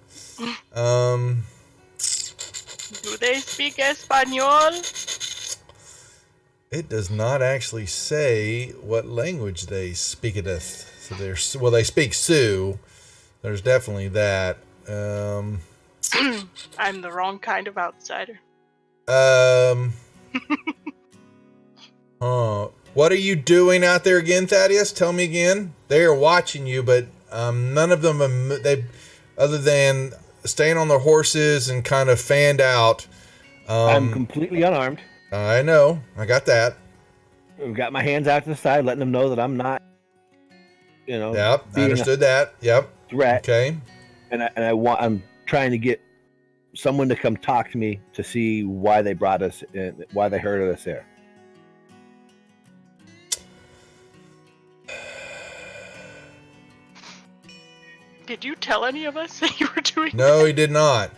[SPEAKER 2] Do they speak Espanol?
[SPEAKER 1] It does not actually say what language they speak it. So they speak Sioux. There's definitely that.
[SPEAKER 2] I'm the wrong kind of outsider.
[SPEAKER 1] What are you doing out there again, Thaddeus? Tell me again. They are watching you, but none of them other than staying on their horses and kind of fanned out.
[SPEAKER 3] I'm completely unarmed.
[SPEAKER 1] I know. I got that.
[SPEAKER 3] I've got my hands out to the side, letting them know that I'm not,
[SPEAKER 1] Yep, I understood that. Yep.
[SPEAKER 3] Threat.
[SPEAKER 1] Okay.
[SPEAKER 3] And I'm trying to get someone to come talk to me to see why they brought us in, why they herded us there.
[SPEAKER 2] Did you tell any of us that you were doing
[SPEAKER 1] No, he did not.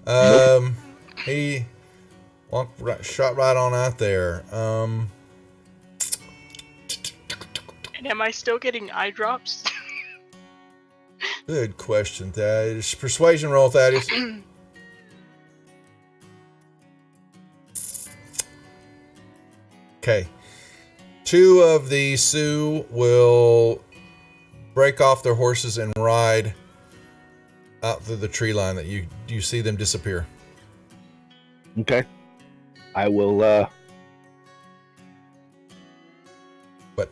[SPEAKER 3] Nope.
[SPEAKER 1] He shot right on out there.
[SPEAKER 2] And am I still getting eye drops?
[SPEAKER 1] Good question, Thaddeus. Persuasion roll, Thaddeus. Okay. 2 of the Sioux will break off their horses and ride out through the tree line that you see them disappear.
[SPEAKER 3] Okay. I will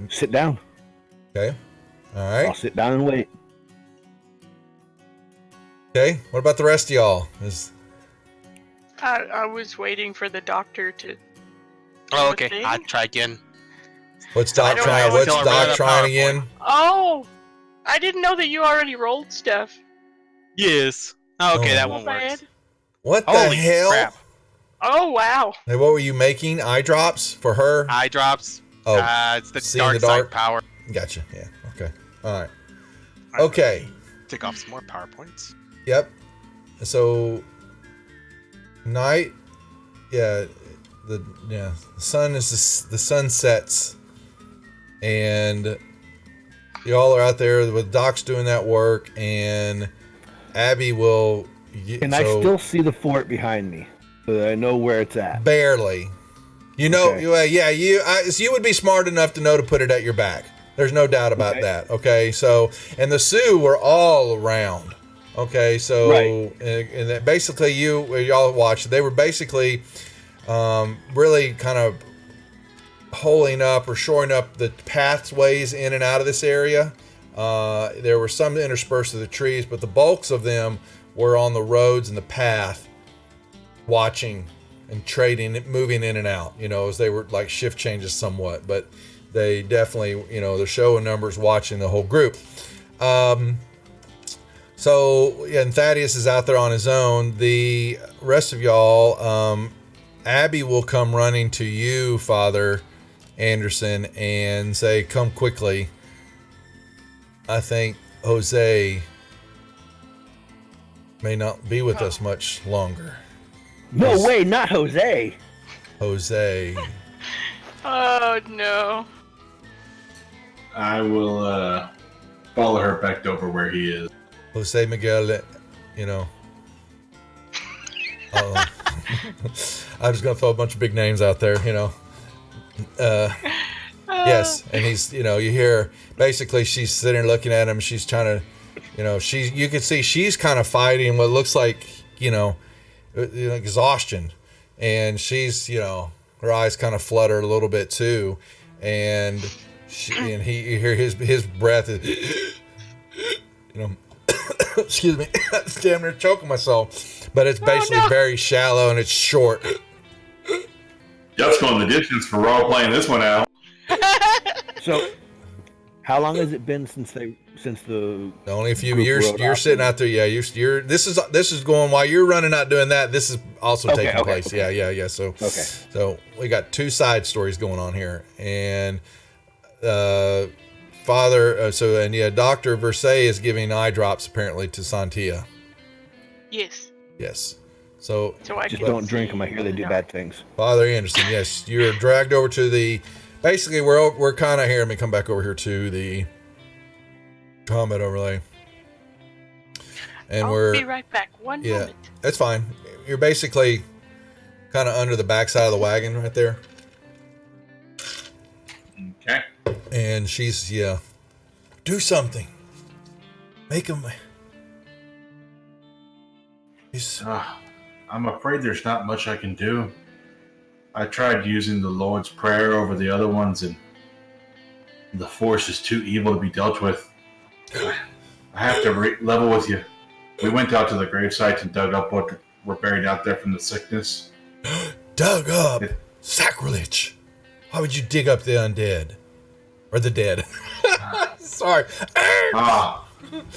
[SPEAKER 3] sit down.
[SPEAKER 1] Okay. All right.
[SPEAKER 3] I'll sit down and wait.
[SPEAKER 1] Okay. What about the rest of y'all?
[SPEAKER 2] I was waiting for the doctor to.
[SPEAKER 5] Oh, okay. I'll try again.
[SPEAKER 1] What's Doc trying? What's Doc trying again?
[SPEAKER 2] Oh, I didn't know that you already rolled stuff.
[SPEAKER 5] Yes. Oh, okay, that
[SPEAKER 2] Not
[SPEAKER 5] one
[SPEAKER 2] bad.
[SPEAKER 5] works.
[SPEAKER 1] What the
[SPEAKER 5] Holy
[SPEAKER 1] hell?
[SPEAKER 5] crap.
[SPEAKER 2] Oh wow.
[SPEAKER 1] Hey, what were you making? Eye drops for her?
[SPEAKER 5] Eye drops.
[SPEAKER 1] Oh,
[SPEAKER 5] It's the
[SPEAKER 1] see in
[SPEAKER 5] dark
[SPEAKER 1] the dark?
[SPEAKER 5] side power.
[SPEAKER 1] Gotcha. Yeah. Okay. All right. Okay.
[SPEAKER 5] Take off some more PowerPoints.
[SPEAKER 1] Yep. So night. Yeah. The sun the sun sets, and y'all are out there with Doc's doing that work, and Abby will.
[SPEAKER 3] Can I still see the fort behind me, so that I know where it's at?
[SPEAKER 1] Barely. You know,
[SPEAKER 3] Okay.
[SPEAKER 1] you would be smart enough to know to put it at your back. There's no doubt about that. Okay, so and the Sioux were all around. Okay, so
[SPEAKER 3] Right.
[SPEAKER 1] and that basically y'all watched. They were basically really kind of holing up or shoring up the pathways in and out of this area. There were some interspersed of the trees, but the bulks of them were on the roads and the path, watching and trading, moving in and out, as they were like shift changes somewhat, but they definitely, they're showing numbers watching the whole group. So, and Thaddeus is out there on his own. The rest of y'all, Abby will come running to you, Father Anderson, and say, come quickly. I think Jose may not be with us much longer.
[SPEAKER 3] No way, not Jose.
[SPEAKER 1] Jose.
[SPEAKER 2] Oh no.
[SPEAKER 4] I will follow her back over where he is.
[SPEAKER 1] Jose Miguel, I'm just gonna throw a bunch of big names out there, Yes, and he's, you hear basically she's sitting there looking at him. She's trying to, you can see she's kind of fighting what looks like, exhaustion, and she's, her eyes kind of flutter a little bit too, and you hear his breath is, excuse me, I'm damn near choking myself, but it's basically very shallow and it's short.
[SPEAKER 4] Jeff's going the distance for role playing this one out.
[SPEAKER 3] So, How long has it been since the
[SPEAKER 1] Only a few
[SPEAKER 3] group
[SPEAKER 1] years.
[SPEAKER 3] rode
[SPEAKER 1] You're
[SPEAKER 3] off
[SPEAKER 1] sitting
[SPEAKER 3] and-
[SPEAKER 1] out there. Yeah, you're. This is going while you're running out doing that. This is also
[SPEAKER 3] Okay,
[SPEAKER 1] taking
[SPEAKER 3] okay,
[SPEAKER 1] place.
[SPEAKER 3] okay.
[SPEAKER 1] Yeah. So
[SPEAKER 3] Okay.
[SPEAKER 1] So we got two side stories going on here, and Dr. Versailles is giving eye drops apparently to Santia.
[SPEAKER 2] Yes.
[SPEAKER 1] Yes. So
[SPEAKER 2] I
[SPEAKER 3] Just
[SPEAKER 2] can
[SPEAKER 3] don't drink them. I hear they do
[SPEAKER 2] no.
[SPEAKER 3] bad things.
[SPEAKER 1] Father Anderson, yes, you're dragged over to the. Basically, we're kind of here. Let me come back over here to the combat overlay, and
[SPEAKER 2] I'll be right back. One
[SPEAKER 1] yeah,
[SPEAKER 2] moment.
[SPEAKER 1] that's fine. You're basically kind of under the backside of the wagon right there,
[SPEAKER 4] Okay.
[SPEAKER 1] and she's do something, make him. He's
[SPEAKER 4] I'm afraid there's not much I can do. I tried using the Lord's Prayer over the other ones, and the force is too evil to be dealt with. I have to level with you. We went out to the gravesite and dug up what were buried out there from the sickness.
[SPEAKER 1] dug up sacrilege. Why would you dig up the undead or the dead? Sorry.
[SPEAKER 4] Well,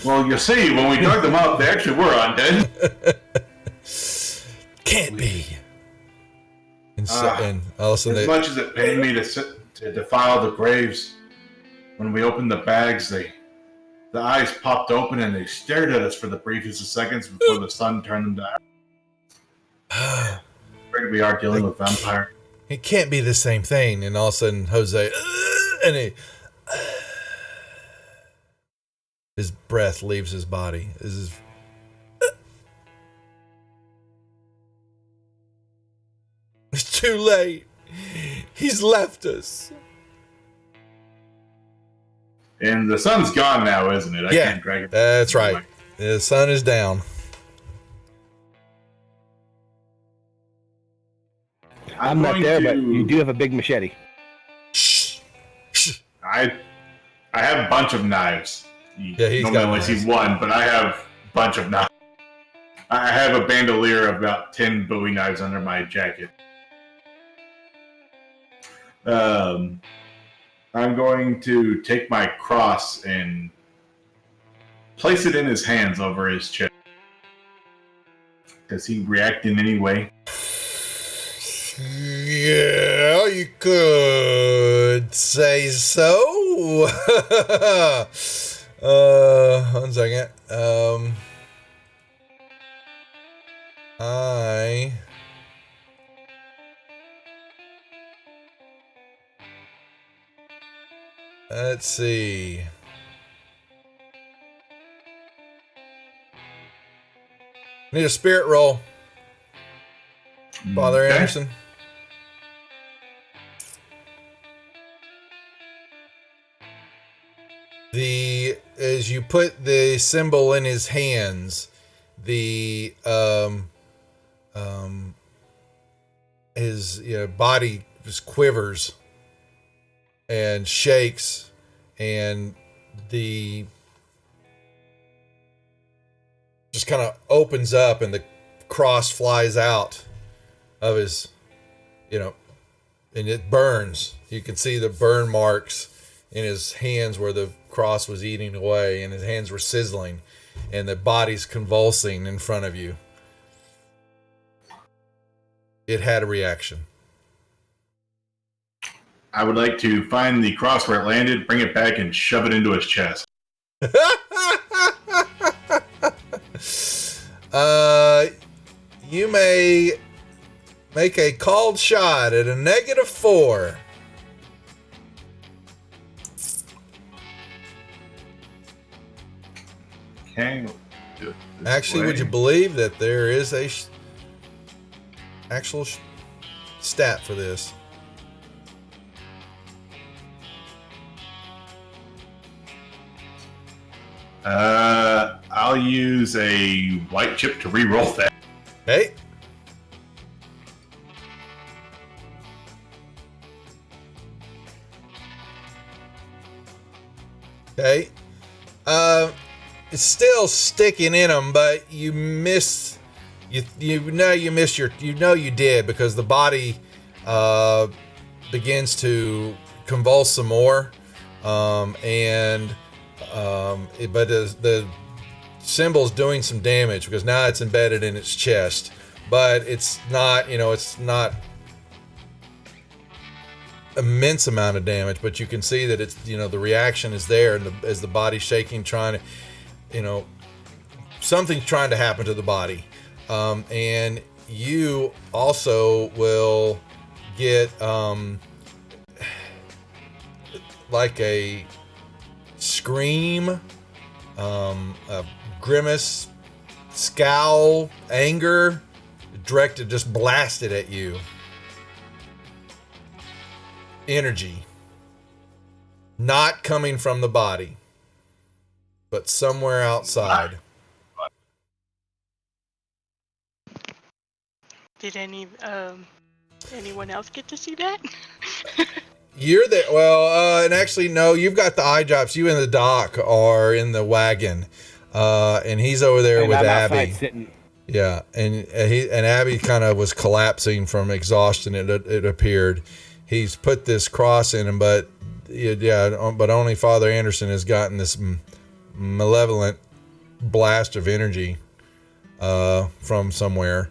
[SPEAKER 4] you see, when we dug them up, they actually were undead.
[SPEAKER 1] Can't be. And all of a sudden
[SPEAKER 4] As much as it pained me to defile the graves, when we opened the bags, the eyes popped open and they stared at us for the briefest of seconds before the sun turned them to ash. Afraid we are dealing with vampire.
[SPEAKER 1] it can't be the same thing. And all of a sudden, Jose, and his breath leaves his body. It's too late. He's left us.
[SPEAKER 4] And the sun's gone now, isn't it? I
[SPEAKER 1] Yeah,
[SPEAKER 4] can't drag it.
[SPEAKER 1] that's right. The sun is down.
[SPEAKER 3] I'm not there, but you do have a big machete.
[SPEAKER 1] Shh. Shh.
[SPEAKER 4] I have a bunch of knives.
[SPEAKER 1] Yeah, he's
[SPEAKER 4] normally
[SPEAKER 1] got
[SPEAKER 4] only
[SPEAKER 1] knives.
[SPEAKER 4] see one, but I have a bunch of knives. I have a bandolier of about 10 Bowie knives under my jacket. I'm going to take my cross and place it in his hands over his chest. Does he react in any way?
[SPEAKER 1] Yeah, you could say so. 1 second. Let's see. Need a spirit roll, Father
[SPEAKER 4] Okay.
[SPEAKER 1] Anderson. As you put the symbol in his hands, the his body just quivers and shakes, and the just kind of opens up, and the cross flies out of his, and it burns. You can see the burn marks in his hands where the cross was eating away, and his hands were sizzling, and the body's convulsing in front of you. It had a reaction.
[SPEAKER 4] I would like to find the cross where it landed, bring it back, and shove it into his chest.
[SPEAKER 1] You may make a called shot at a -4.
[SPEAKER 4] Okay. we'll do it this
[SPEAKER 1] Actually,
[SPEAKER 4] way.
[SPEAKER 1] would you believe that there is a actual stat for this?
[SPEAKER 4] I'll use a white chip to re-roll that.
[SPEAKER 1] Hey. Okay. It's still sticking in them, but you miss. You know you missed your. You know you did, because the body begins to convulse some more, But the symbol's doing some damage because now it's embedded in its chest, but it's not immense amount of damage, but you can see that it's, the reaction is there, and as the body's shaking, trying to, something's trying to happen to the body. And you also will get like a scream, a grimace, scowl, anger directed, just blasted at you. Energy not coming from the body, but somewhere outside.
[SPEAKER 2] Did anyone else get to see that?
[SPEAKER 1] You're there. Well, and actually, no, you've got the eye drops. You and the doc are in the wagon, and he's over there with Abby.
[SPEAKER 3] Sitting.
[SPEAKER 1] Yeah, and Abby kind of was collapsing from exhaustion. It appeared. He's put this cross in him, but only Father Anderson has gotten this malevolent blast of energy from somewhere.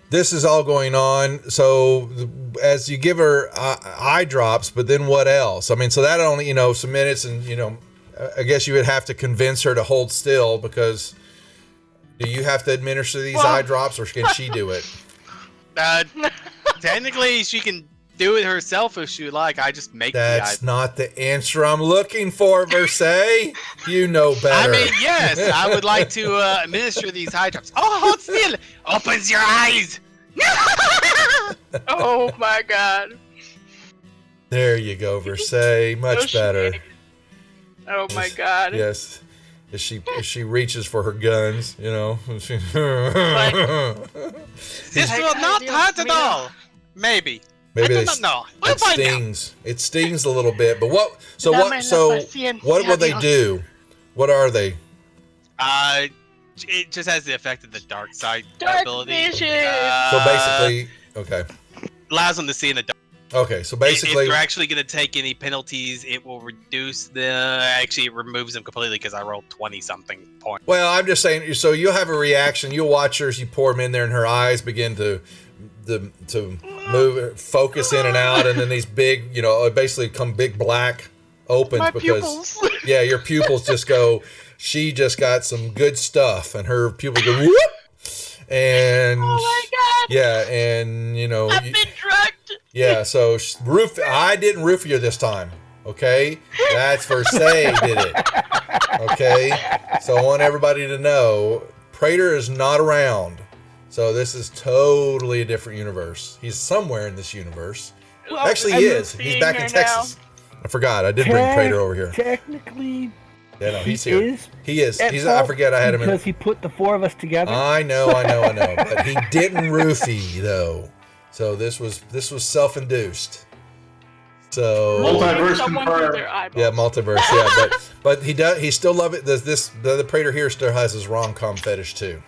[SPEAKER 1] This is all going on. So as you give her eye drops, but then what else? I mean, so that only, some minutes, and, I guess you would have to convince her to hold still, because do you have to administer these eye drops, or can she do it?
[SPEAKER 5] Technically, she can do it herself if she would like. I just make
[SPEAKER 1] That's not the answer I'm looking for, Versailles. You know better.
[SPEAKER 5] I mean, yes, I would like to administer these eye drops. Oh, hold still. Opens your eyes.
[SPEAKER 2] Oh my God.
[SPEAKER 1] There you go, Versailles. Much better.
[SPEAKER 2] Oh my God.
[SPEAKER 1] Yes. As she reaches for her guns,
[SPEAKER 5] This will not hurt at all. Maybe I do not know. We'll find out.
[SPEAKER 1] It stings a little bit, but what? So what will they do? What are they?
[SPEAKER 5] It just has the effect of the dark side
[SPEAKER 2] Dark
[SPEAKER 5] ability.
[SPEAKER 2] vision.
[SPEAKER 1] So basically, okay.
[SPEAKER 5] Allows them to see in the dark.
[SPEAKER 1] Okay, so basically,
[SPEAKER 5] if they're actually going to take any penalties, it will reduce them. Actually, it removes them completely because I rolled 20-something points.
[SPEAKER 1] Well, I'm just saying. So you'll have a reaction. You'll watch her as you pour them in there, and her eyes begin to move, focus in and out, and then these big, basically come big black opens.
[SPEAKER 2] My
[SPEAKER 1] because
[SPEAKER 2] pupils.
[SPEAKER 1] Yeah, your pupils just go. She just got some good stuff, and her pupils go whoop. And
[SPEAKER 2] oh my God.
[SPEAKER 1] Yeah, and
[SPEAKER 2] I've been drugged.
[SPEAKER 1] Yeah, so I didn't roof you this time. Okay, that's Versailles did it. Okay, so I want everybody to know Prater is not around. So this is totally a different universe. He's somewhere in this universe.
[SPEAKER 2] Well,
[SPEAKER 1] actually, he is. He's back in Texas. I forgot. I did bring Prater over here.
[SPEAKER 3] Technically,
[SPEAKER 1] yeah, no, he's here. He is. I forget I had him in.
[SPEAKER 3] Because he put the four of us together.
[SPEAKER 1] I know. But he didn't roofie though. So this was self-induced. So
[SPEAKER 4] multiverse confirmed.
[SPEAKER 1] Yeah, multiverse. Yeah, but he does. He still love it. The Prater here still has his rom-com fetish too.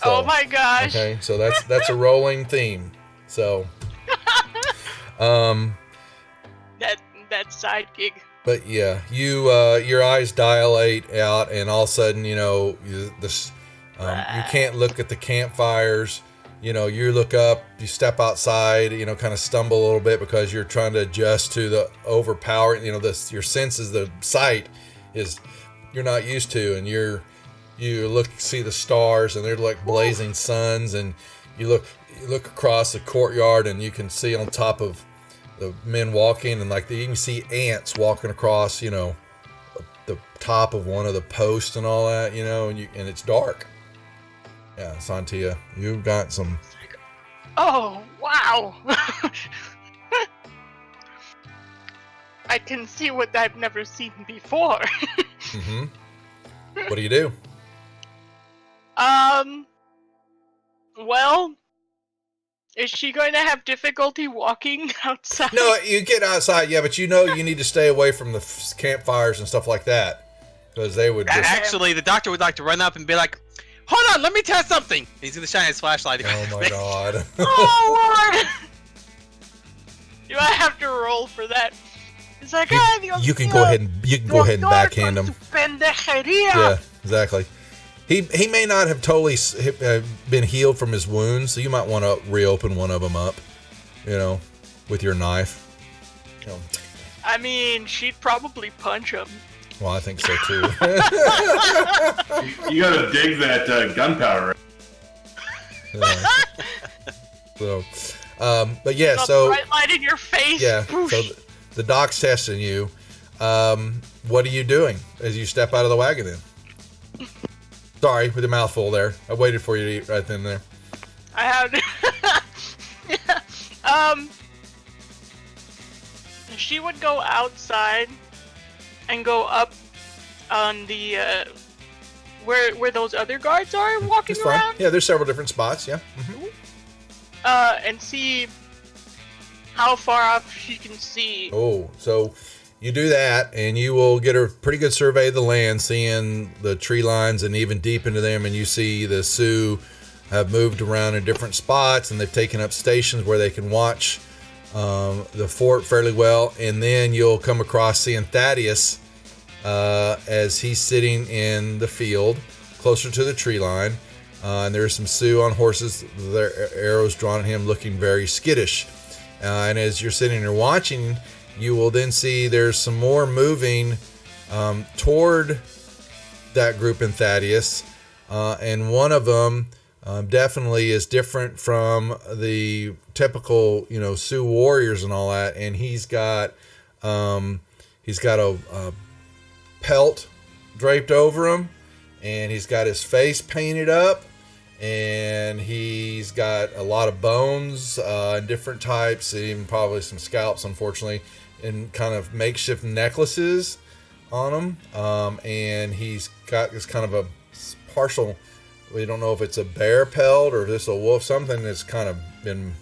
[SPEAKER 1] So,
[SPEAKER 2] oh my gosh.
[SPEAKER 1] Okay, so that's a rolling theme. So,
[SPEAKER 2] that side gig.
[SPEAKER 1] But yeah, your eyes dilate out, and all of a sudden, you can't look at the campfires. You look up, you step outside, kind of stumble a little bit because you're trying to adjust to the overpowering. Your senses, the sight is you're not used to, and you see the stars, and they're like blazing suns, and you look across the courtyard, and you can see on top of the men walking, and you can see ants walking across, the top of one of the posts and all that, and it's dark. Yeah, Santia, you've got some.
[SPEAKER 2] Oh wow! I can see what I've never seen before.
[SPEAKER 1] Mm-hmm. What do you do?
[SPEAKER 2] Well, is she going to have difficulty walking outside?
[SPEAKER 1] No, you get outside, yeah, but you need to stay away from the campfires and stuff like that, because they would.
[SPEAKER 5] Actually, the doctor would like to run up and be like, "Hold on, let me test something." He's gonna shine his flashlight.
[SPEAKER 1] Oh my God!
[SPEAKER 2] Oh Lord! Do I have to roll for that? It's like,
[SPEAKER 1] You can go ahead and backhand him. Yeah, exactly. He may not have totally been healed from his wounds, so you might want to reopen one of them up, with your knife.
[SPEAKER 2] I mean, she'd probably punch him.
[SPEAKER 1] Well, I think so too.
[SPEAKER 4] You gotta dig that gunpowder.
[SPEAKER 1] But yeah,
[SPEAKER 2] so bright light in your face.
[SPEAKER 1] Yeah.
[SPEAKER 2] Poosh.
[SPEAKER 1] So the doc's testing you. What are you doing as you step out of the wagon? Then. Sorry, with a mouthful there. I waited for you to eat right then and there.
[SPEAKER 2] I have. Yeah. She would go outside and go up on the where those other guards are walking around.
[SPEAKER 1] Yeah, there's several different spots. Yeah. Mm-hmm.
[SPEAKER 2] And see how far off she can see.
[SPEAKER 1] Oh, so you do that, and you will get a pretty good survey of the land, seeing the tree lines and even deep into them, and you see the Sioux have moved around in different spots, and they've taken up stations where they can watch the fort fairly well. And then you'll come across seeing Thaddeus as he's sitting in the field closer to the tree line. And there's some Sioux on horses, their arrows drawn at him, looking very skittish. And as you're sitting there watching, you will then see there's some more moving toward that group in Thaddeus. And one of them definitely is different from the typical, Sioux warriors and all that. And he's got a pelt draped over him, and he's got his face painted up, and he's got a lot of bones, different types, even probably some scalps, unfortunately, and kind of makeshift necklaces on him. And he's got this kind of a partial, we don't know if it's a bear pelt or if it's a wolf, something that's kind of been,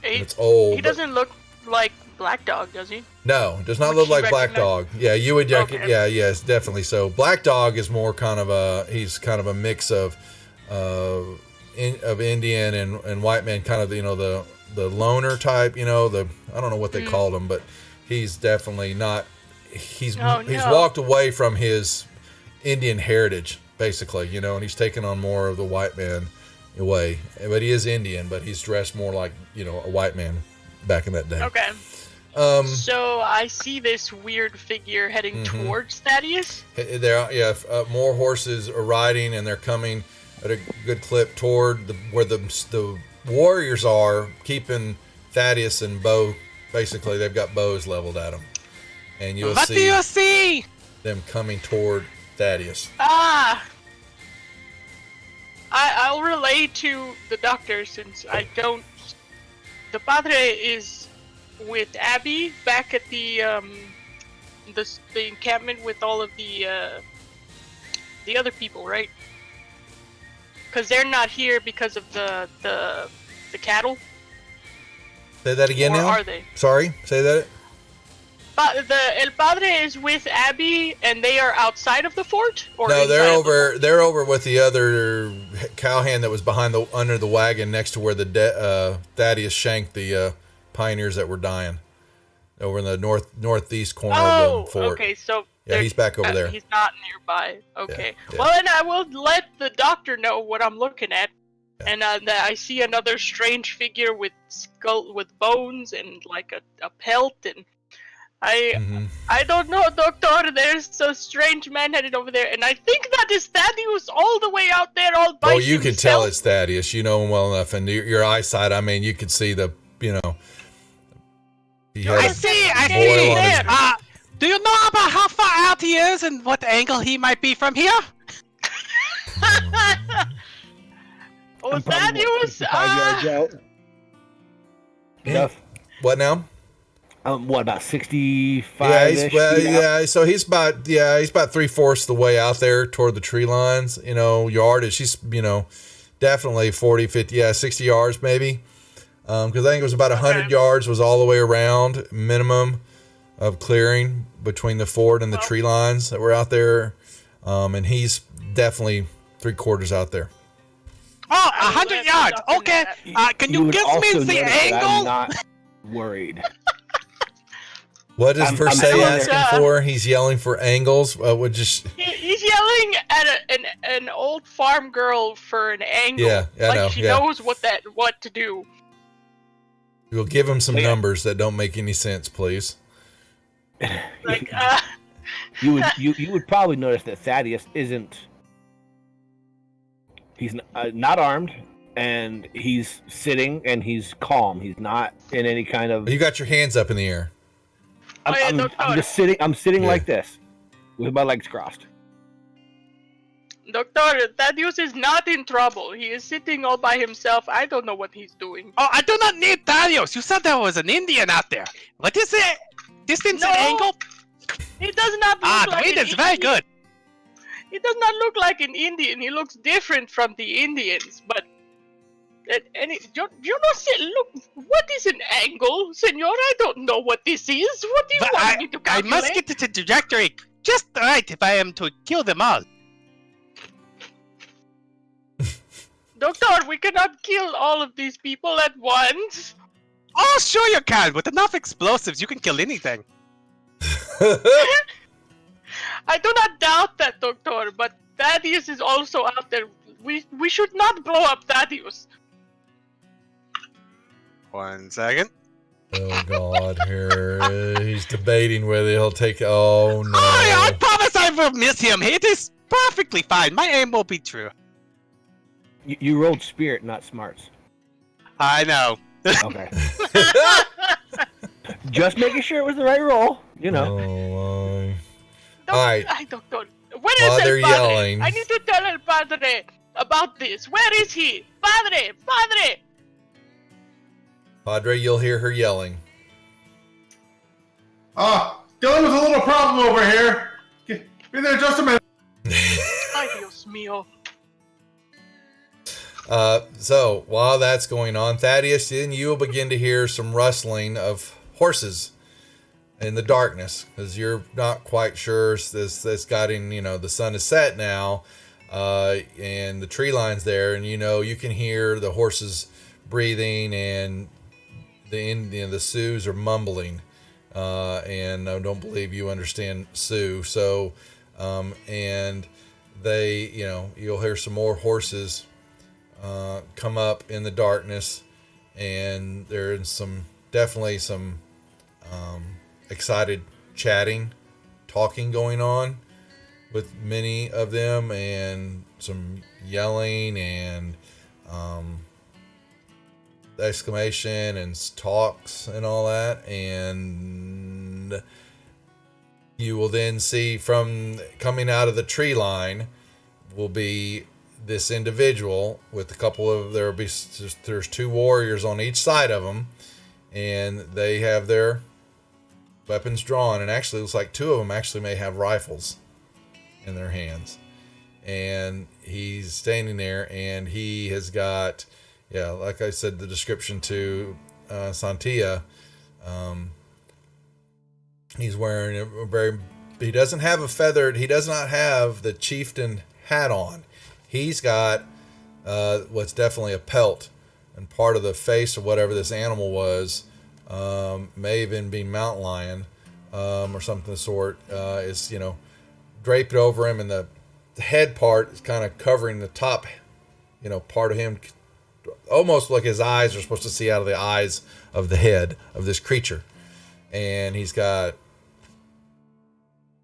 [SPEAKER 1] it's old.
[SPEAKER 2] He doesn't look like Black Dog, does he?
[SPEAKER 1] No, does not look like Black Dog. Yeah, you would.
[SPEAKER 2] Okay.
[SPEAKER 1] Yeah, yes, definitely. So Black Dog is more kind of he's kind of a mix of Indian and white man, kind of the loner type. I don't know what they called him, but he's definitely not. He's walked away from his Indian heritage, basically. And he's taken on more of the white man way. But he is Indian, but he's dressed more like a white man back in that day.
[SPEAKER 2] Okay. So I see this weird figure heading towards Thaddeus.
[SPEAKER 1] More horses are riding, and they're coming at a good clip toward where the warriors are, keeping Thaddeus and Bo. Basically, they've got bows leveled at them, and you'll
[SPEAKER 5] what
[SPEAKER 1] see.
[SPEAKER 5] Do you see?
[SPEAKER 1] Them coming toward Thaddeus.
[SPEAKER 2] I'll relay to the doctor since I don't. The padre is with Abby back at the encampment with all of the other people, right? Because they're not here because of the cattle.
[SPEAKER 1] Say that again.
[SPEAKER 2] Or
[SPEAKER 1] now?
[SPEAKER 2] Are they?
[SPEAKER 1] Sorry, say that.
[SPEAKER 2] El padre is with Abby, and they are outside of the fort. Or
[SPEAKER 1] no, they're
[SPEAKER 2] over.
[SPEAKER 1] They're over with the other cowhand that was under the wagon next to where the Thaddeus shanked the pioneers that were dying, over in the northeast corner of the fort.
[SPEAKER 2] Okay, so
[SPEAKER 1] yeah, he's back over there.
[SPEAKER 2] He's not nearby. Okay.
[SPEAKER 1] Yeah.
[SPEAKER 2] Well, then I will let the doctor know what I'm looking at. Yeah. And that I see another strange figure with with bones and like a pelt, and I don't know, Doctor. There's a strange man headed over there, and I think that is Thaddeus all the way out there, all by himself.
[SPEAKER 1] Oh, you can tell it's Thaddeus. You know him well enough, and your eyesight. I mean, you could see the.
[SPEAKER 5] I see. Do you know about how far out he is and what angle he might be from here?
[SPEAKER 2] Oh, Thaddeus!
[SPEAKER 3] 5 yards out. Enough.
[SPEAKER 1] What now?
[SPEAKER 3] What, about 65?
[SPEAKER 1] So he's about 3/4 the way out there toward the tree lines. Yardage. He's definitely 40, 50, 60 yards maybe. Because I think it was about 100 yards was all the way around minimum of clearing between the fort and the tree lines that were out there. And he's definitely 3/4 out there.
[SPEAKER 5] Oh, 100 yards. Okay. Can you give me the angle?
[SPEAKER 3] I'm not worried.
[SPEAKER 1] What is Versailles
[SPEAKER 3] I'm-
[SPEAKER 1] asking for? He's yelling for angles.
[SPEAKER 2] He's yelling at an old farm girl for an angle.
[SPEAKER 1] Yeah, I know,
[SPEAKER 2] She
[SPEAKER 1] yeah.
[SPEAKER 2] knows what to do.
[SPEAKER 1] We'll give him some
[SPEAKER 3] Yeah.
[SPEAKER 1] numbers that don't make any sense, please.
[SPEAKER 2] Like,
[SPEAKER 3] You would probably notice that Thaddeus isn't. He's not armed, and he's sitting and he's calm. He's not in any kind of.
[SPEAKER 1] You got your hands up in the air.
[SPEAKER 3] I'm just sitting. I'm sitting
[SPEAKER 1] Yeah.
[SPEAKER 3] like this, with my legs crossed.
[SPEAKER 2] Doctor, Thaddeus is not in trouble. He is sitting all by himself. I don't know what he's doing.
[SPEAKER 5] Oh, I do not need Thaddeus. You said there was an Indian out there. What is it? Distance
[SPEAKER 2] No.
[SPEAKER 5] and angle?
[SPEAKER 2] He does not look
[SPEAKER 5] Ah,
[SPEAKER 2] like
[SPEAKER 5] the wind
[SPEAKER 2] an
[SPEAKER 5] is very
[SPEAKER 2] Indian.
[SPEAKER 5] good.
[SPEAKER 2] He does not look like an Indian. He looks different from the Indians, but you don't say, look, what is an angle, senor? I don't know what this is. What do you
[SPEAKER 5] But
[SPEAKER 2] want me to
[SPEAKER 5] I
[SPEAKER 2] calculate?
[SPEAKER 5] must get the trajectory just right if I am to kill them all.
[SPEAKER 2] Doctor, we cannot kill all of these people at once.
[SPEAKER 5] Oh, sure you can. With enough explosives, you can kill anything.
[SPEAKER 2] I do not doubt that, Doctor, but Thaddeus is also out there. We should not blow up Thaddeus.
[SPEAKER 5] 1 second.
[SPEAKER 1] Oh God, here he's debating whether he'll take. Oh no!
[SPEAKER 5] I promise I will miss him. It is perfectly fine. My aim will be true.
[SPEAKER 3] You rolled spirit, not smarts.
[SPEAKER 5] I know.
[SPEAKER 3] Okay. Just making sure it was the right roll. You know.
[SPEAKER 1] Oh,
[SPEAKER 2] Doc-
[SPEAKER 1] Alright.
[SPEAKER 2] Ay, Doctor. Where
[SPEAKER 1] While
[SPEAKER 2] is
[SPEAKER 1] they're
[SPEAKER 2] El Padre?
[SPEAKER 1] yelling-
[SPEAKER 2] I need to tell El Padre about this. Where is he? Padre! Padre!
[SPEAKER 1] Padre, you'll hear her yelling.
[SPEAKER 4] Dealing with a little problem over here. Be there just a minute.
[SPEAKER 2] Ay, Dios mío.
[SPEAKER 1] So while that's going on, Thaddeus, then you will begin to hear some rustling of horses in the darkness, because you're not quite sure. This getting, the sun is set now, and the tree line's there, and you can hear the horses breathing, and the Sioux are mumbling, and I don't believe you understand Sioux. So, and they, you'll hear some more horses come up in the darkness, and there's definitely some excited chatting, talking going on with many of them, and some yelling and exclamation and talks and all that. And you will then see, from coming out of the tree line will be this individual with a couple of, there's two warriors on each side of them, and they have their weapons drawn, and actually it looks like two of them actually may have rifles in their hands. And he's standing there, and he has got, like I said, the description to Santia, he's wearing he doesn't have he does not have the chieftain hat on. He's got what's definitely a pelt, and part of the face of whatever this animal was, may even be mountain lion, or something of the sort, is draped over him, and the head part is kind of covering the top, part of him, almost like his eyes are supposed to see out of the eyes of the head of this creature. And he's got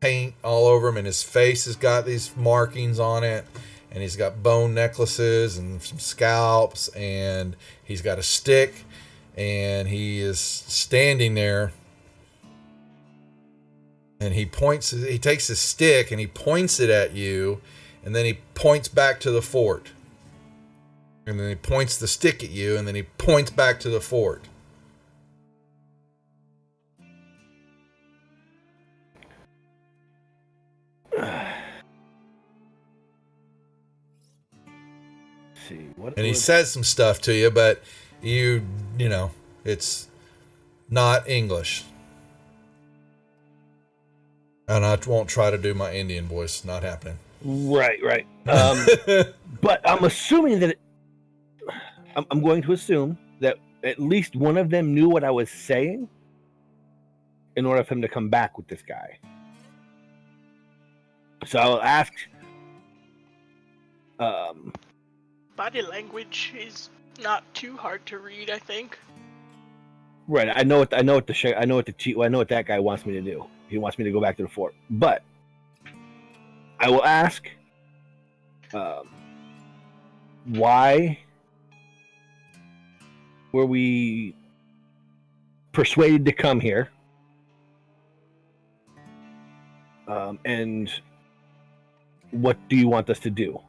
[SPEAKER 1] paint all over him, and his face has got these markings on it, and he's got bone necklaces and some scalps, and he's got a stick, and he is standing there, and he takes his stick and he points it at you, and then he points back to the fort, and then he points the stick at you, and then he points back to the fort.
[SPEAKER 3] See what.
[SPEAKER 1] And he says some stuff to you, but it's not English. And I won't try to do my Indian voice. Not happening.
[SPEAKER 3] Right. But I'm assuming that I'm going to assume that at least one of them knew what I was saying, in order for him to come back with this guy. So I'll ask.
[SPEAKER 2] Body language is not too hard to read, I think.
[SPEAKER 3] Right, I know what that guy wants me to do. He wants me to go back to the fort, but I will ask, why were we persuaded to come here? And what do you want us to do?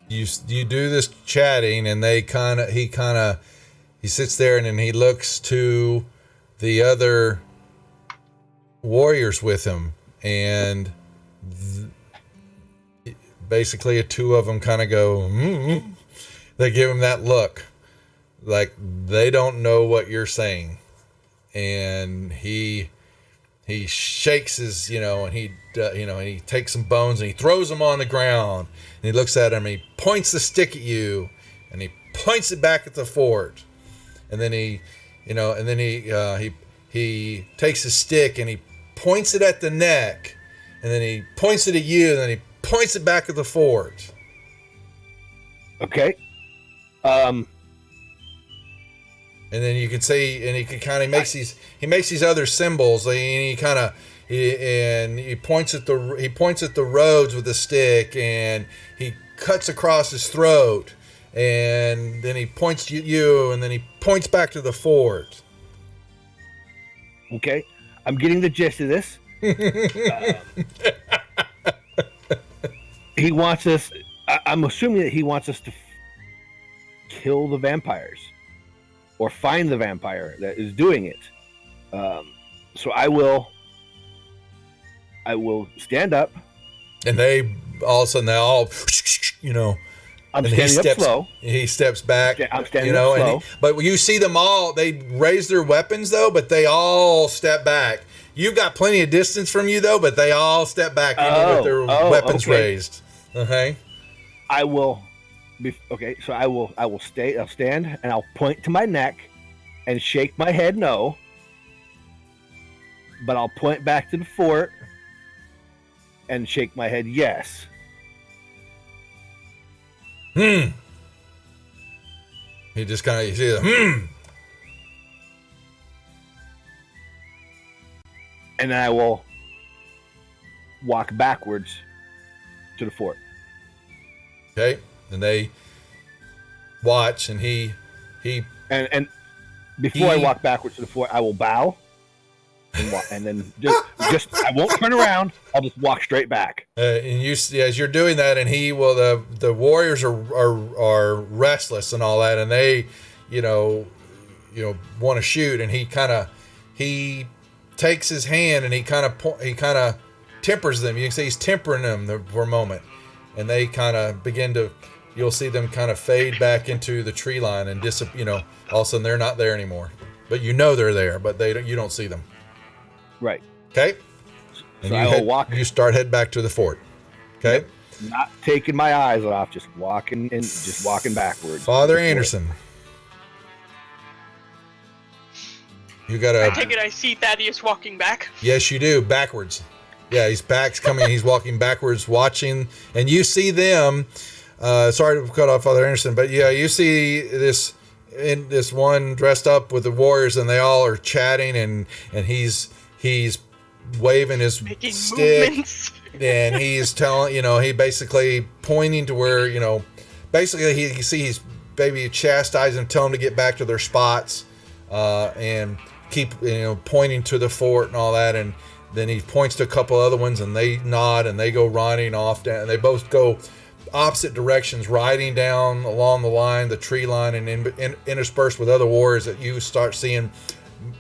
[SPEAKER 1] You do this chatting, and he sits there, and then he looks to the other warriors with him, and basically two of them kind of go, they give him that look like they don't know what you're saying, and he shakes his, and he takes some bones and he throws them on the ground, and he looks at him and he points the stick at you, and he points it back at the fort, and then he takes his stick and he points it at the neck, and then he points it at you, and then he points it back at the fort.
[SPEAKER 3] Okay.
[SPEAKER 1] And then you can see, and he makes these other symbols, and he points at the roads with the stick, and he cuts across his throat, and then he points to you, and then he points back to the fort.
[SPEAKER 3] Okay, I'm getting the gist of this. He wants us. I'm assuming that he wants us to kill the vampires, or find the vampire that is doing it. So I will stand up.
[SPEAKER 1] And they all of a sudden
[SPEAKER 3] I'm standing up slow.
[SPEAKER 1] He steps back.
[SPEAKER 3] I'm standing up slow.
[SPEAKER 1] But you see them all. They raise their weapons though, but they all step back. You've got plenty of distance from you though, but they all step back with their weapons raised. Okay.
[SPEAKER 3] I will. Okay, so I'll stand and I'll point to my neck and shake my head no, but I'll point back to the fort and shake my head yes.
[SPEAKER 1] He just kind of, you see the
[SPEAKER 3] and then I will walk backwards to the fort.
[SPEAKER 1] Okay, and they watch, and he
[SPEAKER 3] and before I walk backwards to the fort, I will bow and then just I won't turn around. I'll just walk straight back.
[SPEAKER 1] And you, as you're doing that, and the warriors are restless and all that, and they, want to shoot, and he takes his hand and he kind of tempers them. You can see he's tempering them for a moment, and they kind of begin to. You'll see them kind of fade back into the tree line and all of a sudden they're not there anymore. But they're there, but you don't see them.
[SPEAKER 3] Right.
[SPEAKER 1] Okay. And
[SPEAKER 3] so I will walk.
[SPEAKER 1] You start head back to the fort. Okay.
[SPEAKER 3] Yep. Not taking my eyes off, just walking backwards.
[SPEAKER 1] Father Anderson. You gotta.
[SPEAKER 2] I take it I see Thaddeus walking back.
[SPEAKER 1] Yes, you do. Backwards. Yeah, his back's coming. He's walking backwards, watching, and you see them. Sorry to cut off Father Anderson, but yeah, you see this one dressed up with the warriors, and they all are chatting, and he's waving his
[SPEAKER 2] making
[SPEAKER 1] stick,
[SPEAKER 2] movements.
[SPEAKER 1] and he's telling, he basically pointing to where, basically you see he's maybe chastising them, telling them to get back to their spots, and keep, pointing to the fort and all that, and then he points to a couple other ones, and they nod, and they go riding off down, and they both go opposite directions, riding down along the line, the tree line, and interspersed with other warriors that you start seeing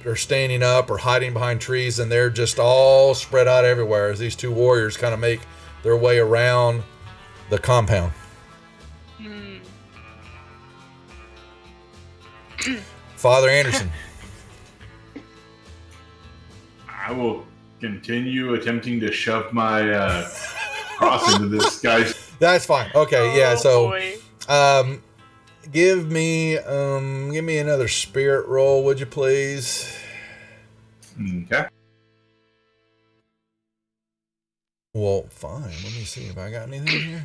[SPEAKER 1] are standing up or hiding behind trees, and they're just all spread out everywhere as these two warriors kind of make their way around the compound. Father Anderson.
[SPEAKER 4] I will continue attempting to shove my cross into this guy's.
[SPEAKER 1] That's fine. Okay, yeah. So, give me another spirit roll, would you please?
[SPEAKER 4] Okay.
[SPEAKER 1] Well, fine. Let me see if I got anything here.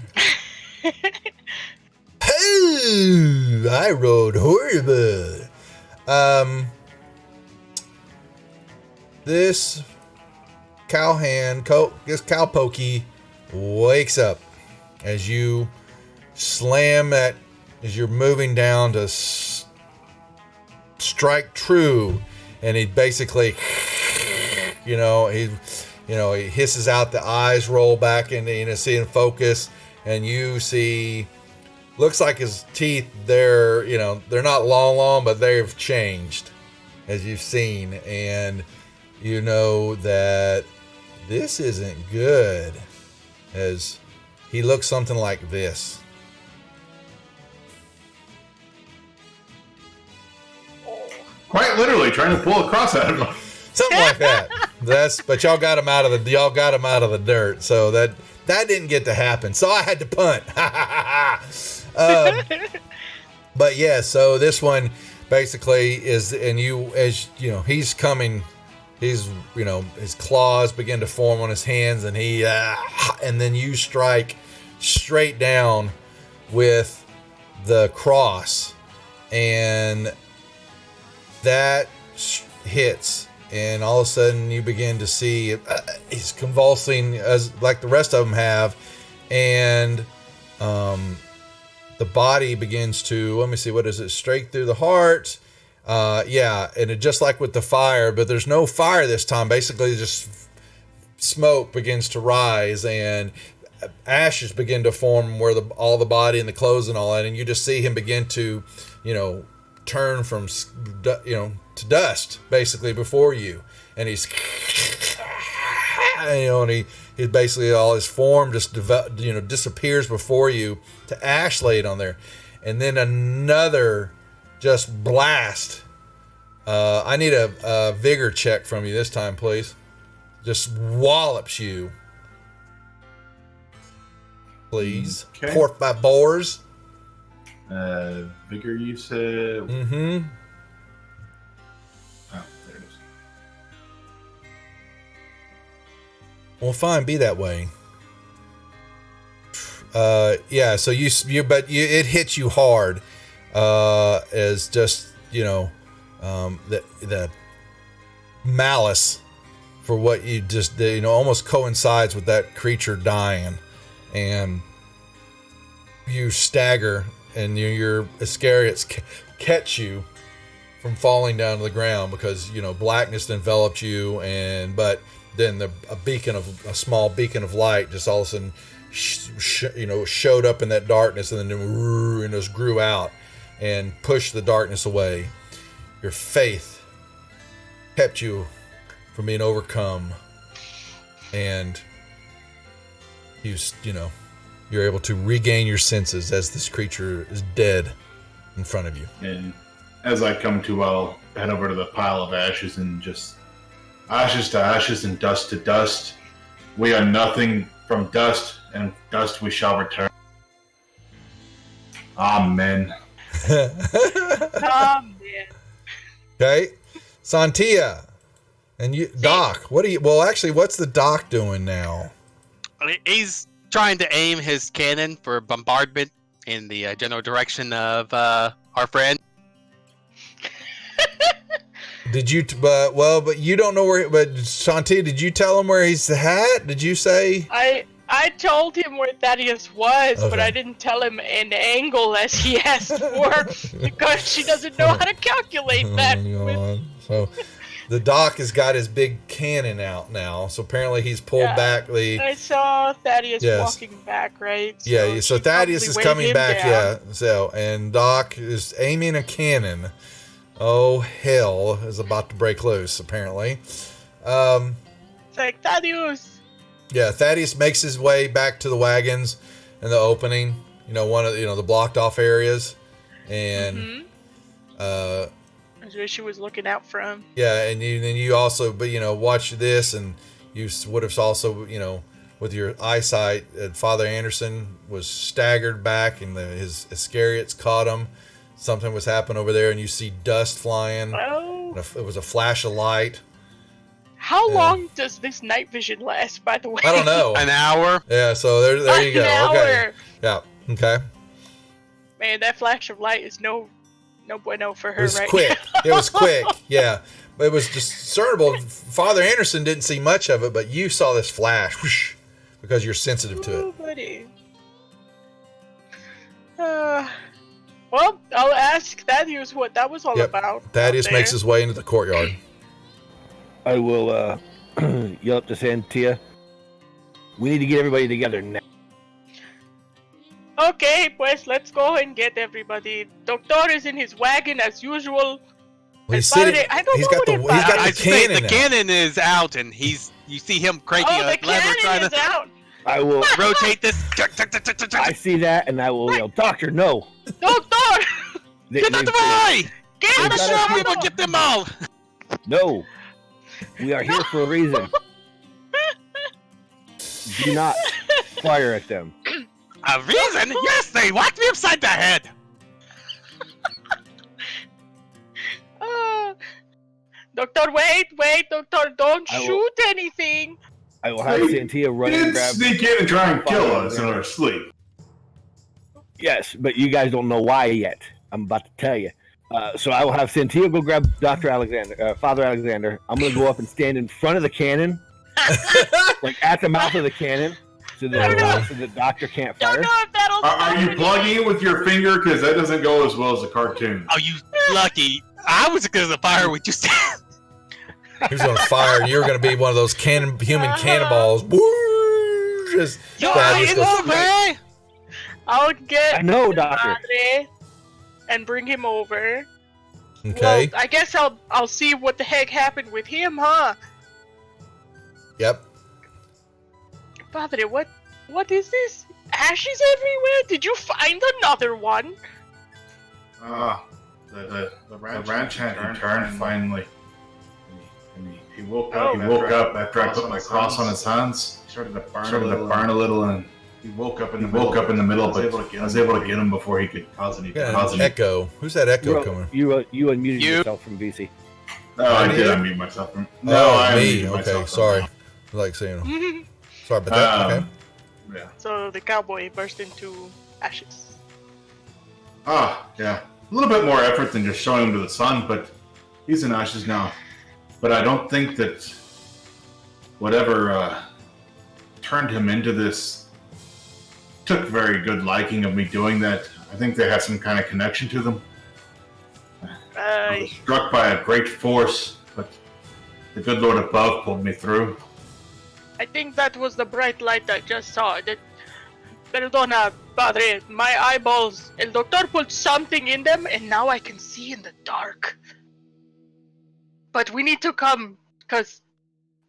[SPEAKER 1] Oh, I rolled horrible. This cowpokey wakes up as you slam that, as you're moving down to strike true, and he basically, he hisses out, the eyes roll back into, see in focus, and you see, looks like his teeth, they're not long, but they've changed, as you've seen, and you know that this isn't good, as he looks something like this.
[SPEAKER 4] Quite literally trying to pull a cross out of him.
[SPEAKER 1] Something like that. But y'all got him out of the dirt, so that didn't get to happen. So I had to punt. But yeah, so this one basically is, and he's coming. His claws begin to form on his hands, and and then you strike straight down with the cross, and that hits, and all of a sudden you begin to see he's convulsing as like the rest of them have, and the body begins to, let me see, what is it, straight through the heart. And it just like with the fire, but there's no fire this time. Basically, just smoke begins to rise, and ashes begin to form where all the body and the clothes and all that, and you just see him begin to, turn from, to dust basically before you, and he's, and he basically, all his form just disappears before you to ash laid on there, and then another just blast. I need a vigor check from you this time, please. Just wallops you, please.
[SPEAKER 4] Okay.
[SPEAKER 1] Port by boars.
[SPEAKER 4] Vigor, you said.
[SPEAKER 1] Mm-hmm.
[SPEAKER 4] Oh, there it is.
[SPEAKER 1] Well, fine, be that way. So it hits you hard, as just, the malice for what you just did, almost coincides with that creature dying, and you stagger, and your Iscariots catch you from falling down to the ground, because blackness enveloped you, but then a small beacon of light just all of a sudden showed up in that darkness, and then just grew out and pushed the darkness away. Your faith kept you from being overcome, and you're able to regain your senses as this creature is dead in front of you.
[SPEAKER 4] And as I come to, I'll head over to the pile of ashes, and just ashes to ashes and dust to dust. We are nothing from dust, and dust we shall return. Amen.
[SPEAKER 2] Oh, man.
[SPEAKER 1] Okay, Santia, and you, Doc. What's the Doc doing now?
[SPEAKER 5] He's trying to aim his cannon for bombardment in the general direction of our friend.
[SPEAKER 1] Did you? But you don't know where. But Santia, did you tell him where he's at? Did you say?
[SPEAKER 2] I told him where Thaddeus was,
[SPEAKER 1] Okay.
[SPEAKER 2] but I didn't tell him an angle as he asked for, because she doesn't know how to calculate that.
[SPEAKER 1] So the Doc has got his big cannon out now. So apparently he's pulled back the.
[SPEAKER 2] I saw Thaddeus
[SPEAKER 1] Yes.
[SPEAKER 2] walking back, right? So
[SPEAKER 1] Yeah. So
[SPEAKER 2] she
[SPEAKER 1] Thaddeus is
[SPEAKER 2] probably
[SPEAKER 1] coming
[SPEAKER 2] waved him
[SPEAKER 1] back.
[SPEAKER 2] down.
[SPEAKER 1] Yeah. So and Doc is aiming a cannon. Oh hell is about to break loose. Apparently.
[SPEAKER 2] It's like, Thaddeus.
[SPEAKER 1] Yeah, Thaddeus makes his way back to the wagons in the opening, one of the blocked off areas, and
[SPEAKER 2] That's where she was looking out from.
[SPEAKER 1] yeah, and then you also, but watch this, and you would have also, with your eyesight, Father Anderson was staggered back, and his Iscariots caught him, something was happening over there, and you see dust flying.
[SPEAKER 2] Oh.
[SPEAKER 1] It was a flash of light.
[SPEAKER 2] How
[SPEAKER 1] Yeah.
[SPEAKER 2] long does this night vision last, by the way?
[SPEAKER 1] I don't know.
[SPEAKER 5] An hour.
[SPEAKER 1] Yeah, so there you go.
[SPEAKER 2] An hour.
[SPEAKER 1] Okay. Yeah. Okay.
[SPEAKER 2] Man, that flash of light is no bueno for her
[SPEAKER 1] It was
[SPEAKER 2] right
[SPEAKER 1] quick.
[SPEAKER 2] now.
[SPEAKER 1] It was quick. Yeah. But it was discernible. Father Anderson didn't see much of it, but you saw this flash whoosh, because you're sensitive to it.
[SPEAKER 2] Oh, buddy. Well, I'll ask Thaddeus what that was all
[SPEAKER 1] Yep.
[SPEAKER 2] about.
[SPEAKER 1] Thaddeus
[SPEAKER 2] out there.
[SPEAKER 1] makes his way into the courtyard.
[SPEAKER 3] I will yell up to Santia. We need to get everybody together now.
[SPEAKER 2] Okay, pues let's go and get everybody. Doctor is in his wagon as usual.
[SPEAKER 1] Well, he's
[SPEAKER 2] And
[SPEAKER 1] sitting.
[SPEAKER 2] Padre, I don't
[SPEAKER 1] He's
[SPEAKER 2] know
[SPEAKER 1] got the.
[SPEAKER 2] what it
[SPEAKER 1] He's got
[SPEAKER 2] about.
[SPEAKER 1] the
[SPEAKER 5] I'd say
[SPEAKER 1] cannon.
[SPEAKER 5] the
[SPEAKER 1] out.
[SPEAKER 5] cannon is out, and you see him cranking
[SPEAKER 2] Oh,
[SPEAKER 5] a
[SPEAKER 2] the
[SPEAKER 5] lever
[SPEAKER 2] cannon
[SPEAKER 5] trying
[SPEAKER 2] is
[SPEAKER 5] to
[SPEAKER 2] out.
[SPEAKER 3] I will.
[SPEAKER 5] rotate this.
[SPEAKER 3] I see that, and I will yell, Doctor, no.
[SPEAKER 2] Doctor!
[SPEAKER 5] Get out of the way!
[SPEAKER 2] Get
[SPEAKER 5] I'm
[SPEAKER 2] the
[SPEAKER 5] sure
[SPEAKER 3] gotta
[SPEAKER 5] we
[SPEAKER 2] shot!
[SPEAKER 5] will get them all.
[SPEAKER 3] No. We are here for a reason. Do not fire at them.
[SPEAKER 5] A reason? Yes, they whacked me upside the head.
[SPEAKER 2] Doctor, wait, Doctor, don't
[SPEAKER 3] I will-
[SPEAKER 2] shoot anything.
[SPEAKER 3] I will have
[SPEAKER 4] Hey,
[SPEAKER 3] Santia run and
[SPEAKER 4] Did
[SPEAKER 3] grab.
[SPEAKER 4] sneak in and try and kill
[SPEAKER 3] Fire
[SPEAKER 4] us in our sleep.
[SPEAKER 3] Yes, but you guys don't know why yet. I'm about to tell you. So I will have Santia go grab Dr. Alexander, Father Alexander. I'm going to go up and stand in front of the cannon, like at the mouth of the cannon, so that the doctor can't
[SPEAKER 2] Don't
[SPEAKER 3] fire.
[SPEAKER 2] know if that'll
[SPEAKER 4] Are
[SPEAKER 2] stop
[SPEAKER 4] you
[SPEAKER 2] anything.
[SPEAKER 4] plugging it with your finger? Because that doesn't go as well as a cartoon.
[SPEAKER 5] Oh, you lucky. I was going to fire with just.
[SPEAKER 1] He was going to fire, and you were going to be one of those human cannonballs. Woo! Just
[SPEAKER 5] Yo,
[SPEAKER 1] Thaddeus
[SPEAKER 5] I
[SPEAKER 1] goes,
[SPEAKER 5] love her.
[SPEAKER 2] I'll get
[SPEAKER 3] I know, Doctor.
[SPEAKER 2] Padre and bring him over.
[SPEAKER 1] Okay.
[SPEAKER 2] Well, I guess I'll see what the heck happened with him, huh?
[SPEAKER 1] Yep.
[SPEAKER 2] Padre, what is this? Ashes everywhere? Did you find another one?
[SPEAKER 4] The ranch had returned finally. And he woke
[SPEAKER 2] Oh.
[SPEAKER 4] up. He woke up after I put my cross on his hands.
[SPEAKER 6] Started to
[SPEAKER 4] Burn a little, and
[SPEAKER 6] He woke up in
[SPEAKER 4] he
[SPEAKER 6] the
[SPEAKER 4] woke up in the middle.
[SPEAKER 6] I was
[SPEAKER 4] But
[SPEAKER 6] able to get
[SPEAKER 4] I was able to get him before he could.
[SPEAKER 6] cause any
[SPEAKER 1] Yeah,
[SPEAKER 4] Cause
[SPEAKER 1] an
[SPEAKER 4] an
[SPEAKER 1] echo. Who's that echo coming?
[SPEAKER 3] You unmuted
[SPEAKER 5] You.
[SPEAKER 3] yourself from VC.
[SPEAKER 4] Oh, I
[SPEAKER 1] did?
[SPEAKER 4] did unmute myself. No,
[SPEAKER 1] Oh,
[SPEAKER 4] I
[SPEAKER 1] me.
[SPEAKER 4] unmuted
[SPEAKER 1] Okay,
[SPEAKER 4] myself.
[SPEAKER 1] sorry. I like saying. Sorry about that. Okay.
[SPEAKER 4] Yeah.
[SPEAKER 2] So the cowboy burst into ashes.
[SPEAKER 4] Yeah. A little bit more effort than just showing him to the sun, but he's in ashes now. But I don't think that whatever turned him into this took very good liking of me doing that. I think they had some kind of connection to them. I was struck by a great force, but the good Lord above pulled me through.
[SPEAKER 2] I think that was the bright light I just saw. Perdona, Padre, my eyeballs. El doctor put something in them, and now I can see in the dark. But we need to come, because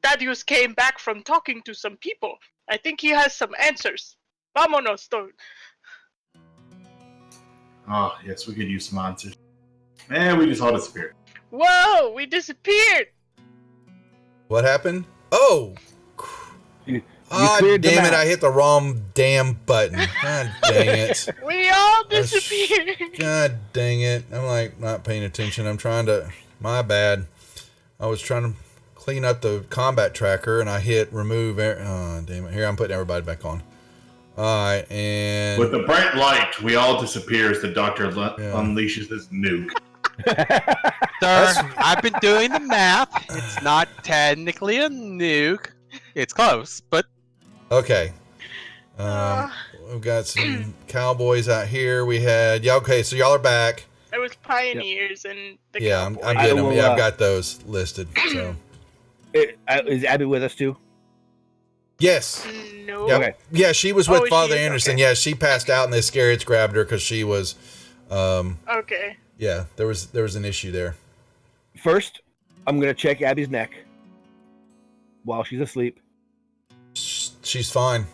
[SPEAKER 2] Thaddeus came back from talking to some people. I think he has some answers. Vámonos,
[SPEAKER 4] Oh, yes, we could use some answers. And we just all disappeared.
[SPEAKER 2] Whoa, we disappeared!
[SPEAKER 1] What happened? Oh!
[SPEAKER 3] You
[SPEAKER 1] Ah,
[SPEAKER 3] cleared the
[SPEAKER 1] damn it!
[SPEAKER 3] map.
[SPEAKER 1] I hit the wrong damn button. God dang it!
[SPEAKER 2] We all
[SPEAKER 1] That's-
[SPEAKER 2] disappeared!
[SPEAKER 1] God dang it! I'm like not paying attention. I'm trying to. My bad. I was trying to clean up the combat tracker, and I hit remove. Oh, damn it! Here, I'm putting everybody back on. All right, and
[SPEAKER 4] With the bright light, we all disappear as the doctor unleashes his nuke.
[SPEAKER 5] Sir, I've been doing the math. It's not technically a nuke. It's close, but
[SPEAKER 1] okay. We've got some cowboys out here. We had okay. So y'all are back.
[SPEAKER 2] It was pioneers and the
[SPEAKER 1] Yeah, I'm
[SPEAKER 2] cowboy.
[SPEAKER 1] getting
[SPEAKER 3] I
[SPEAKER 1] them.
[SPEAKER 3] will,
[SPEAKER 1] Yeah, I've got those listed. So
[SPEAKER 3] Is Abby with us too?
[SPEAKER 1] yes.
[SPEAKER 2] No.
[SPEAKER 1] Yeah,
[SPEAKER 3] Okay.
[SPEAKER 1] yeah, she was
[SPEAKER 2] Oh,
[SPEAKER 1] with
[SPEAKER 2] she
[SPEAKER 1] Father
[SPEAKER 2] is?
[SPEAKER 1] Anderson.
[SPEAKER 2] Okay.
[SPEAKER 1] Yeah, she passed out and the Scariets grabbed her because she was,
[SPEAKER 2] Okay.
[SPEAKER 1] yeah, there was an issue there.
[SPEAKER 3] First, I'm gonna check Abby's neck while she's asleep.
[SPEAKER 1] She's fine.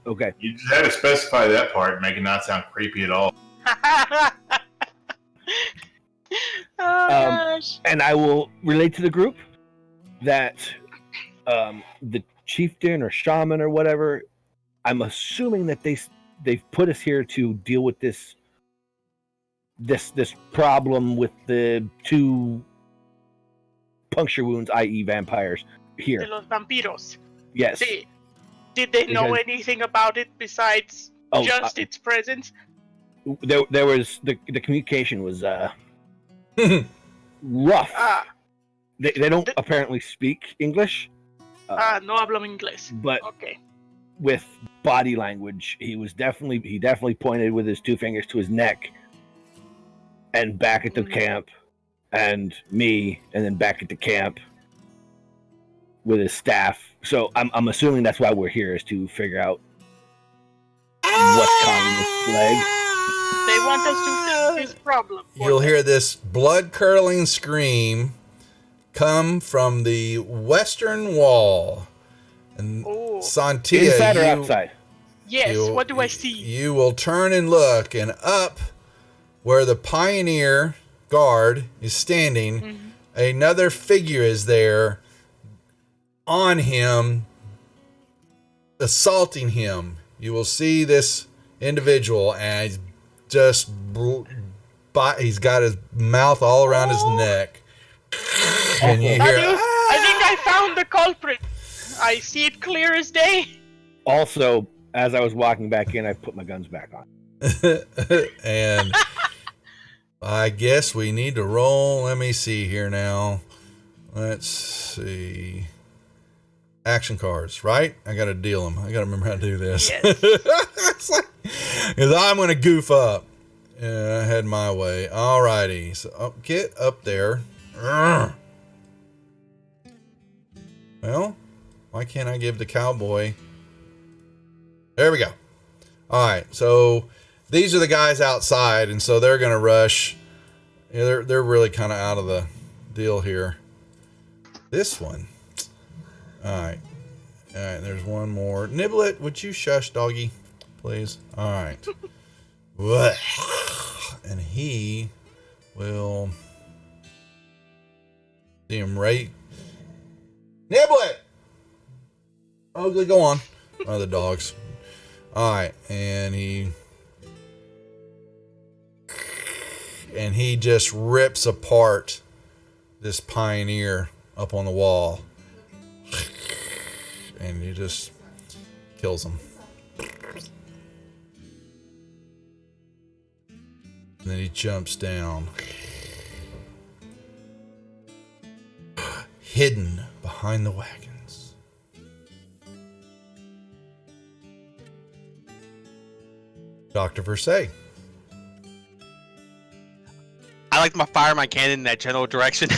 [SPEAKER 3] Okay.
[SPEAKER 4] You just had to specify that part, make it not sound creepy at all.
[SPEAKER 2] Oh gosh.
[SPEAKER 3] And I will relate to the group that the chieftain or shaman or whatever, I'm assuming that they've put us here to deal with this this problem with the 2 puncture wounds, i.e., vampires
[SPEAKER 2] De
[SPEAKER 3] here.
[SPEAKER 2] los vampiros.
[SPEAKER 3] Yes.
[SPEAKER 2] Did they know
[SPEAKER 3] Because-
[SPEAKER 2] anything about it besides just its presence?
[SPEAKER 3] There was the communication was rough.
[SPEAKER 2] Ah,
[SPEAKER 3] They don't apparently speak English.
[SPEAKER 2] no hablo inglés.
[SPEAKER 3] But
[SPEAKER 2] Okay.
[SPEAKER 3] with body language, he definitely pointed with his 2 fingers to his neck, and back at the camp, and me, and then back at the camp with his staff. So I'm assuming that's why we're here, is to figure out what's causing this plague.
[SPEAKER 2] They want us to fix this problem.
[SPEAKER 1] You'll hear this blood-curdling scream come from the western wall. And Santia,
[SPEAKER 3] Inside or outside?
[SPEAKER 2] Yes, what do I see?
[SPEAKER 1] You will turn and look, and up where the pioneer guard is standing, another figure is there on him, assaulting him. You will see this individual, and he's got his mouth all around his neck. And you hear,
[SPEAKER 2] I think I found the culprit. I see it clear as day.
[SPEAKER 3] Also, as I was walking back in, I put my guns back on.
[SPEAKER 1] and I guess we need to roll. Let me see here now. Let's see. Action cards, right? I got to deal them. I got to remember how to do this.
[SPEAKER 2] Yes.
[SPEAKER 1] Because I'm going to goof up. Yeah, I had my way. All righty. So get up there. Well, why can't I give the cowboy? There we go. All right. So these are the guys outside, and so they're going to rush. Yeah, they're really kind of out of the deal here. This one. All right. All right. There's one more. Niblet, would you shush, doggy, please? All right. And he will see him right. Niblet! Ugly, go on. Other dogs. All right. And he just rips apart this pioneer up on the wall. And he just kills him. And then he jumps down. Hidden behind the wagons. Dr. Versailles.
[SPEAKER 5] I like to fire my cannon in that general direction.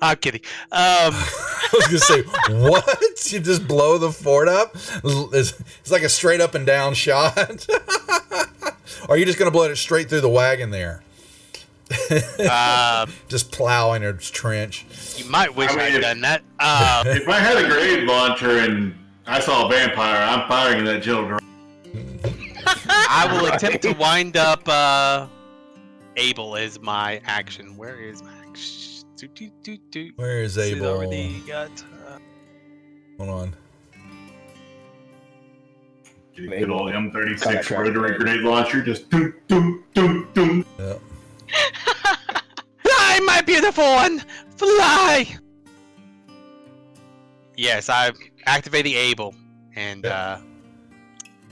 [SPEAKER 5] I'm kidding.
[SPEAKER 1] I was gonna say, what? You just blow the fort up? It's like a straight up and down shot. Or are you just gonna blow it straight through the wagon there? Just plowing a trench.
[SPEAKER 5] You might wish I'd done that.
[SPEAKER 4] If I had a grenade launcher and I saw a vampire, I'm firing in that general direction.
[SPEAKER 5] I will attempt to wind up Abel as my action. Where is my action?
[SPEAKER 1] Where is
[SPEAKER 5] It
[SPEAKER 1] Abel?
[SPEAKER 5] already got.
[SPEAKER 1] Hold on.
[SPEAKER 4] Good old M36 rotary grenade launcher, just doom, doom, doom, doom.
[SPEAKER 1] Yep.
[SPEAKER 5] Fly, my beautiful one! Fly! Yes, I've activated Abel. And,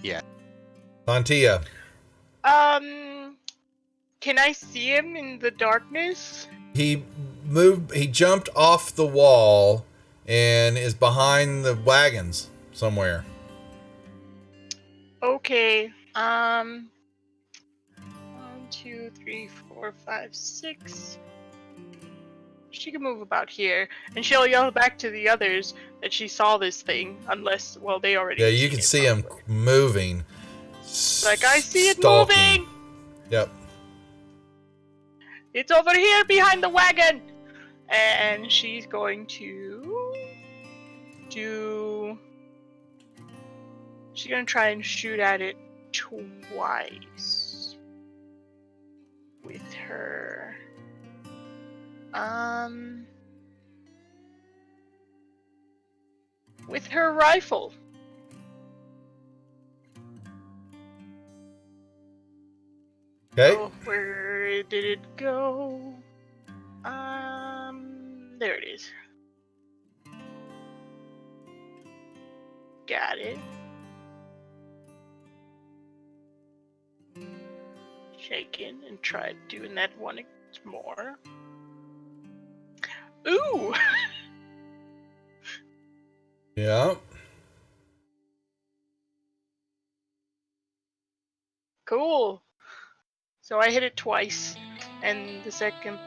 [SPEAKER 5] yeah.
[SPEAKER 1] Santia.
[SPEAKER 2] Can I see him in the darkness?
[SPEAKER 1] He jumped off the wall and is behind the wagons somewhere.
[SPEAKER 2] Okay. 1, 2, 3, 4, 5, 6. She can move about here, and she'll yell back to the others that she saw this thing. Unless, well, they already.
[SPEAKER 1] Yeah, you can see him moving.
[SPEAKER 2] Like, I see it
[SPEAKER 1] stalking.
[SPEAKER 2] moving.
[SPEAKER 1] Yep.
[SPEAKER 2] It's over here behind the wagon, and she's going to do. She's gonna try and shoot at it twice with her. With her rifle.
[SPEAKER 1] Okay.
[SPEAKER 2] Oh, where did it go? There it is. Got it. Shaking and try doing that one more. Ooh!
[SPEAKER 1] Yeah.
[SPEAKER 2] Cool. So I hit it twice, and the second,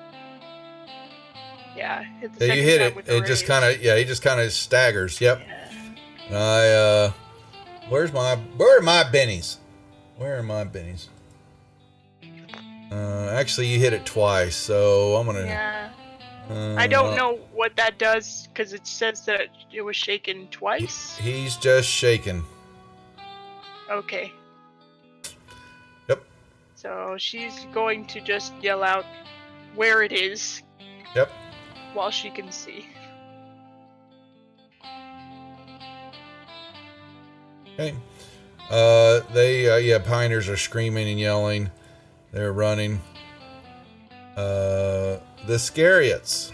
[SPEAKER 2] yeah, hit the
[SPEAKER 1] Yeah,
[SPEAKER 2] second
[SPEAKER 1] you hit
[SPEAKER 2] time
[SPEAKER 1] it.
[SPEAKER 2] with the
[SPEAKER 1] It just
[SPEAKER 2] raise.
[SPEAKER 1] kind of, he just kind of staggers. Yep.
[SPEAKER 2] Yeah.
[SPEAKER 1] Where are my bennies? Where are my bennies? Actually, you hit it twice, so I'm gonna.
[SPEAKER 2] Yeah. I don't know what that does because it says that it was shaken twice.
[SPEAKER 1] He's just shaking.
[SPEAKER 2] Okay.
[SPEAKER 1] Yep.
[SPEAKER 2] So she's going to just yell out where it is.
[SPEAKER 1] Yep.
[SPEAKER 2] While she can see.
[SPEAKER 1] Okay. Pioneers are screaming and yelling. They're running. The Scariots.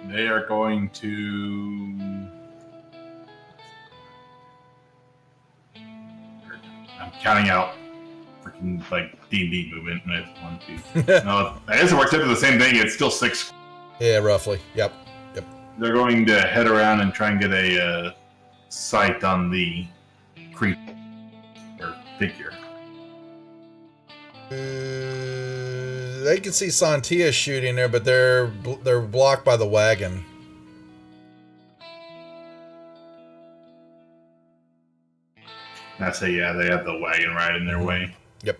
[SPEAKER 4] They are going to. I'm counting out freaking like D&D movement. That's 1, 2. No, I guess it works out to the same thing. It's still 6.
[SPEAKER 1] Yeah, roughly. Yep.
[SPEAKER 4] They're going to head around and try and get a sight on the creature or figure.
[SPEAKER 1] They can see Santia shooting there, but they're blocked by the wagon.
[SPEAKER 4] I say, yeah, they have the wagon right in their way.
[SPEAKER 1] Yep.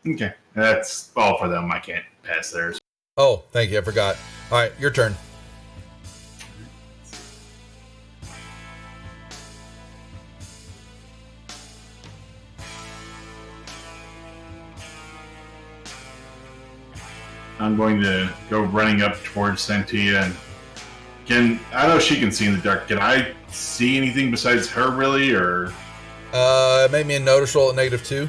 [SPEAKER 4] Okay, that's all for them. I can't pass theirs.
[SPEAKER 1] Oh, thank you. I forgot. All right, your turn.
[SPEAKER 4] I'm going to go running up towards Santia and I know she can see in the dark. Can I see anything besides her, really, or?
[SPEAKER 1] It made me a notice roll at -2.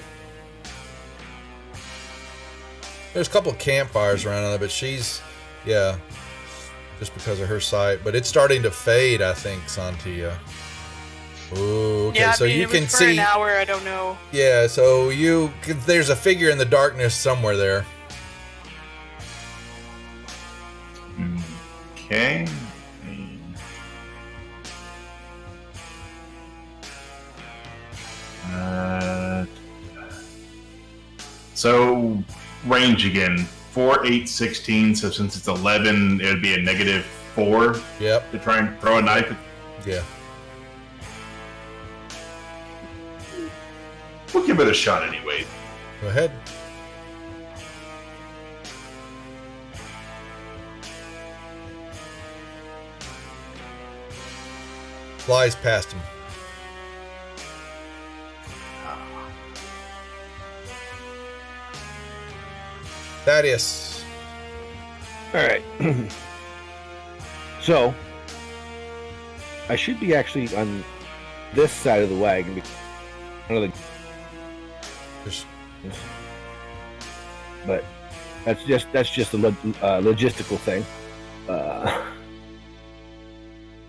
[SPEAKER 1] There's a couple of campfires around there, but she's, just because of her sight. But it's starting to fade, I think, Santia. Ooh, okay,
[SPEAKER 2] Yeah,
[SPEAKER 1] so you
[SPEAKER 2] it
[SPEAKER 1] can
[SPEAKER 2] was for
[SPEAKER 1] see
[SPEAKER 2] an hour. I don't know.
[SPEAKER 1] Yeah, so there's a figure in the darkness somewhere there.
[SPEAKER 4] Okay. So range again, 4, 8, 16. So since it's 11, it would be a -4.
[SPEAKER 1] Yep.
[SPEAKER 4] To try and throw a knife.
[SPEAKER 1] Yeah.
[SPEAKER 4] We'll give it a shot anyway.
[SPEAKER 1] Go ahead. Flies past him. Thaddeus.
[SPEAKER 3] All right. So, I should be actually on this side of the wagon. But that's just a logistical thing.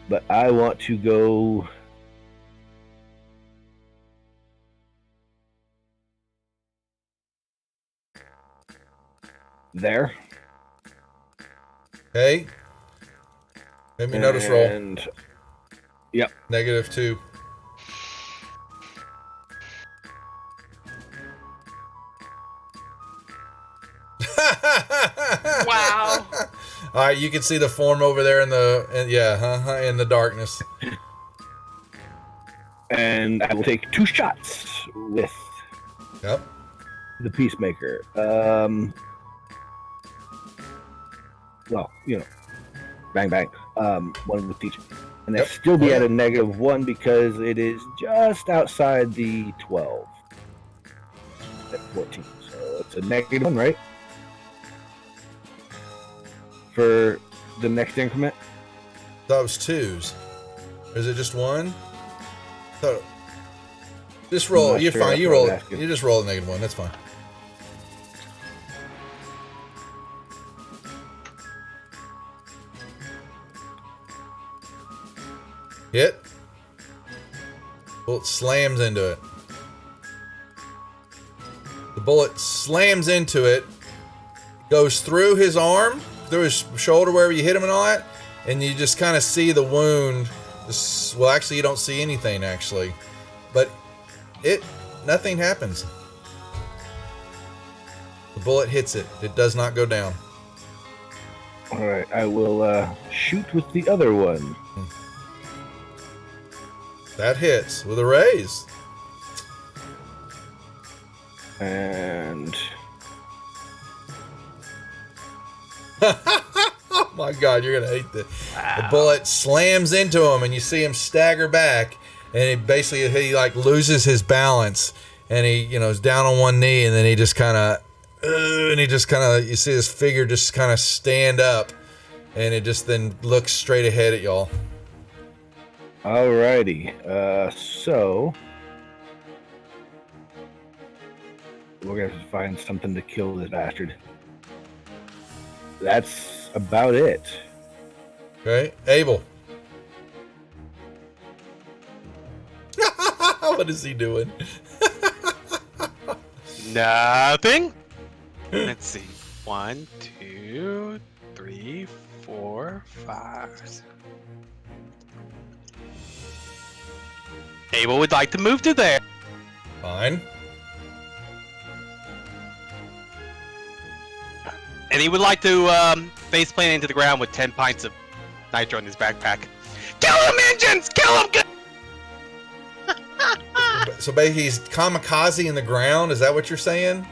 [SPEAKER 3] But I want to go. There.
[SPEAKER 1] Okay. Let me notice roll.
[SPEAKER 3] And yep.
[SPEAKER 1] -2.
[SPEAKER 2] Wow.
[SPEAKER 1] All right, you can see the form over there in the darkness.
[SPEAKER 3] And I will take 2 shots with the Peacemaker. Well, bang bang. One with each, and that still be at a -1 because it is just outside the 12 at 14. So it's a -1, right? For the next increment.
[SPEAKER 1] Those 2s. Is it just one? So, just roll.
[SPEAKER 3] not
[SPEAKER 1] You're
[SPEAKER 3] sure,
[SPEAKER 1] fine.
[SPEAKER 3] that's
[SPEAKER 1] You
[SPEAKER 3] what I
[SPEAKER 1] roll.
[SPEAKER 3] was asking.
[SPEAKER 1] You just roll a -1. That's fine. Hit. Bullet slams into it. The bullet slams into it, goes through his arm, through his shoulder, wherever you hit him and all that, and you just kind of see the wound. Well, actually, you don't see anything, actually. But nothing happens. The bullet hits it. It does not go down.
[SPEAKER 3] All right, I will shoot with the other one.
[SPEAKER 1] That hits with a raise.
[SPEAKER 3] And
[SPEAKER 1] Oh my God, you're gonna hate this.
[SPEAKER 2] Wow.
[SPEAKER 1] The bullet slams into him, and you see him stagger back, and he like loses his balance, and he is down on one knee, and then he just kind of, you see this figure just kind of stand up, and it just then looks straight ahead at y'all.
[SPEAKER 3] alrighty, so we're gonna have to find something to kill this bastard. That's about it.
[SPEAKER 1] Okay, Abel. What is he doing?
[SPEAKER 5] Nothing. Let's see. 1, 2, 3, 4, 5. Abel would like to move to there.
[SPEAKER 1] Fine.
[SPEAKER 5] And he would like to face plant into the ground with 10 pints of nitro in his backpack. Kill him, engines! Kill him!
[SPEAKER 1] So basically, he's kamikaze in the ground. Is that what you're saying?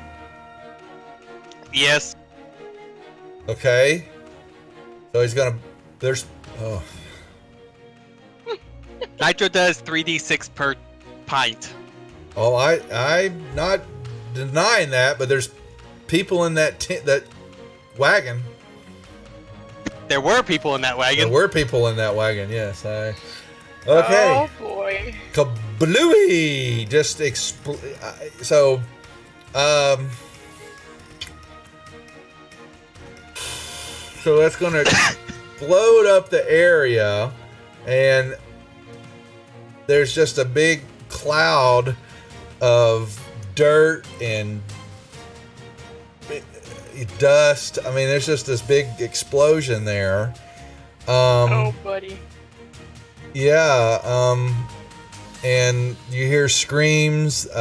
[SPEAKER 5] Yes.
[SPEAKER 1] Okay. So he's gonna. Oh.
[SPEAKER 5] Nitro does 3d6 per pint.
[SPEAKER 1] Oh, I'm not denying that, but there's people in that wagon.
[SPEAKER 5] There were people in that wagon.
[SPEAKER 1] There were people in that wagon. Yes. Okay.
[SPEAKER 2] Oh boy.
[SPEAKER 1] Kablooey! So that's gonna explode up the area, and there's just a big cloud of dirt and dust. I mean, there's just this big explosion there.
[SPEAKER 2] Oh, buddy.
[SPEAKER 1] Yeah, and you hear screams. People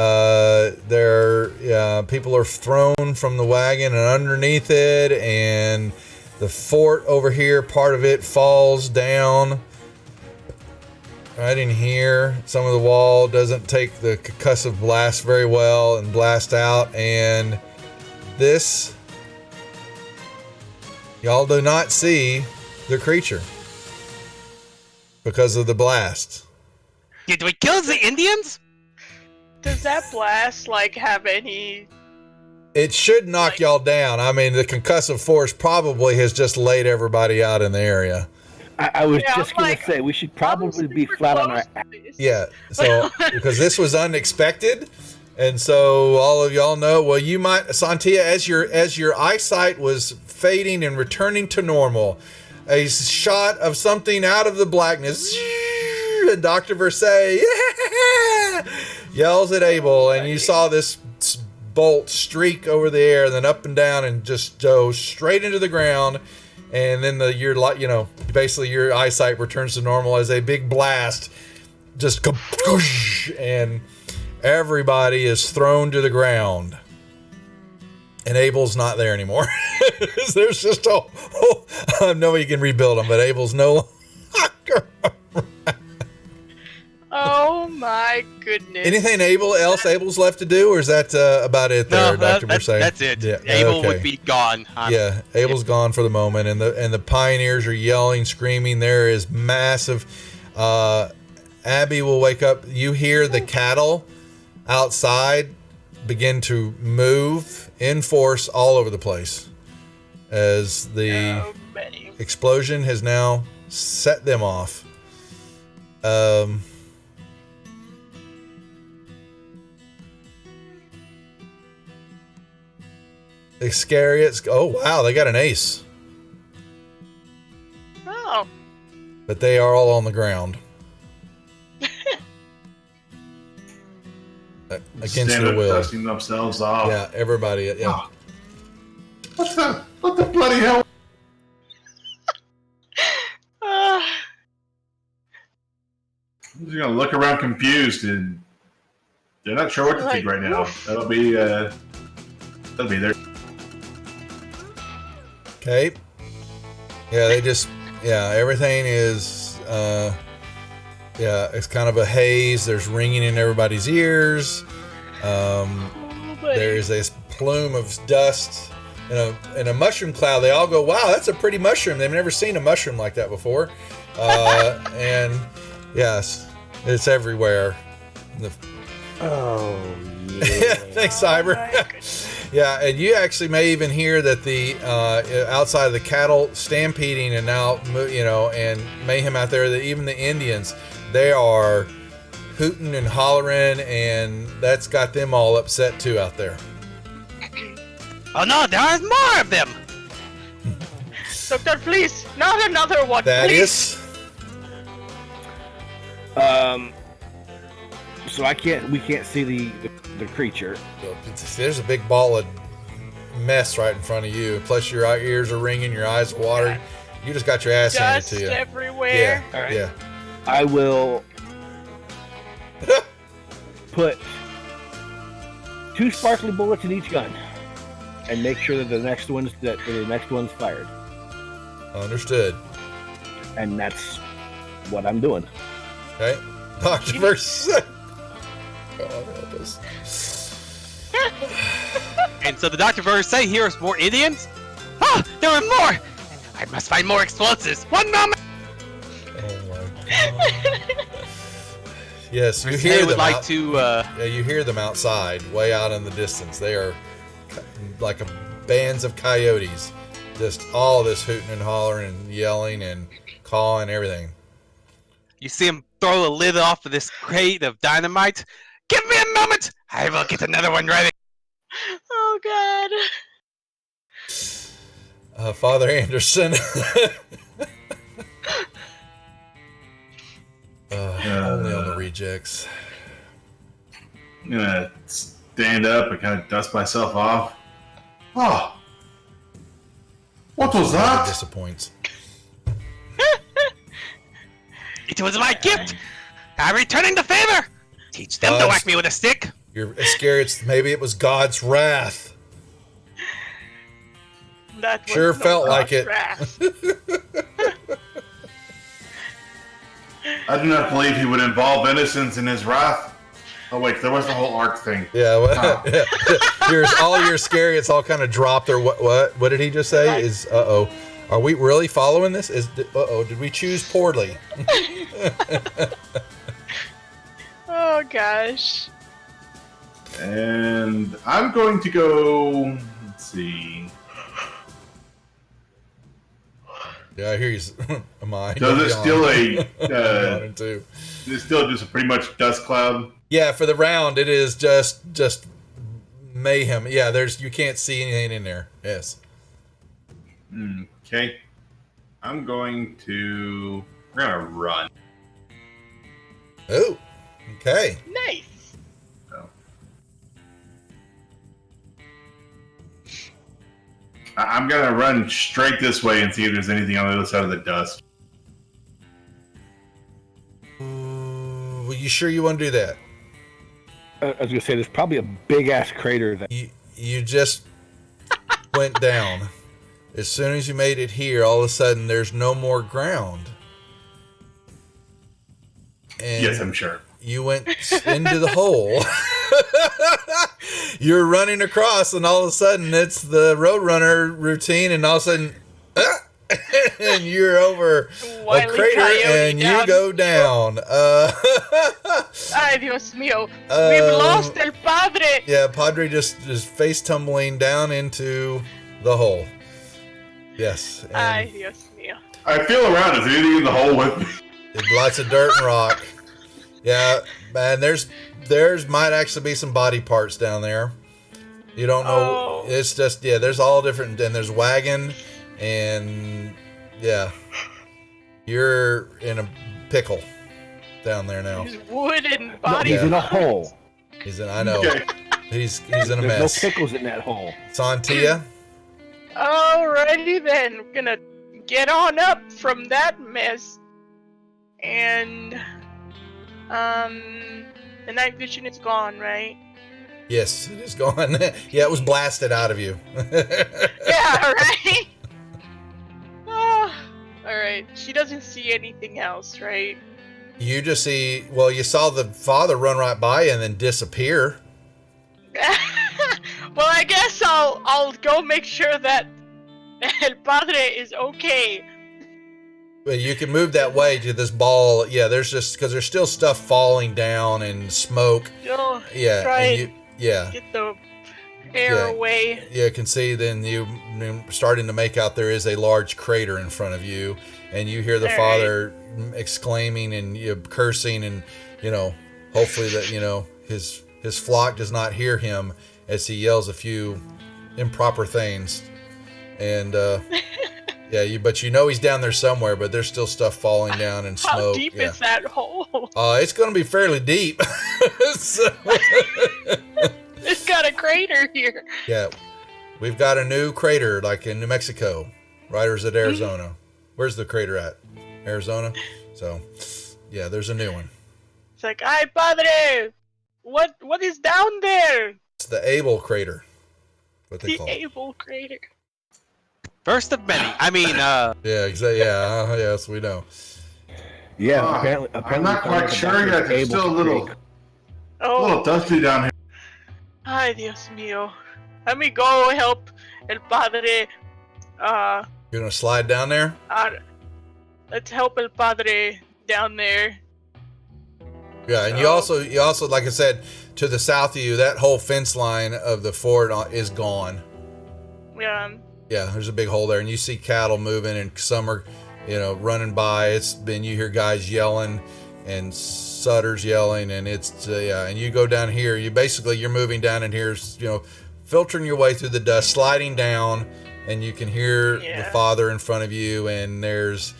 [SPEAKER 1] are thrown from the wagon and underneath it, and the fort over here, part of it falls down right in here. Some of the wall doesn't take the concussive blast very well and blast out, and this, y'all do not see the creature because of the blast.
[SPEAKER 5] Did we kill the Indians?
[SPEAKER 2] Does that blast have any?
[SPEAKER 1] It should knock y'all down. I mean, the concussive force probably has just laid everybody out in the area.
[SPEAKER 3] I was
[SPEAKER 2] Yeah,
[SPEAKER 3] just
[SPEAKER 2] I'm
[SPEAKER 3] going to say, we should probably be flat on our ass.
[SPEAKER 1] Yeah, so because this was unexpected, and so all of y'all know. Well, you might, Santia, as your eyesight was fading and returning to normal, a shot of something out of the blackness, and Dr. Versailles yells at Abel, and you saw this bolt streak over the air, and then up and down, and just go straight into the ground. And then basically your eyesight returns to normal as a big blast just kaboosh, and everybody is thrown to the ground. And Abel's not there anymore. There's just nobody can rebuild him, but Abel's no longer.
[SPEAKER 2] Oh my goodness.
[SPEAKER 1] Anything Abel's left to do, or is that about it there, Dr. Mercedes?
[SPEAKER 5] That's it.
[SPEAKER 1] Yeah,
[SPEAKER 5] Abel
[SPEAKER 1] okay.
[SPEAKER 5] would be gone.
[SPEAKER 1] Yeah, Abel's gone for the moment, and the pioneers are yelling, screaming. There is massive. Abby will wake up. You hear the cattle outside begin to move in force all over the place as the explosion has now set them off. Iscariot's. Oh wow, they got an ace,
[SPEAKER 2] Oh.
[SPEAKER 1] but they are all on the ground. Against
[SPEAKER 4] Stand
[SPEAKER 1] their
[SPEAKER 4] up,
[SPEAKER 1] will.
[SPEAKER 4] dusting themselves off.
[SPEAKER 1] Yeah, everybody. Yeah.
[SPEAKER 4] Oh. What's that? What the bloody hell? I'm just gonna look around confused, and they're not sure what to think right now. That'll be there.
[SPEAKER 1] Okay. Yeah, they just. Yeah, everything is. Yeah, it's kind of a haze. There's ringing in everybody's ears. There is this plume of dust in a mushroom cloud. They all go, "Wow, that's a pretty mushroom." They've never seen a mushroom like that before. And yes, it's everywhere.
[SPEAKER 3] Oh yeah.
[SPEAKER 1] Thanks, Cyber. Yeah, and you actually may even hear that the outside of the cattle stampeding and now and mayhem out there. That even the Indians, they are hooting and hollering, and that's got them all upset too out there.
[SPEAKER 5] Oh no, there are more of them!
[SPEAKER 2] Doctor, please, not another one,
[SPEAKER 1] Thaddeus?
[SPEAKER 3] So we can't see the creature.
[SPEAKER 1] There's a big ball of mess right in front of you. Plus your ears are ringing, your eyes are watering. You just got your ass handed
[SPEAKER 2] Dust
[SPEAKER 1] to you.
[SPEAKER 2] everywhere.
[SPEAKER 1] Yeah,
[SPEAKER 3] All right.
[SPEAKER 1] yeah.
[SPEAKER 3] I will put 2 sparkly bullets in each gun, and make sure that the next one's fired.
[SPEAKER 1] Understood.
[SPEAKER 3] And that's what I'm doing.
[SPEAKER 1] Okay. Dr. Verse. God help us.
[SPEAKER 5] And so the doctor first say here's more Indians? Ah, there are more! I must find more explosives. One moment!
[SPEAKER 1] Oh my God. Yes, you
[SPEAKER 5] They
[SPEAKER 1] hear
[SPEAKER 5] would
[SPEAKER 1] them
[SPEAKER 5] like
[SPEAKER 1] out,
[SPEAKER 5] to
[SPEAKER 1] yeah, you hear them outside, way out in the distance. They are like bands of coyotes. Just all this hooting and hollering and yelling and cawing, everything.
[SPEAKER 5] you see him throw a lid off of this crate of dynamite. Give me a moment! I will get another one ready.
[SPEAKER 2] Oh God.
[SPEAKER 1] Father Anderson. Only on the rejects.
[SPEAKER 4] I'm gonna stand up and kind of dust myself off. Oh, what was that?
[SPEAKER 1] Disappoints.
[SPEAKER 5] It was my gift! I'm returning the favor! Teach them to whack me with a stick!
[SPEAKER 1] You're scared. Maybe it was God's wrath.
[SPEAKER 2] That was
[SPEAKER 1] Sure
[SPEAKER 2] no
[SPEAKER 1] felt like
[SPEAKER 2] God's
[SPEAKER 1] it.
[SPEAKER 2] wrath.
[SPEAKER 4] I do not believe he would involve innocence in his wrath. Oh wait, there was the whole arc thing.
[SPEAKER 1] Yeah, all your scary. It's all kind of dropped. Or what did he just say?
[SPEAKER 2] Right.
[SPEAKER 1] Is are we really following this? Did we choose poorly?
[SPEAKER 2] Oh gosh.
[SPEAKER 4] And I'm going to go. Let's see.
[SPEAKER 1] Yeah, I hear you. Am I?
[SPEAKER 4] So there's still a.
[SPEAKER 1] Yawning too.
[SPEAKER 4] There's still just a pretty much dust cloud.
[SPEAKER 1] Yeah, for the round, it is just mayhem. Yeah, you can't see anything in there. Yes.
[SPEAKER 4] Okay. We're gonna run.
[SPEAKER 1] Oh. Okay.
[SPEAKER 2] Nice.
[SPEAKER 4] So. I'm gonna run straight this way and see if there's anything on the other side of the dust.
[SPEAKER 1] Well, you sure you want to do that?
[SPEAKER 3] I was gonna say there's probably a big ass crater that.
[SPEAKER 1] You just went down. As soon as you made it here, all of a sudden there's no more ground. And
[SPEAKER 4] Yes, I'm sure.
[SPEAKER 1] you went into the hole. You're running across, and all of a sudden it's the Roadrunner routine, and all of a sudden, and you're over
[SPEAKER 2] Wily
[SPEAKER 1] a crater,
[SPEAKER 2] coyote
[SPEAKER 1] and
[SPEAKER 2] down.
[SPEAKER 1] you go down.
[SPEAKER 2] Ay, Dios mío. We've lost El Padre.
[SPEAKER 1] Yeah, Padre just face tumbling down into the hole. Yes. and-
[SPEAKER 2] Ay, Dios mío.
[SPEAKER 4] I feel around. Is there anything in the hole with me?
[SPEAKER 1] Lots of dirt and rock. Yeah, man. There's might actually be some body parts down there. You don't know.
[SPEAKER 2] Oh.
[SPEAKER 1] It's just there's all different, and there's wagon, and yeah, you're in a pickle down there now.
[SPEAKER 2] These wooden
[SPEAKER 3] No,
[SPEAKER 2] body
[SPEAKER 3] he's in a
[SPEAKER 2] parts.
[SPEAKER 3] hole.
[SPEAKER 1] I know.
[SPEAKER 4] Okay.
[SPEAKER 1] He's in a
[SPEAKER 3] There's
[SPEAKER 1] mess.
[SPEAKER 3] no pickles in that hole.
[SPEAKER 1] Santia,
[SPEAKER 2] Alrighty then, we're gonna get on up from that mess. And the night vision is gone, right?
[SPEAKER 1] yes, it is gone. Yeah, it was blasted out of you.
[SPEAKER 2] Yeah, right? Oh, alright, she doesn't see anything else, right?
[SPEAKER 1] You just see. Well, you saw the father run right by you and then disappear.
[SPEAKER 2] Well, I guess I'll go make sure that El Padre is okay.
[SPEAKER 1] But you can move that way to this ball. Yeah, there's just because there's still stuff falling down and smoke.
[SPEAKER 2] You'll
[SPEAKER 1] Yeah,
[SPEAKER 2] try
[SPEAKER 1] and
[SPEAKER 2] and
[SPEAKER 1] yeah,
[SPEAKER 2] get the air
[SPEAKER 1] Yeah.
[SPEAKER 2] away.
[SPEAKER 1] you can see. Then you starting to make out there is a large crater in front of you, and you hear the
[SPEAKER 2] All
[SPEAKER 1] father exclaiming and cursing, and hopefully that his flock does not hear him as he yells a few improper things, and yeah, but he's down there somewhere, but there's still stuff falling down and smoke.
[SPEAKER 2] How deep
[SPEAKER 1] yeah.
[SPEAKER 2] is that hole?
[SPEAKER 1] It's going to be fairly deep. So,
[SPEAKER 2] It's got a crater here.
[SPEAKER 1] yeah, we've got a new crater like in New Mexico, right? Or is it Arizona? Where's the crater at? Arizona. So, yeah, there's a new one.
[SPEAKER 2] It's like, ay, padre, what is down there?
[SPEAKER 1] It's the Abel crater. What they
[SPEAKER 2] The
[SPEAKER 1] call it.
[SPEAKER 2] Able crater.
[SPEAKER 5] First of many. I mean,
[SPEAKER 1] Yeah, exactly. Yeah, yes, we know.
[SPEAKER 3] Yeah, apparently.
[SPEAKER 4] I'm not
[SPEAKER 3] we
[SPEAKER 4] quite
[SPEAKER 3] found
[SPEAKER 4] sure
[SPEAKER 3] out
[SPEAKER 4] yet.
[SPEAKER 3] that
[SPEAKER 4] It's
[SPEAKER 3] able
[SPEAKER 4] still a
[SPEAKER 3] to
[SPEAKER 4] little,
[SPEAKER 3] create-
[SPEAKER 2] Oh,
[SPEAKER 4] dusty down here.
[SPEAKER 2] ay, Dios mío. Let me go help El Padre.
[SPEAKER 1] You're going to slide down there?
[SPEAKER 2] Let's help El Padre down there.
[SPEAKER 1] Yeah, and you also, like I said, to the south of you, that whole fence line of the fort is gone.
[SPEAKER 2] Yeah.
[SPEAKER 1] Yeah, there's a big hole there, and you see cattle moving, and some are, running by. It's been, you hear guys yelling, and sutters yelling, and it's and you go down here. You're moving down in here, filtering your way through the dust, sliding down, and you can hear the father in front of you, and there's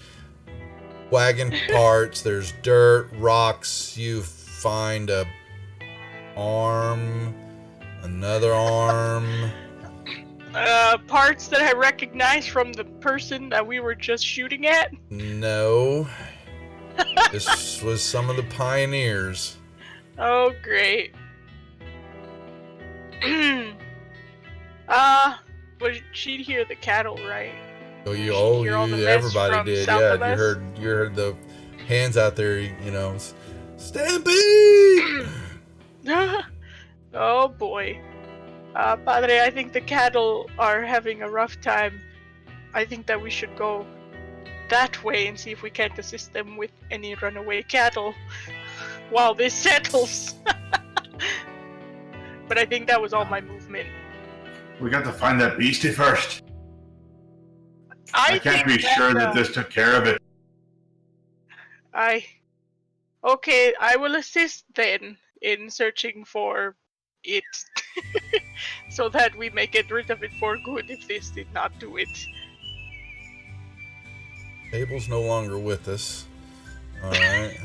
[SPEAKER 1] wagon parts, there's dirt, rocks. You find a arm, another arm.
[SPEAKER 2] Parts that I recognize from the person that we were just shooting at.
[SPEAKER 1] No. This was some of the pioneers.
[SPEAKER 2] Oh, great. But she'd hear the cattle, right? Hear all the mess
[SPEAKER 1] Everybody
[SPEAKER 2] from
[SPEAKER 1] did.
[SPEAKER 2] south
[SPEAKER 1] Yeah,
[SPEAKER 2] of
[SPEAKER 1] you
[SPEAKER 2] us?
[SPEAKER 1] heard the hands out there. Stampede.
[SPEAKER 2] Oh boy. Padre, I think the cattle are having a rough time. I think that we should go that way and see if we can't assist them with any runaway cattle while this settles. But I think that was all my movement.
[SPEAKER 4] We got to find that beastie first.
[SPEAKER 2] I
[SPEAKER 4] I can't
[SPEAKER 2] think
[SPEAKER 4] be sure that
[SPEAKER 2] uh,
[SPEAKER 4] this took care of it.
[SPEAKER 2] Okay, I will assist then in searching for it. So that we may get rid of it for good if this did not do it.
[SPEAKER 1] Abel's no longer with us. All right.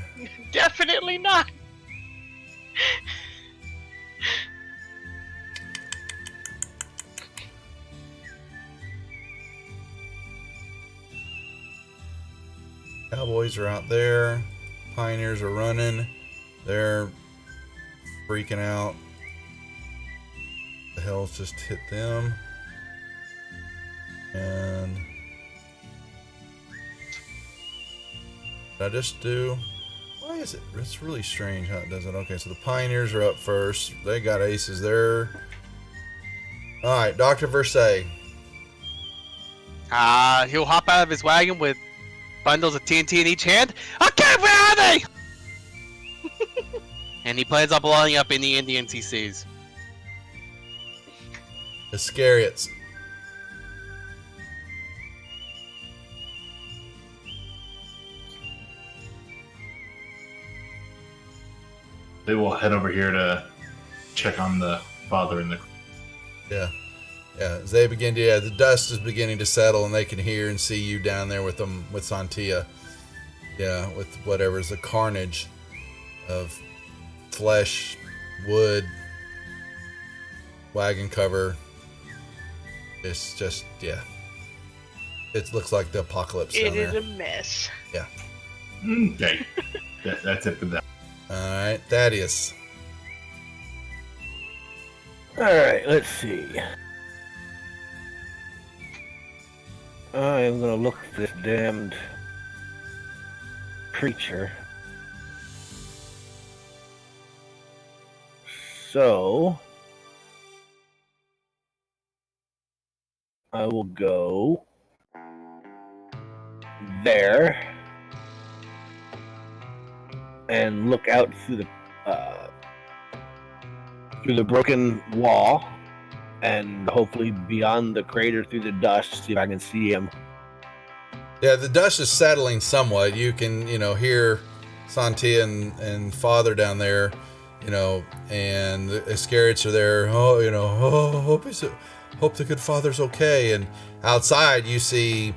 [SPEAKER 2] Definitely not.
[SPEAKER 1] Cowboys are out there. Pioneers are running. They're freaking out. The hell's just hit them. And did I just do? Why is it? It's really strange how it does it. Okay, so the Pioneers are up first. They got aces there. All right, Dr. Versailles.
[SPEAKER 5] he'll hop out of his wagon with bundles of TNT in each hand. Okay, where are they? And he plans on blowing up any Indians he sees.
[SPEAKER 1] Iscariots.
[SPEAKER 4] they will head over here to check on the father and the.
[SPEAKER 1] Yeah. Yeah, as they begin to, the dust is beginning to settle, and they can hear and see you down there with them, with Santia. Yeah, with whatever's the carnage of flesh, wood, wagon cover. It's just, yeah. It looks like the apocalypse down there.
[SPEAKER 2] It is a mess.
[SPEAKER 1] Yeah.
[SPEAKER 4] Okay. That's it for that.
[SPEAKER 1] All right, Thaddeus.
[SPEAKER 3] All right, let's see. I'm gonna look for this damned creature. So I will go there and look out through the broken wall, and hopefully beyond the crater through the dust, see if I can see him.
[SPEAKER 1] Yeah, the dust is settling somewhat. You can, hear Santia and Father down there, and the Iscariots are there. Hope the good Father's okay. And outside, you see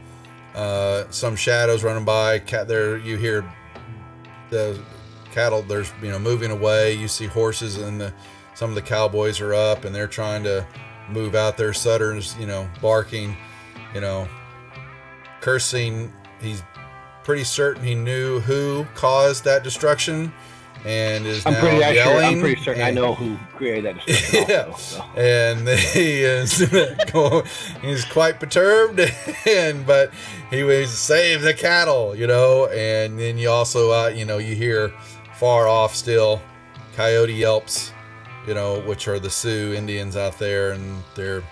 [SPEAKER 1] some shadows running by. There, you hear the cattle. There's moving away. You see horses, and some of the cowboys are up, and they're trying to move out there. Sutter's, barking, cursing. He's pretty certain he knew who caused that destruction, and is now yelling.
[SPEAKER 3] I'm pretty certain I know who created that destruction.
[SPEAKER 1] Yeah,
[SPEAKER 3] also, so.
[SPEAKER 1] And he is he's quite perturbed, but he was save the cattle, and then you also you hear far off still coyote yelps, which are the Sioux Indians out there, and they're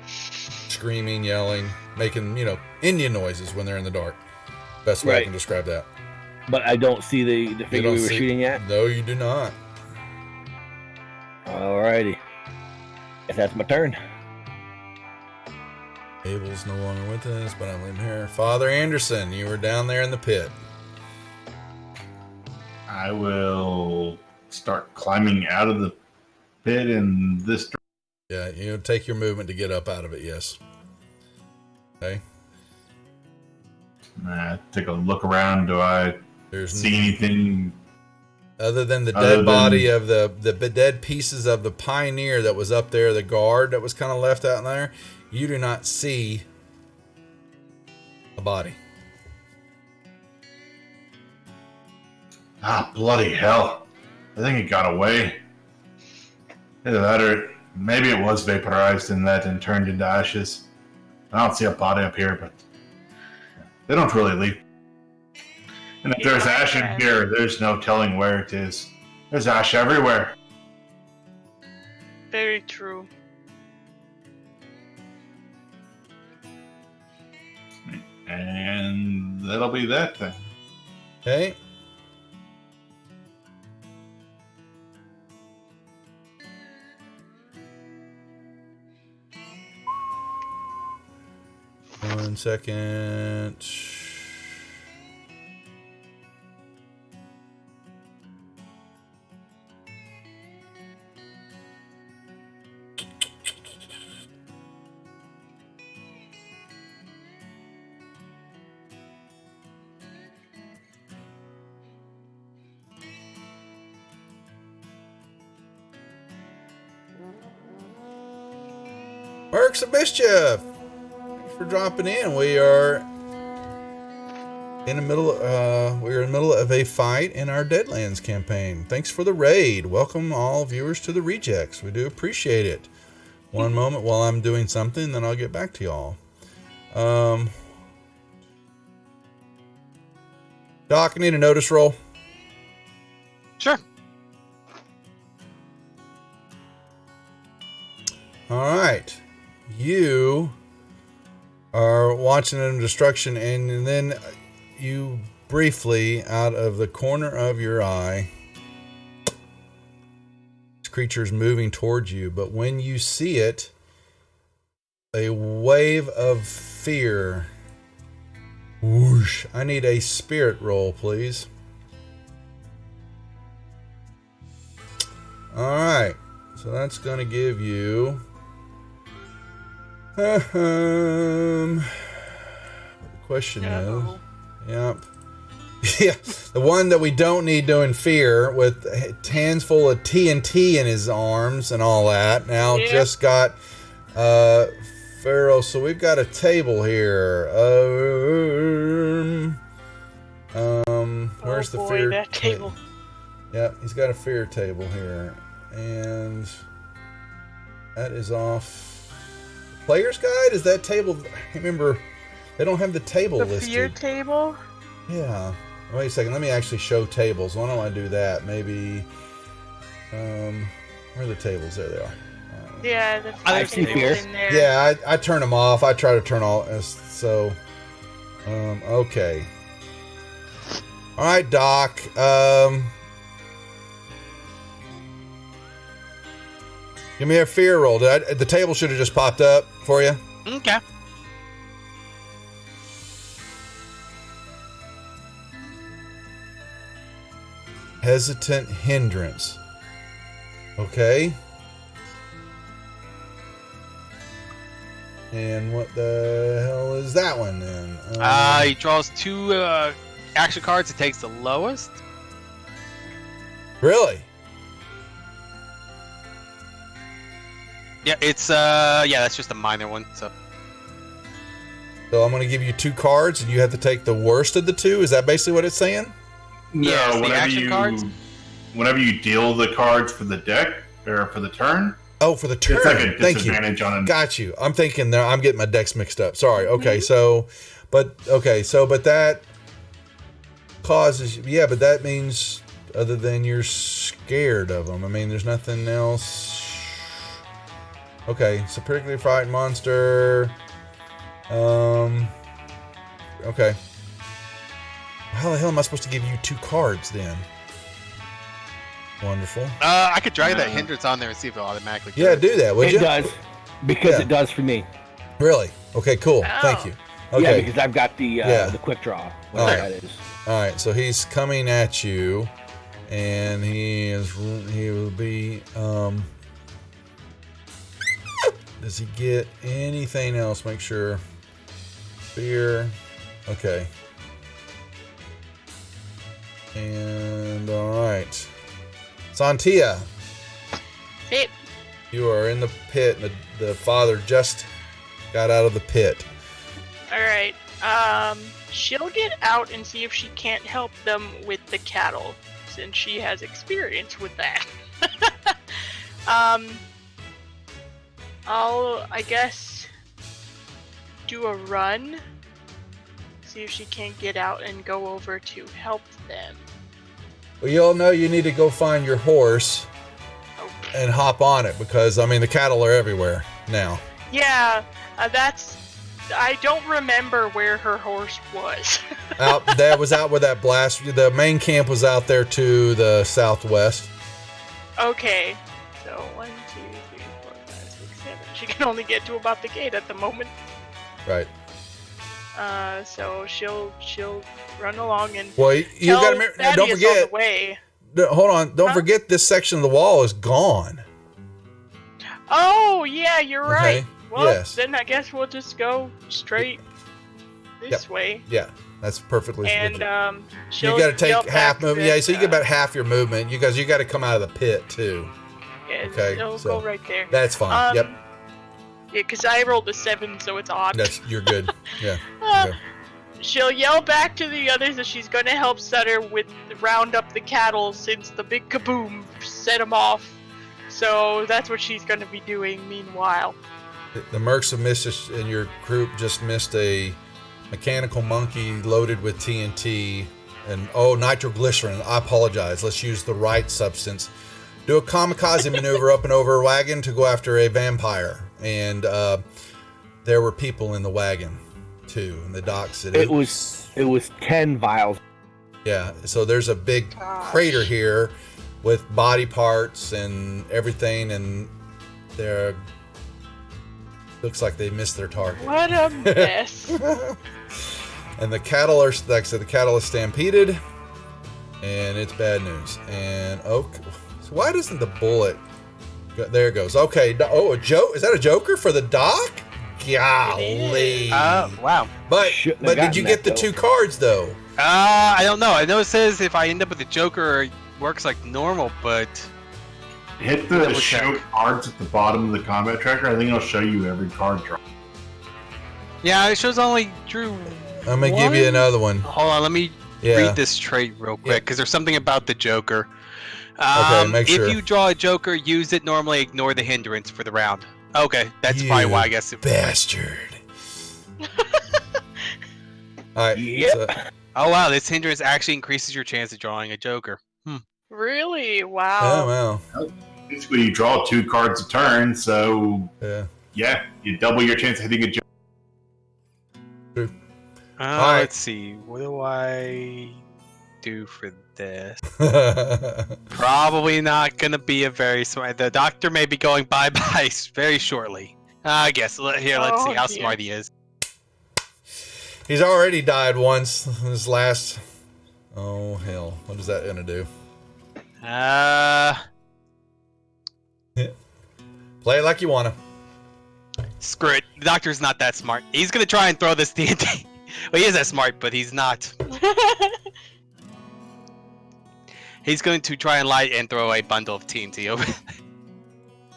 [SPEAKER 1] screaming, yelling, making Indian noises when they're in the dark. Best way I can describe that.
[SPEAKER 3] But I don't see the figure we were shooting at.
[SPEAKER 1] No, you do not.
[SPEAKER 3] Alrighty. Guess that's my turn.
[SPEAKER 1] Abel's no longer with us, but I'm leaving here. Father Anderson, you were down there in the pit.
[SPEAKER 4] I will start climbing out of the pit in this direction.
[SPEAKER 1] Yeah, you take your movement to get up out of it, yes. Okay.
[SPEAKER 4] Take a look around. Do I see anything
[SPEAKER 1] other than the dead body of the dead pieces of the pioneer that was up there, the guard that was kind of left out in there? You do not see a body.
[SPEAKER 4] Ah, bloody hell. I think it got away. Either that or maybe it was vaporized and turned into ashes. I don't see a body up here, but they don't really leave. And if there's ash in here, there's no telling where it is. There's ash everywhere.
[SPEAKER 2] Very true.
[SPEAKER 4] And that'll be that then.
[SPEAKER 1] Okay. One second. Works of Mischief! Thanks for dropping in. We are in the middle of a fight in our Deadlands campaign. Thanks for the raid. Welcome all viewers to the Rejects. We do appreciate it. One moment while I'm doing something, then I'll get back to y'all. Doc, I need a notice roll.
[SPEAKER 5] Sure.
[SPEAKER 1] All right. You are watching them destruction, and then you briefly, out of the corner of your eye, this creature's moving towards you, but when you see it, a wave of fear. Whoosh. I need a spirit roll, please. All right. So that's going to give you... the question is... Yep. Yeah, the one that we don't need doing fear with hands full of TNT in his arms and all that. Now just got Pharaoh. So we've got a table here. Where's the fear
[SPEAKER 2] table?
[SPEAKER 1] Yeah, he's got a fear table here, and that is off. Player's guide? Is that table? I remember they don't have the table listed.
[SPEAKER 2] The fear table?
[SPEAKER 1] Yeah. Wait a second. Let me actually show tables. Why don't I do that? Maybe. Where are the tables? There they are.
[SPEAKER 2] Yeah, the
[SPEAKER 3] I see fear.
[SPEAKER 2] in there.
[SPEAKER 1] Yeah, I turn them off. I try to turn all. So. Okay. All right, Doc. Give me a fear roll. The table should have just popped up for you.
[SPEAKER 5] Okay.
[SPEAKER 1] Hesitant hindrance. Okay. And what the hell is that one then?
[SPEAKER 5] He draws 2 action cards. It takes the lowest.
[SPEAKER 1] Really?
[SPEAKER 5] Yeah, it's that's just a minor one. So
[SPEAKER 1] I'm going to give you 2 cards, and you have to take the worst of the 2. Is that basically what it's saying?
[SPEAKER 5] yeah, it's the
[SPEAKER 4] whenever
[SPEAKER 5] action
[SPEAKER 4] you
[SPEAKER 5] cards.
[SPEAKER 4] whenever you deal the cards for the deck or for the turn,
[SPEAKER 1] Oh, for the turn.
[SPEAKER 4] it's like a
[SPEAKER 1] Thank you.
[SPEAKER 4] disadvantage on it.
[SPEAKER 1] Got you. I'm thinking there. I'm getting my decks mixed up. Sorry. Okay. But that causes. Yeah, but that means other than you're scared of them. I mean, there's nothing else. Okay. So particularly frightened monster. Okay. How the hell am I supposed to give you 2 cards then? Wonderful.
[SPEAKER 5] I could drag that hindrance on there and see if it automatically.
[SPEAKER 1] Yeah,
[SPEAKER 5] does.
[SPEAKER 1] do that, would you?
[SPEAKER 3] It does. Because
[SPEAKER 1] Yeah.
[SPEAKER 3] it does for me.
[SPEAKER 1] Really? Okay, cool.
[SPEAKER 2] Oh.
[SPEAKER 1] Thank you.
[SPEAKER 3] Yeah,
[SPEAKER 1] Okay.
[SPEAKER 3] because I've got the quick draw. Whatever that is.
[SPEAKER 1] All right. So he's coming at you, and he will be. Does he get anything else? Make sure. Fear. Okay. And all right. Santia,
[SPEAKER 2] It.
[SPEAKER 1] you are in the pit. The father just got out of the pit.
[SPEAKER 2] All right. She'll get out and see if she can't help them with the cattle, since she has experience with that. I'll, I guess, do a run. See if she can't get out and go over to help them.
[SPEAKER 1] Well, you all know you need to go find your horse
[SPEAKER 2] Oh.
[SPEAKER 1] and hop on it because, I mean, the cattle are everywhere now.
[SPEAKER 2] Yeah, that's. I don't remember where her horse was.
[SPEAKER 1] That was out where that blast. The main camp was out there to the southwest.
[SPEAKER 2] Okay. So 1, 2, 3, 4, 5, 6, 7. She can only get to about the gate at the moment.
[SPEAKER 1] Right.
[SPEAKER 2] So she'll run along and
[SPEAKER 1] Well, you
[SPEAKER 2] tell
[SPEAKER 1] got to don't
[SPEAKER 2] Thaddeus on
[SPEAKER 1] forget.
[SPEAKER 2] the way.
[SPEAKER 1] Hold on. Don't
[SPEAKER 2] Huh?
[SPEAKER 1] forget this section of the wall is gone.
[SPEAKER 2] Oh yeah, you're right.
[SPEAKER 1] Okay,
[SPEAKER 2] Well,
[SPEAKER 1] yes.
[SPEAKER 2] then I guess we'll just go straight this way.
[SPEAKER 1] Yeah, that's perfectly.
[SPEAKER 2] And
[SPEAKER 1] legit.
[SPEAKER 2] she'll
[SPEAKER 1] You got to take
[SPEAKER 2] yell
[SPEAKER 1] half
[SPEAKER 2] back
[SPEAKER 1] movement.
[SPEAKER 2] that,
[SPEAKER 1] Yeah, so you get about half your movement. You got to come out of the pit too.
[SPEAKER 2] Yeah,
[SPEAKER 1] okay,
[SPEAKER 2] it'll
[SPEAKER 1] so
[SPEAKER 2] go right there.
[SPEAKER 1] That's fine. Yep,
[SPEAKER 2] Yeah, because I rolled a 7, so it's odd.
[SPEAKER 1] you're good. Yeah. Okay.
[SPEAKER 2] She'll yell back to the others that she's going to help Sutter with round up the cattle since the big kaboom set them off. So that's what she's going to be doing meanwhile.
[SPEAKER 1] The mercs have missed us, and your group just missed a mechanical monkey loaded with TNT and nitroglycerin. I apologize. Let's use the right substance. Do a kamikaze maneuver up and over a wagon to go after a vampire, and there were people in the wagon too. And the doc said
[SPEAKER 3] It was 10 vials.
[SPEAKER 1] Yeah, so there's a big crater here with body parts and everything, and there looks like they missed their target.
[SPEAKER 2] What a mess.
[SPEAKER 1] And the cattle are, like I said, the cattle is stampeded, and it's bad news. And Why doesn't the bullet? There it goes. Okay. Oh, a joke. Is that a Joker for the Doc? Golly.
[SPEAKER 5] Wow.
[SPEAKER 1] But
[SPEAKER 3] Shouldn't have
[SPEAKER 1] did you
[SPEAKER 3] gotten
[SPEAKER 1] get the
[SPEAKER 3] that, though.
[SPEAKER 1] 2 cards though?
[SPEAKER 5] I don't know. I know it says if I end up with the Joker, it works like normal, but
[SPEAKER 4] Hit the
[SPEAKER 5] Double
[SPEAKER 4] show
[SPEAKER 5] check.
[SPEAKER 4] cards at the bottom of the combat tracker. I think it'll show you every card drop.
[SPEAKER 5] yeah, it shows only drew.
[SPEAKER 1] I'm gonna give you
[SPEAKER 5] one?
[SPEAKER 1] another one.
[SPEAKER 5] Hold on, let me
[SPEAKER 1] Yeah.
[SPEAKER 5] read this trait real quick because there's something about the Joker.
[SPEAKER 1] Make sure.
[SPEAKER 5] If you draw a Joker, use it normally. Ignore the hindrance for the round. Okay, that's probably why I guess it.
[SPEAKER 1] Bastard. All right.
[SPEAKER 3] Yep.
[SPEAKER 1] So,
[SPEAKER 5] Oh wow, this hindrance actually increases your chance of drawing a Joker.
[SPEAKER 2] Really?
[SPEAKER 1] oh
[SPEAKER 2] Wow.
[SPEAKER 1] wow.
[SPEAKER 4] Basically, you draw 2 cards a turn, so
[SPEAKER 1] Yeah.
[SPEAKER 4] you double your chance of hitting a joke.
[SPEAKER 1] Alright.
[SPEAKER 5] Let's see. What do I do for this? Probably not gonna be a very smart. The doctor may be going bye-bye very shortly. I guess. Let's see
[SPEAKER 2] Oh,
[SPEAKER 5] how
[SPEAKER 2] dear.
[SPEAKER 5] smart he is.
[SPEAKER 1] He's already died once. His last. Oh hell! What is that gonna do? Play it like you wanna.
[SPEAKER 5] Screw it. The doctor's not that smart. He's gonna try and throw this TNT. Well, he is that smart, but he's not. He's going to try and light and throw a bundle of TNT over.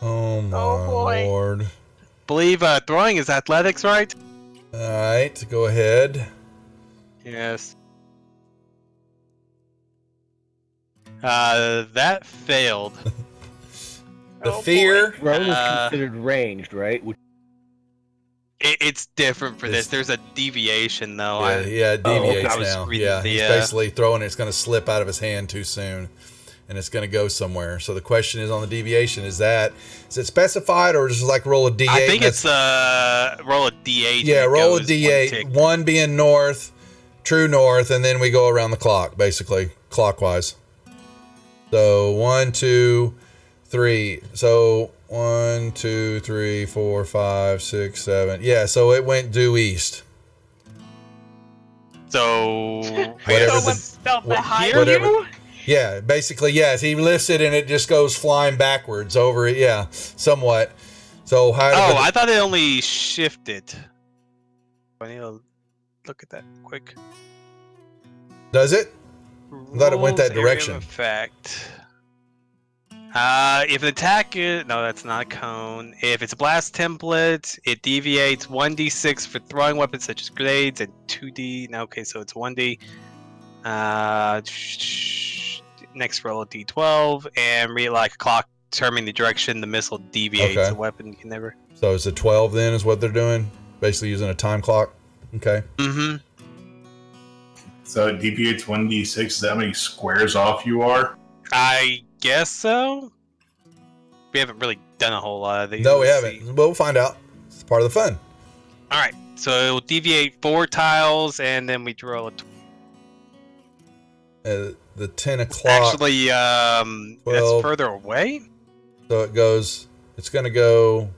[SPEAKER 1] Oh my
[SPEAKER 2] boy.
[SPEAKER 1] lord!
[SPEAKER 5] Believe throwing is athletics, right?
[SPEAKER 1] All right, go ahead.
[SPEAKER 5] Yes. That failed.
[SPEAKER 1] The
[SPEAKER 2] Oh,
[SPEAKER 1] fear.
[SPEAKER 3] Throne is
[SPEAKER 5] Uh,
[SPEAKER 3] considered ranged, right? Which,
[SPEAKER 5] It's different for this.
[SPEAKER 1] It's-
[SPEAKER 5] There's a deviation though.
[SPEAKER 1] Yeah, it deviates
[SPEAKER 5] I was
[SPEAKER 1] now.
[SPEAKER 5] reading
[SPEAKER 1] Yeah,
[SPEAKER 5] the,
[SPEAKER 1] he's basically throwing it. It's going to slip out of his hand too soon, and it's going to go somewhere. So the question is on the deviation: is it specified, or is it like roll a d8?
[SPEAKER 5] I think
[SPEAKER 1] and
[SPEAKER 5] it's roll a d8.
[SPEAKER 1] yeah,
[SPEAKER 5] and it
[SPEAKER 1] roll a
[SPEAKER 5] goes
[SPEAKER 1] d8.
[SPEAKER 5] one tick.
[SPEAKER 1] One being north, true north, and then we go around the clock, basically clockwise. So 1, 2, 3. So 1, 2, 3, 4, 5, 6, 7. Yeah, so it went due east.
[SPEAKER 5] So
[SPEAKER 1] Whatever
[SPEAKER 2] So
[SPEAKER 1] the-
[SPEAKER 2] what's felt behind
[SPEAKER 1] whatever-
[SPEAKER 2] you?
[SPEAKER 1] Yeah, basically, yes. He lifts it and it just goes flying backwards over it. Yeah, somewhat. So how?
[SPEAKER 5] Oh, I thought it only shifted. I need to look at that quick.
[SPEAKER 1] does it? I thought it went that
[SPEAKER 5] Rules, area of
[SPEAKER 1] direction.
[SPEAKER 5] effect. If an attack is no, that's not a cone. If it's a blast template, it deviates 1d6 for throwing weapons such as grenades and 2d. No, okay, so it's 1d. Next roll a d12 and read like a clock, determining the direction the missile deviates.
[SPEAKER 1] Okay.
[SPEAKER 5] The weapon can never.
[SPEAKER 1] So it's a 12 then, is what they're doing. Basically using a time clock. Okay.
[SPEAKER 5] Mm-hmm.
[SPEAKER 4] So it deviates 1d6. Is that how many squares off you are?
[SPEAKER 5] I guess so. We haven't really done a whole lot of these.
[SPEAKER 1] No, we
[SPEAKER 5] Let's
[SPEAKER 1] haven't.
[SPEAKER 5] see.
[SPEAKER 1] But we'll find out. It's part of the fun.
[SPEAKER 5] All right, so it will deviate 4 tiles, and then we draw a.
[SPEAKER 1] The 10 o'clock.
[SPEAKER 5] Actually, that's
[SPEAKER 1] 12.
[SPEAKER 5] further away.
[SPEAKER 1] So it goes. It's going to go.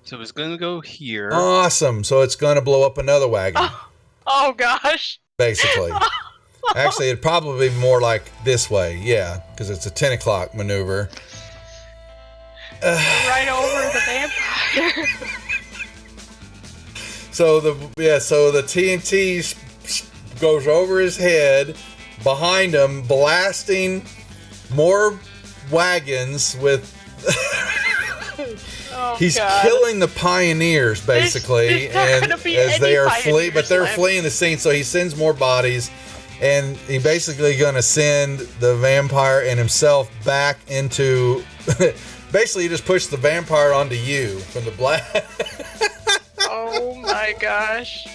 [SPEAKER 5] So it's going to go here.
[SPEAKER 1] Awesome. So it's going to blow up another wagon,
[SPEAKER 2] Oh gosh.
[SPEAKER 1] basically. Actually, it'd probably be more like this way. Yeah, because it's a 10 o'clock maneuver.
[SPEAKER 2] Right over the vampire.
[SPEAKER 1] So the TNT goes over his head, behind him, blasting more wagons with.
[SPEAKER 2] Oh,
[SPEAKER 1] He's
[SPEAKER 2] God.
[SPEAKER 1] killing the pioneers basically,
[SPEAKER 2] There's not
[SPEAKER 1] and
[SPEAKER 2] gonna be
[SPEAKER 1] as they
[SPEAKER 2] any
[SPEAKER 1] are fleeing, but
[SPEAKER 2] pioneers
[SPEAKER 1] they're
[SPEAKER 2] left.
[SPEAKER 1] fleeing the scene. So he sends more bodies, and he basically going to send the vampire and himself back into. Basically, he just pushed the vampire onto you from the black.
[SPEAKER 2] Oh my gosh.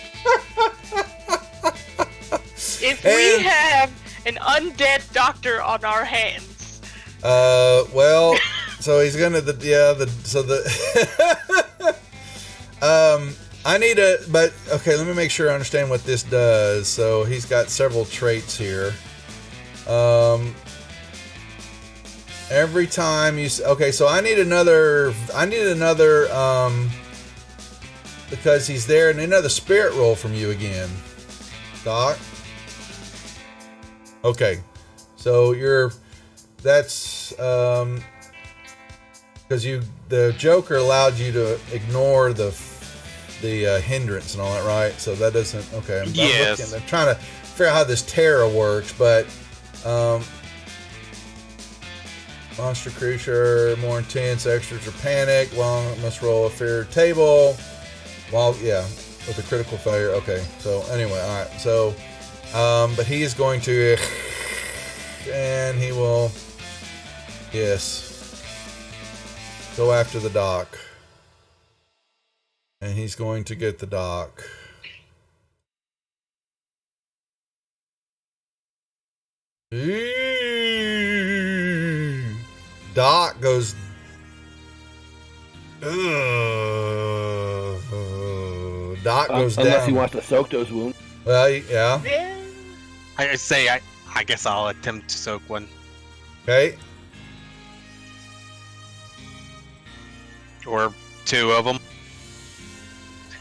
[SPEAKER 2] If
[SPEAKER 1] And-
[SPEAKER 2] we have an undead doctor on our hands,
[SPEAKER 1] Well, so he's gonna I need but okay, let me make sure I understand what this does. So he's got several traits here. Every time okay, so I need another because he's there, and another spirit roll from you again, Doc. Okay, so that's because the Joker allowed you to ignore the hindrance and all that, right? So that doesn't. Okay, I'm trying to figure out how this Terra works, but monster creature more intense, extras are panic. Well, must roll a fair table. Well, yeah, with a critical failure. Okay, so anyway, all right. So, but he is going to, and he will, yes, go after the dock. And he's going to get the dock. Doc goes. Doc goes down.
[SPEAKER 3] Unless he wants to soak those wounds.
[SPEAKER 1] Well, yeah.
[SPEAKER 5] I guess I'll attempt to soak one.
[SPEAKER 1] Okay.
[SPEAKER 5] Or two of them.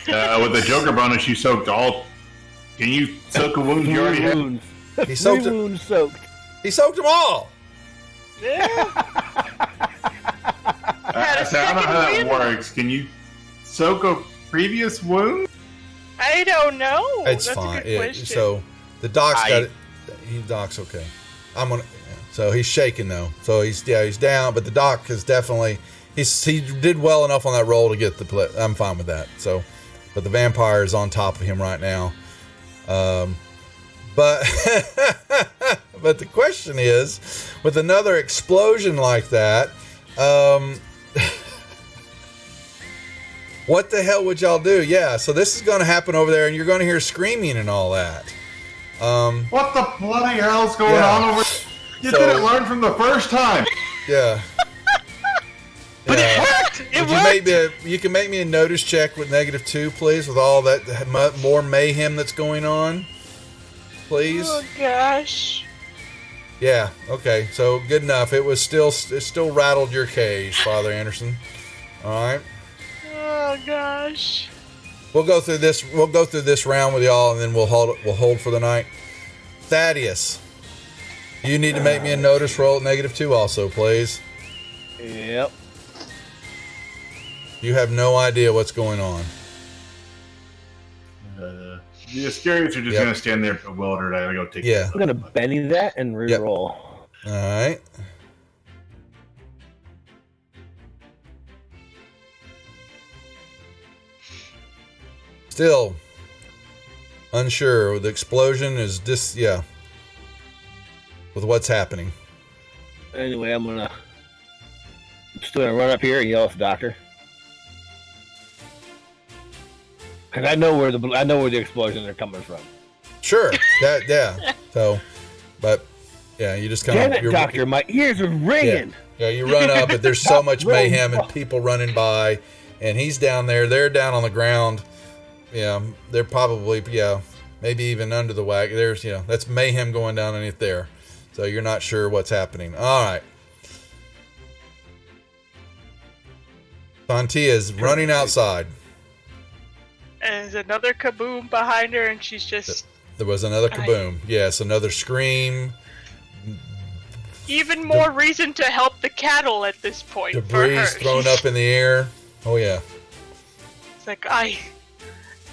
[SPEAKER 4] With the Joker bonus, you soaked all. Can you soak a wound you already have?
[SPEAKER 1] He soaked
[SPEAKER 3] Three wounds soaked.
[SPEAKER 1] He soaked them all.
[SPEAKER 2] Yeah.
[SPEAKER 4] So I don't know how that works. Can you soak a previous wound?
[SPEAKER 2] I don't know.
[SPEAKER 1] It's
[SPEAKER 2] That's
[SPEAKER 1] fine.
[SPEAKER 2] a good question.
[SPEAKER 1] So the Doc's got it. Doc's okay. I'm gonna. So he's shaking though. So he's down, but the Doc is definitely. He did well enough on that roll to get the play. I'm fine with that. So, but the vampire is on top of him right now. But but the question is, with another explosion like that, what the hell would y'all do? Yeah, so this is going to happen over there, and you're going to hear screaming and all that.
[SPEAKER 4] What the bloody hell's going on over? You didn't learn from the first time.
[SPEAKER 1] Yeah.
[SPEAKER 5] But it worked! It worked!
[SPEAKER 1] You can make me a notice check with -2, please, with all that more mayhem that's going on. Please.
[SPEAKER 2] Oh gosh.
[SPEAKER 1] Yeah, okay. So good enough. It still rattled your cage, Father Anderson. Alright.
[SPEAKER 2] Oh gosh.
[SPEAKER 1] We'll go through this round with y'all, and then we'll hold for the night. Thaddeus. You need to make me a notice roll at -2 also, please.
[SPEAKER 3] Yep.
[SPEAKER 1] You have no idea what's going on.
[SPEAKER 4] The Iscariot's are just going to stand there bewildered. I gotta go take.
[SPEAKER 1] Yeah.
[SPEAKER 3] I'm gonna Benny that and re-roll.
[SPEAKER 1] All right. Still unsure. The explosion is just with what's happening.
[SPEAKER 3] Anyway, I'm still gonna run up here and yell at the doctor. Cause I know where the explosions are coming from.
[SPEAKER 1] Sure. Yeah. So, but yeah, you just kind of.
[SPEAKER 3] Damn it, doctor! My ears are ringing.
[SPEAKER 1] Yeah, you run up, but there's so much mayhem and people running by, and he's down there. They're down on the ground. Yeah, they're probably maybe even under the wagon. There's that's mayhem going down underneath there. So you're not sure what's happening. All right. Santia's running outside.
[SPEAKER 2] And there's another kaboom behind her, and she's just.
[SPEAKER 1] There was another kaboom. Yes, another scream.
[SPEAKER 2] Even more reason to help the cattle at this point.
[SPEAKER 1] Debris
[SPEAKER 2] for her.
[SPEAKER 1] thrown up in the air. Oh yeah.
[SPEAKER 2] It's like,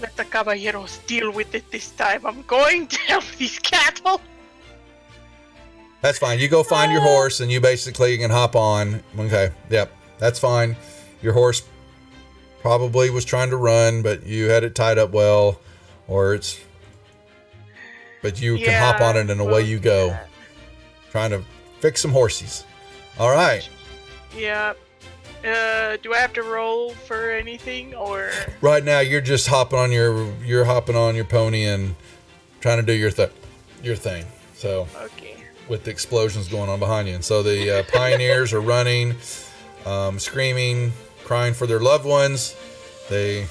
[SPEAKER 2] let the caballeros deal with it this time. I'm going to help these cattle.
[SPEAKER 1] That's fine. You go find your horse, and you basically can hop on. Okay. Yep. That's fine. Your horse probably was trying to run, but you had it tied up well, but you can hop on it and away you go. Trying to fix some horsies. All right.
[SPEAKER 2] Yeah. Do I have to roll for anything, or?
[SPEAKER 1] Right now, you're just hopping on your pony and trying to do your thing. So.
[SPEAKER 2] Okay.
[SPEAKER 1] With the explosions going on behind you, and so the pioneers are running, screaming, crying for their loved ones. They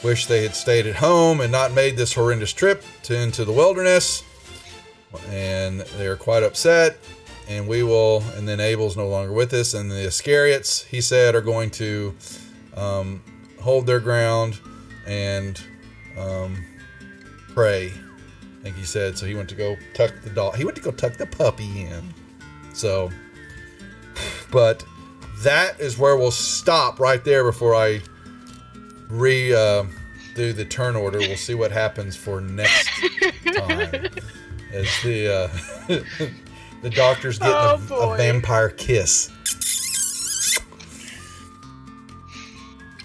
[SPEAKER 1] wish they had stayed at home and not made this horrendous trip into the wilderness, and they're quite upset. And then Abel's no longer with us, and the Iscariots, he said, are going to hold their ground and pray, I think he said. So he went to go tuck the dog. He went to go tuck the puppy in. So But that is where we'll stop right there before I do the turn order. We'll see what happens for next time. As the the doctor's getting a vampire kiss.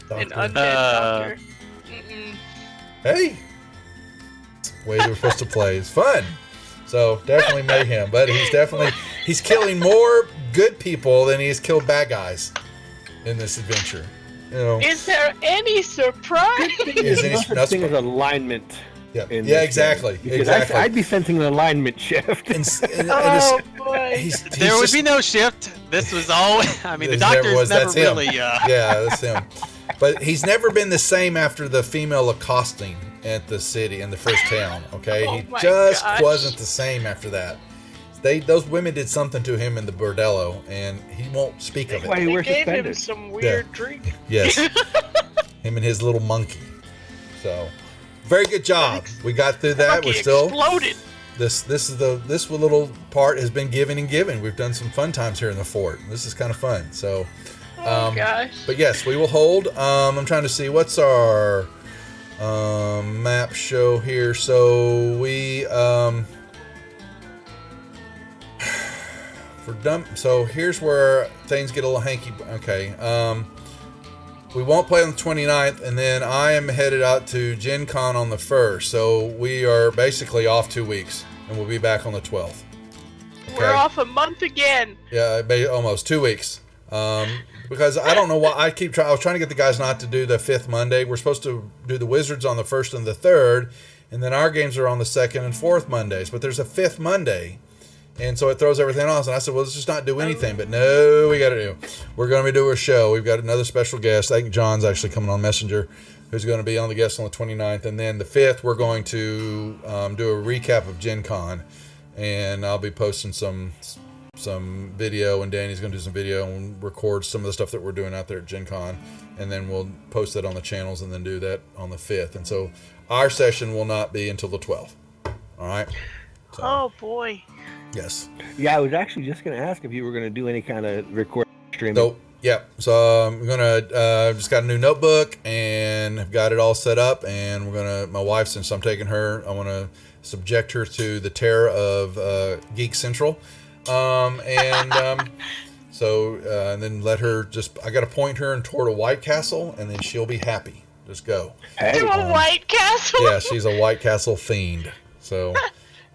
[SPEAKER 2] An undead doctor.
[SPEAKER 1] Hey, it's the way they were supposed to play. It's fun. So definitely mayhem, but he's killing more good people than he has killed bad guys in this adventure. You know.
[SPEAKER 2] Is there any surprise?
[SPEAKER 3] There's no such thing as alignment.
[SPEAKER 1] Yeah, exactly.
[SPEAKER 3] Because I'd be sensing an alignment shift.
[SPEAKER 2] Boy.
[SPEAKER 5] There would be no shift. This was all. I mean, the doctor's never really.
[SPEAKER 1] Yeah, that's him. But he's never been the same after the female accosting at the city in the first town. Okay, he just wasn't the same after that. Those women did something to him in the bordello, and he won't speak of it.
[SPEAKER 3] That's why he wears
[SPEAKER 2] gave
[SPEAKER 3] suspenders.
[SPEAKER 2] him some weird drink.
[SPEAKER 1] Yes, him and his little monkey. So, very good job. We got through that. We're still
[SPEAKER 2] exploded.
[SPEAKER 1] This little part has been given and given. We've done some fun times here in the fort. This is kind of fun. So.
[SPEAKER 2] Gosh.
[SPEAKER 1] But yes, we will hold. I'm trying to see what's our map show here. So we so here's where things get a little hanky. Okay. We won't play on the 29th, and then I am headed out to Gen Con on the 1st. So we are basically off 2 weeks, and we'll be back on the 12th. Okay?
[SPEAKER 2] We're off a month again.
[SPEAKER 1] Yeah, almost 2 weeks. Because I don't know why I was trying to get the guys not to do the 5th Monday. We're supposed to do the Wizards on the 1st and the 3rd, and then our games are on the 2nd and 4th Mondays. But there's a 5th Monday, and so it throws everything off. And I said, well, let's just not do anything. But no, we got to do. We're going to be doing a show. We've got another special guest. I think John's actually coming on Messenger, who's going to be on the guest on the 29th. And then the 5th, we're going to do a recap of Gen Con, and I'll be posting some video, and Danny's going to do some video and record some of the stuff that we're doing out there at Gen Con, and then we'll post that on the channels and then do that on the 5th. And so our session will not be until the 12th. All right? So,
[SPEAKER 2] oh, boy.
[SPEAKER 1] Yes.
[SPEAKER 3] Yeah, I was actually just going to ask if you were going to do any kind of record streaming.
[SPEAKER 1] Nope. Yeah. So I'm going to, just got a new notebook and have got it all set up, and we're going to, my wife, since I'm taking her, I want to subject her to the terror of Geek Central. And then let her I got to point her toward a White Castle, and then she'll be happy. Just go.
[SPEAKER 3] Hey,
[SPEAKER 2] to a White Castle?
[SPEAKER 1] Yeah, she's a White Castle fiend. So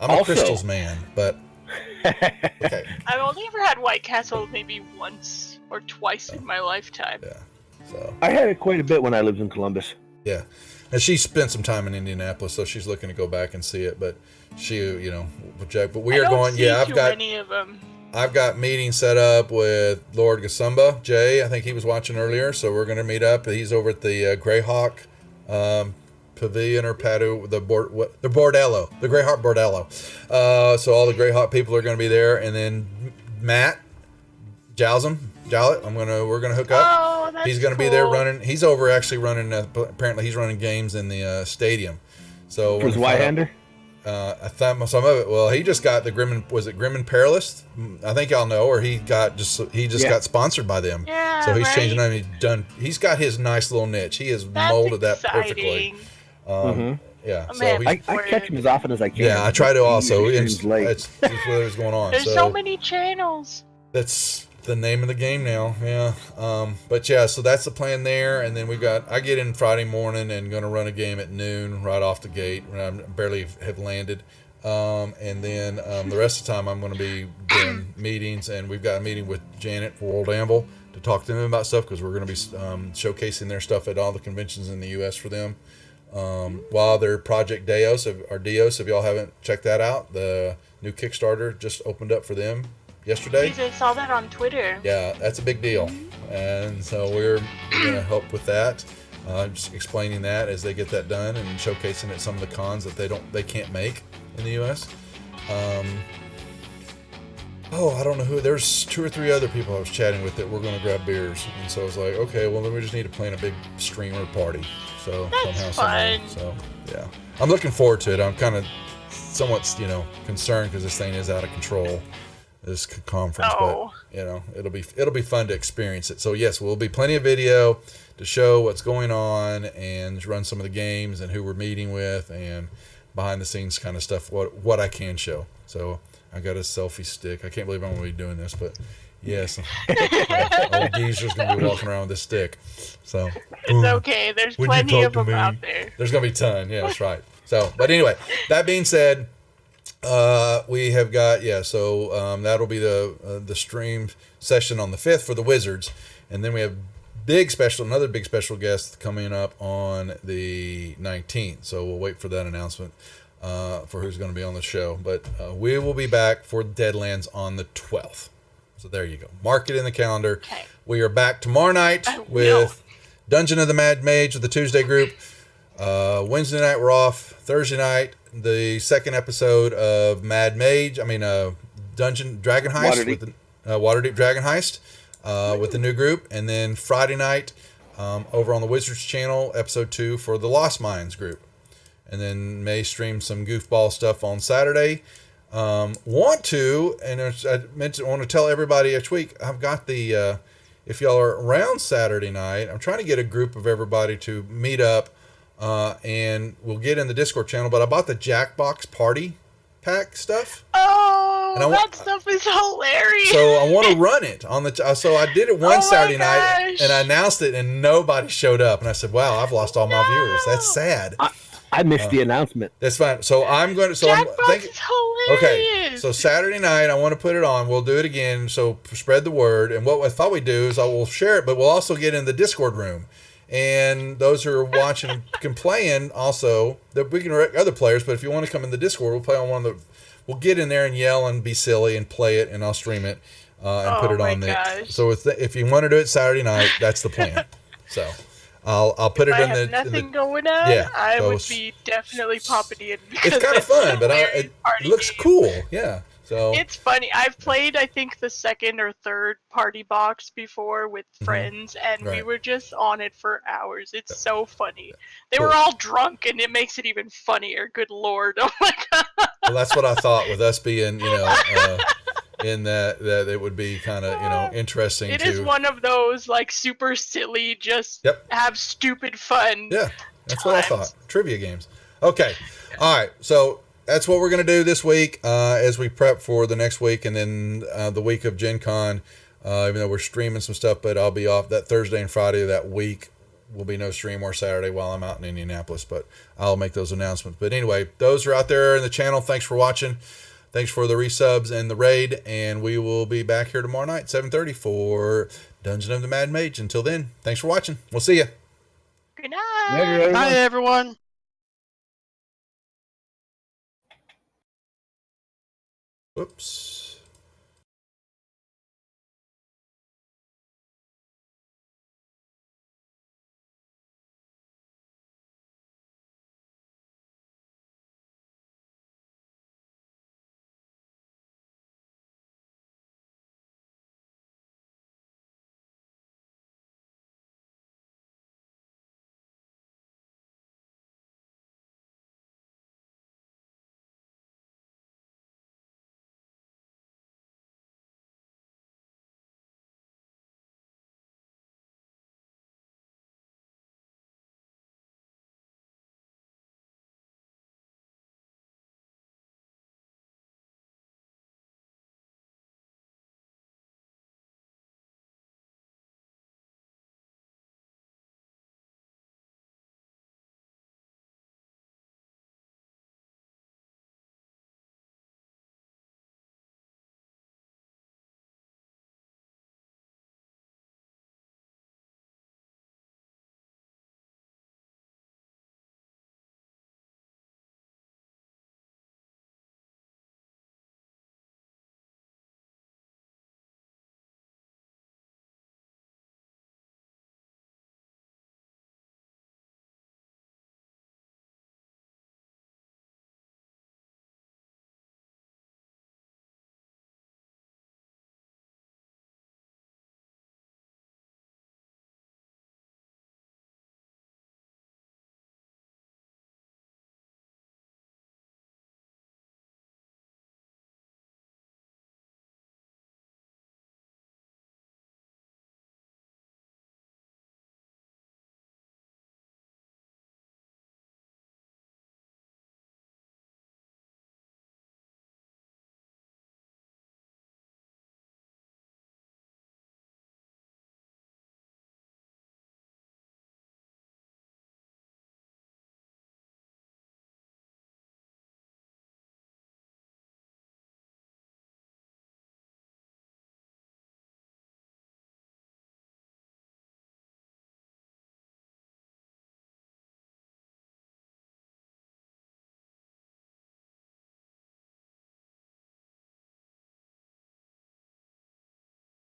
[SPEAKER 1] I'm a Crystals man, but okay.
[SPEAKER 2] I've only ever had White Castle maybe once or twice in my lifetime.
[SPEAKER 1] Yeah. So
[SPEAKER 3] I had it quite a bit when I lived in Columbus.
[SPEAKER 1] Yeah. And she spent some time in Indianapolis, so she's looking to go back and see it. But she, but we are going. Yeah, I've got
[SPEAKER 2] many of them.
[SPEAKER 1] I've got meetings set up with Lord Gasumba, Jay. I think he was watching earlier, so we're going to meet up. He's over at the Greyhawk Pavilion or Padu, the Bordello, the Greyhawk Bordello. So all the Greyhawk people are going to be there, and then Matt Jowlet, we're gonna hook up.
[SPEAKER 2] Oh, that's
[SPEAKER 1] He's gonna be there running. He's over actually running. Apparently, he's running games in the stadium. So
[SPEAKER 3] for his White-hander.
[SPEAKER 1] I thought some of it. Well, he just got the Grim and Perilous. I think y'all know, or he got sponsored by them.
[SPEAKER 2] Yeah,
[SPEAKER 1] so he's
[SPEAKER 2] right.
[SPEAKER 1] changing them. He's got his nice little niche. He has molded that perfectly. Yeah, so
[SPEAKER 3] I catch him as often as I can.
[SPEAKER 1] Yeah, I try to also.
[SPEAKER 3] It's
[SPEAKER 1] whatever's going on.
[SPEAKER 2] There's so many channels.
[SPEAKER 1] That's the name of the game now. Yeah. But yeah, so that's the plan there. And then I get in Friday morning and going to run a game at noon right off the gate when I barely have landed. And then the rest of the time I'm going to be doing meetings, and we've got a meeting with Janet for World Amble to talk to them about stuff, because we're going to be showcasing their stuff at all the conventions in the U.S. for them. While their Project Deos, if y'all haven't checked that out, the new Kickstarter just opened up for them yesterday.
[SPEAKER 2] I saw that on Twitter.
[SPEAKER 1] Yeah, that's a big deal. And so we're going to help with that. Just explaining that as they get that done and showcasing at some of the cons that they can't make in the U.S. I don't know who. There's 2 or 3 other people I was chatting with that we're going to grab beers. And so I was like, okay, well, then we just need to plan a big streamer party. So
[SPEAKER 2] That's fun.
[SPEAKER 1] So yeah, I'm looking forward to it. I'm kind of somewhat, concerned because this thing is out of control, this conference.
[SPEAKER 2] Oh.
[SPEAKER 1] But it'll be fun to experience it. So yes, will be plenty of video to show what's going on and run some of the games and who we're meeting with and behind the scenes kind of stuff. What I can show. So I got a selfie stick. I can't believe I'm going to be doing this, but yes, old geezer's going to be walking around with this stick. So
[SPEAKER 2] it's okay. There's plenty of them out there.
[SPEAKER 1] There's going to be a ton. Yeah, that's right. So, but anyway, that being said. We have got that'll be the stream session on the 5th for the Wizards, and then we have another big special guest coming up on the 19th. So we'll wait for that announcement for who's going to be on the show. But we will be back for Deadlands on the 12th. So there you go. Mark it in the calendar.
[SPEAKER 2] Okay.
[SPEAKER 1] We are back tomorrow night with Dungeon of the Mad Mage with the Tuesday group. Wednesday night we're off. Thursday night the second episode of Dungeon Dragon Heist with the Waterdeep Dragon Heist with the new group, and then Friday night over on the Wizards channel episode 2 for the Lost Minds group, and then may stream some goofball stuff on Saturday. I want to tell everybody each week I've got the if y'all are around Saturday night, I'm trying to get a group of everybody to meet up. And we'll get in the Discord channel, but I bought the Jackbox Party Pack stuff.
[SPEAKER 2] Oh, that stuff is hilarious.
[SPEAKER 1] So I want to run it on so I did it one Saturday night, and I announced it, and nobody showed up. And I said, "Wow, I've lost all my viewers. That's sad."
[SPEAKER 3] I missed the announcement.
[SPEAKER 1] That's fine. So I'm going to. So
[SPEAKER 2] Jackbox is hilarious.
[SPEAKER 1] Okay. So Saturday night, I want to put it on. We'll do it again. So spread the word. And what I thought we'd do is I will share it, but we'll also get in the Discord room. And those who are watching can play in also. That we can direct other players, but if you want to come in the Discord, we'll play on one of the. We'll get in there and yell and be silly and play it, and I'll stream it and put it on there. So if you want to do it Saturday night, that's the plan. So I'll put it in the.
[SPEAKER 2] Nothing going on.
[SPEAKER 1] Yeah,
[SPEAKER 2] I would be definitely popping in.
[SPEAKER 1] It's kind of fun, but it looks cool. Yeah. So
[SPEAKER 2] it's funny. I've played, I think, the second or third party box before with friends, and we were just on it for hours. It's so funny. They were all drunk, and it makes it even funnier. Good Lord! Oh my God.
[SPEAKER 1] Well, that's what I thought with us being, in that it would be kind of, interesting.
[SPEAKER 2] It is one of those like super silly, just have stupid fun.
[SPEAKER 1] Yeah, that's what I thought. Trivia games. Okay, all right. So. That's what we're going to do this week as we prep for the next week, and then the week of Gen Con, even though we're streaming some stuff, but I'll be off that Thursday and Friday of that week. Will be no stream or Saturday while I'm out in Indianapolis, but I'll make those announcements. But anyway, those are out there in the channel. Thanks for watching. Thanks for the resubs and the raid, and we will be back here tomorrow night, 7:30 for Dungeon of the Mad Mage. Until then, thanks for watching. We'll see you.
[SPEAKER 2] Good night.
[SPEAKER 5] Bye, everyone.
[SPEAKER 1] Whoops.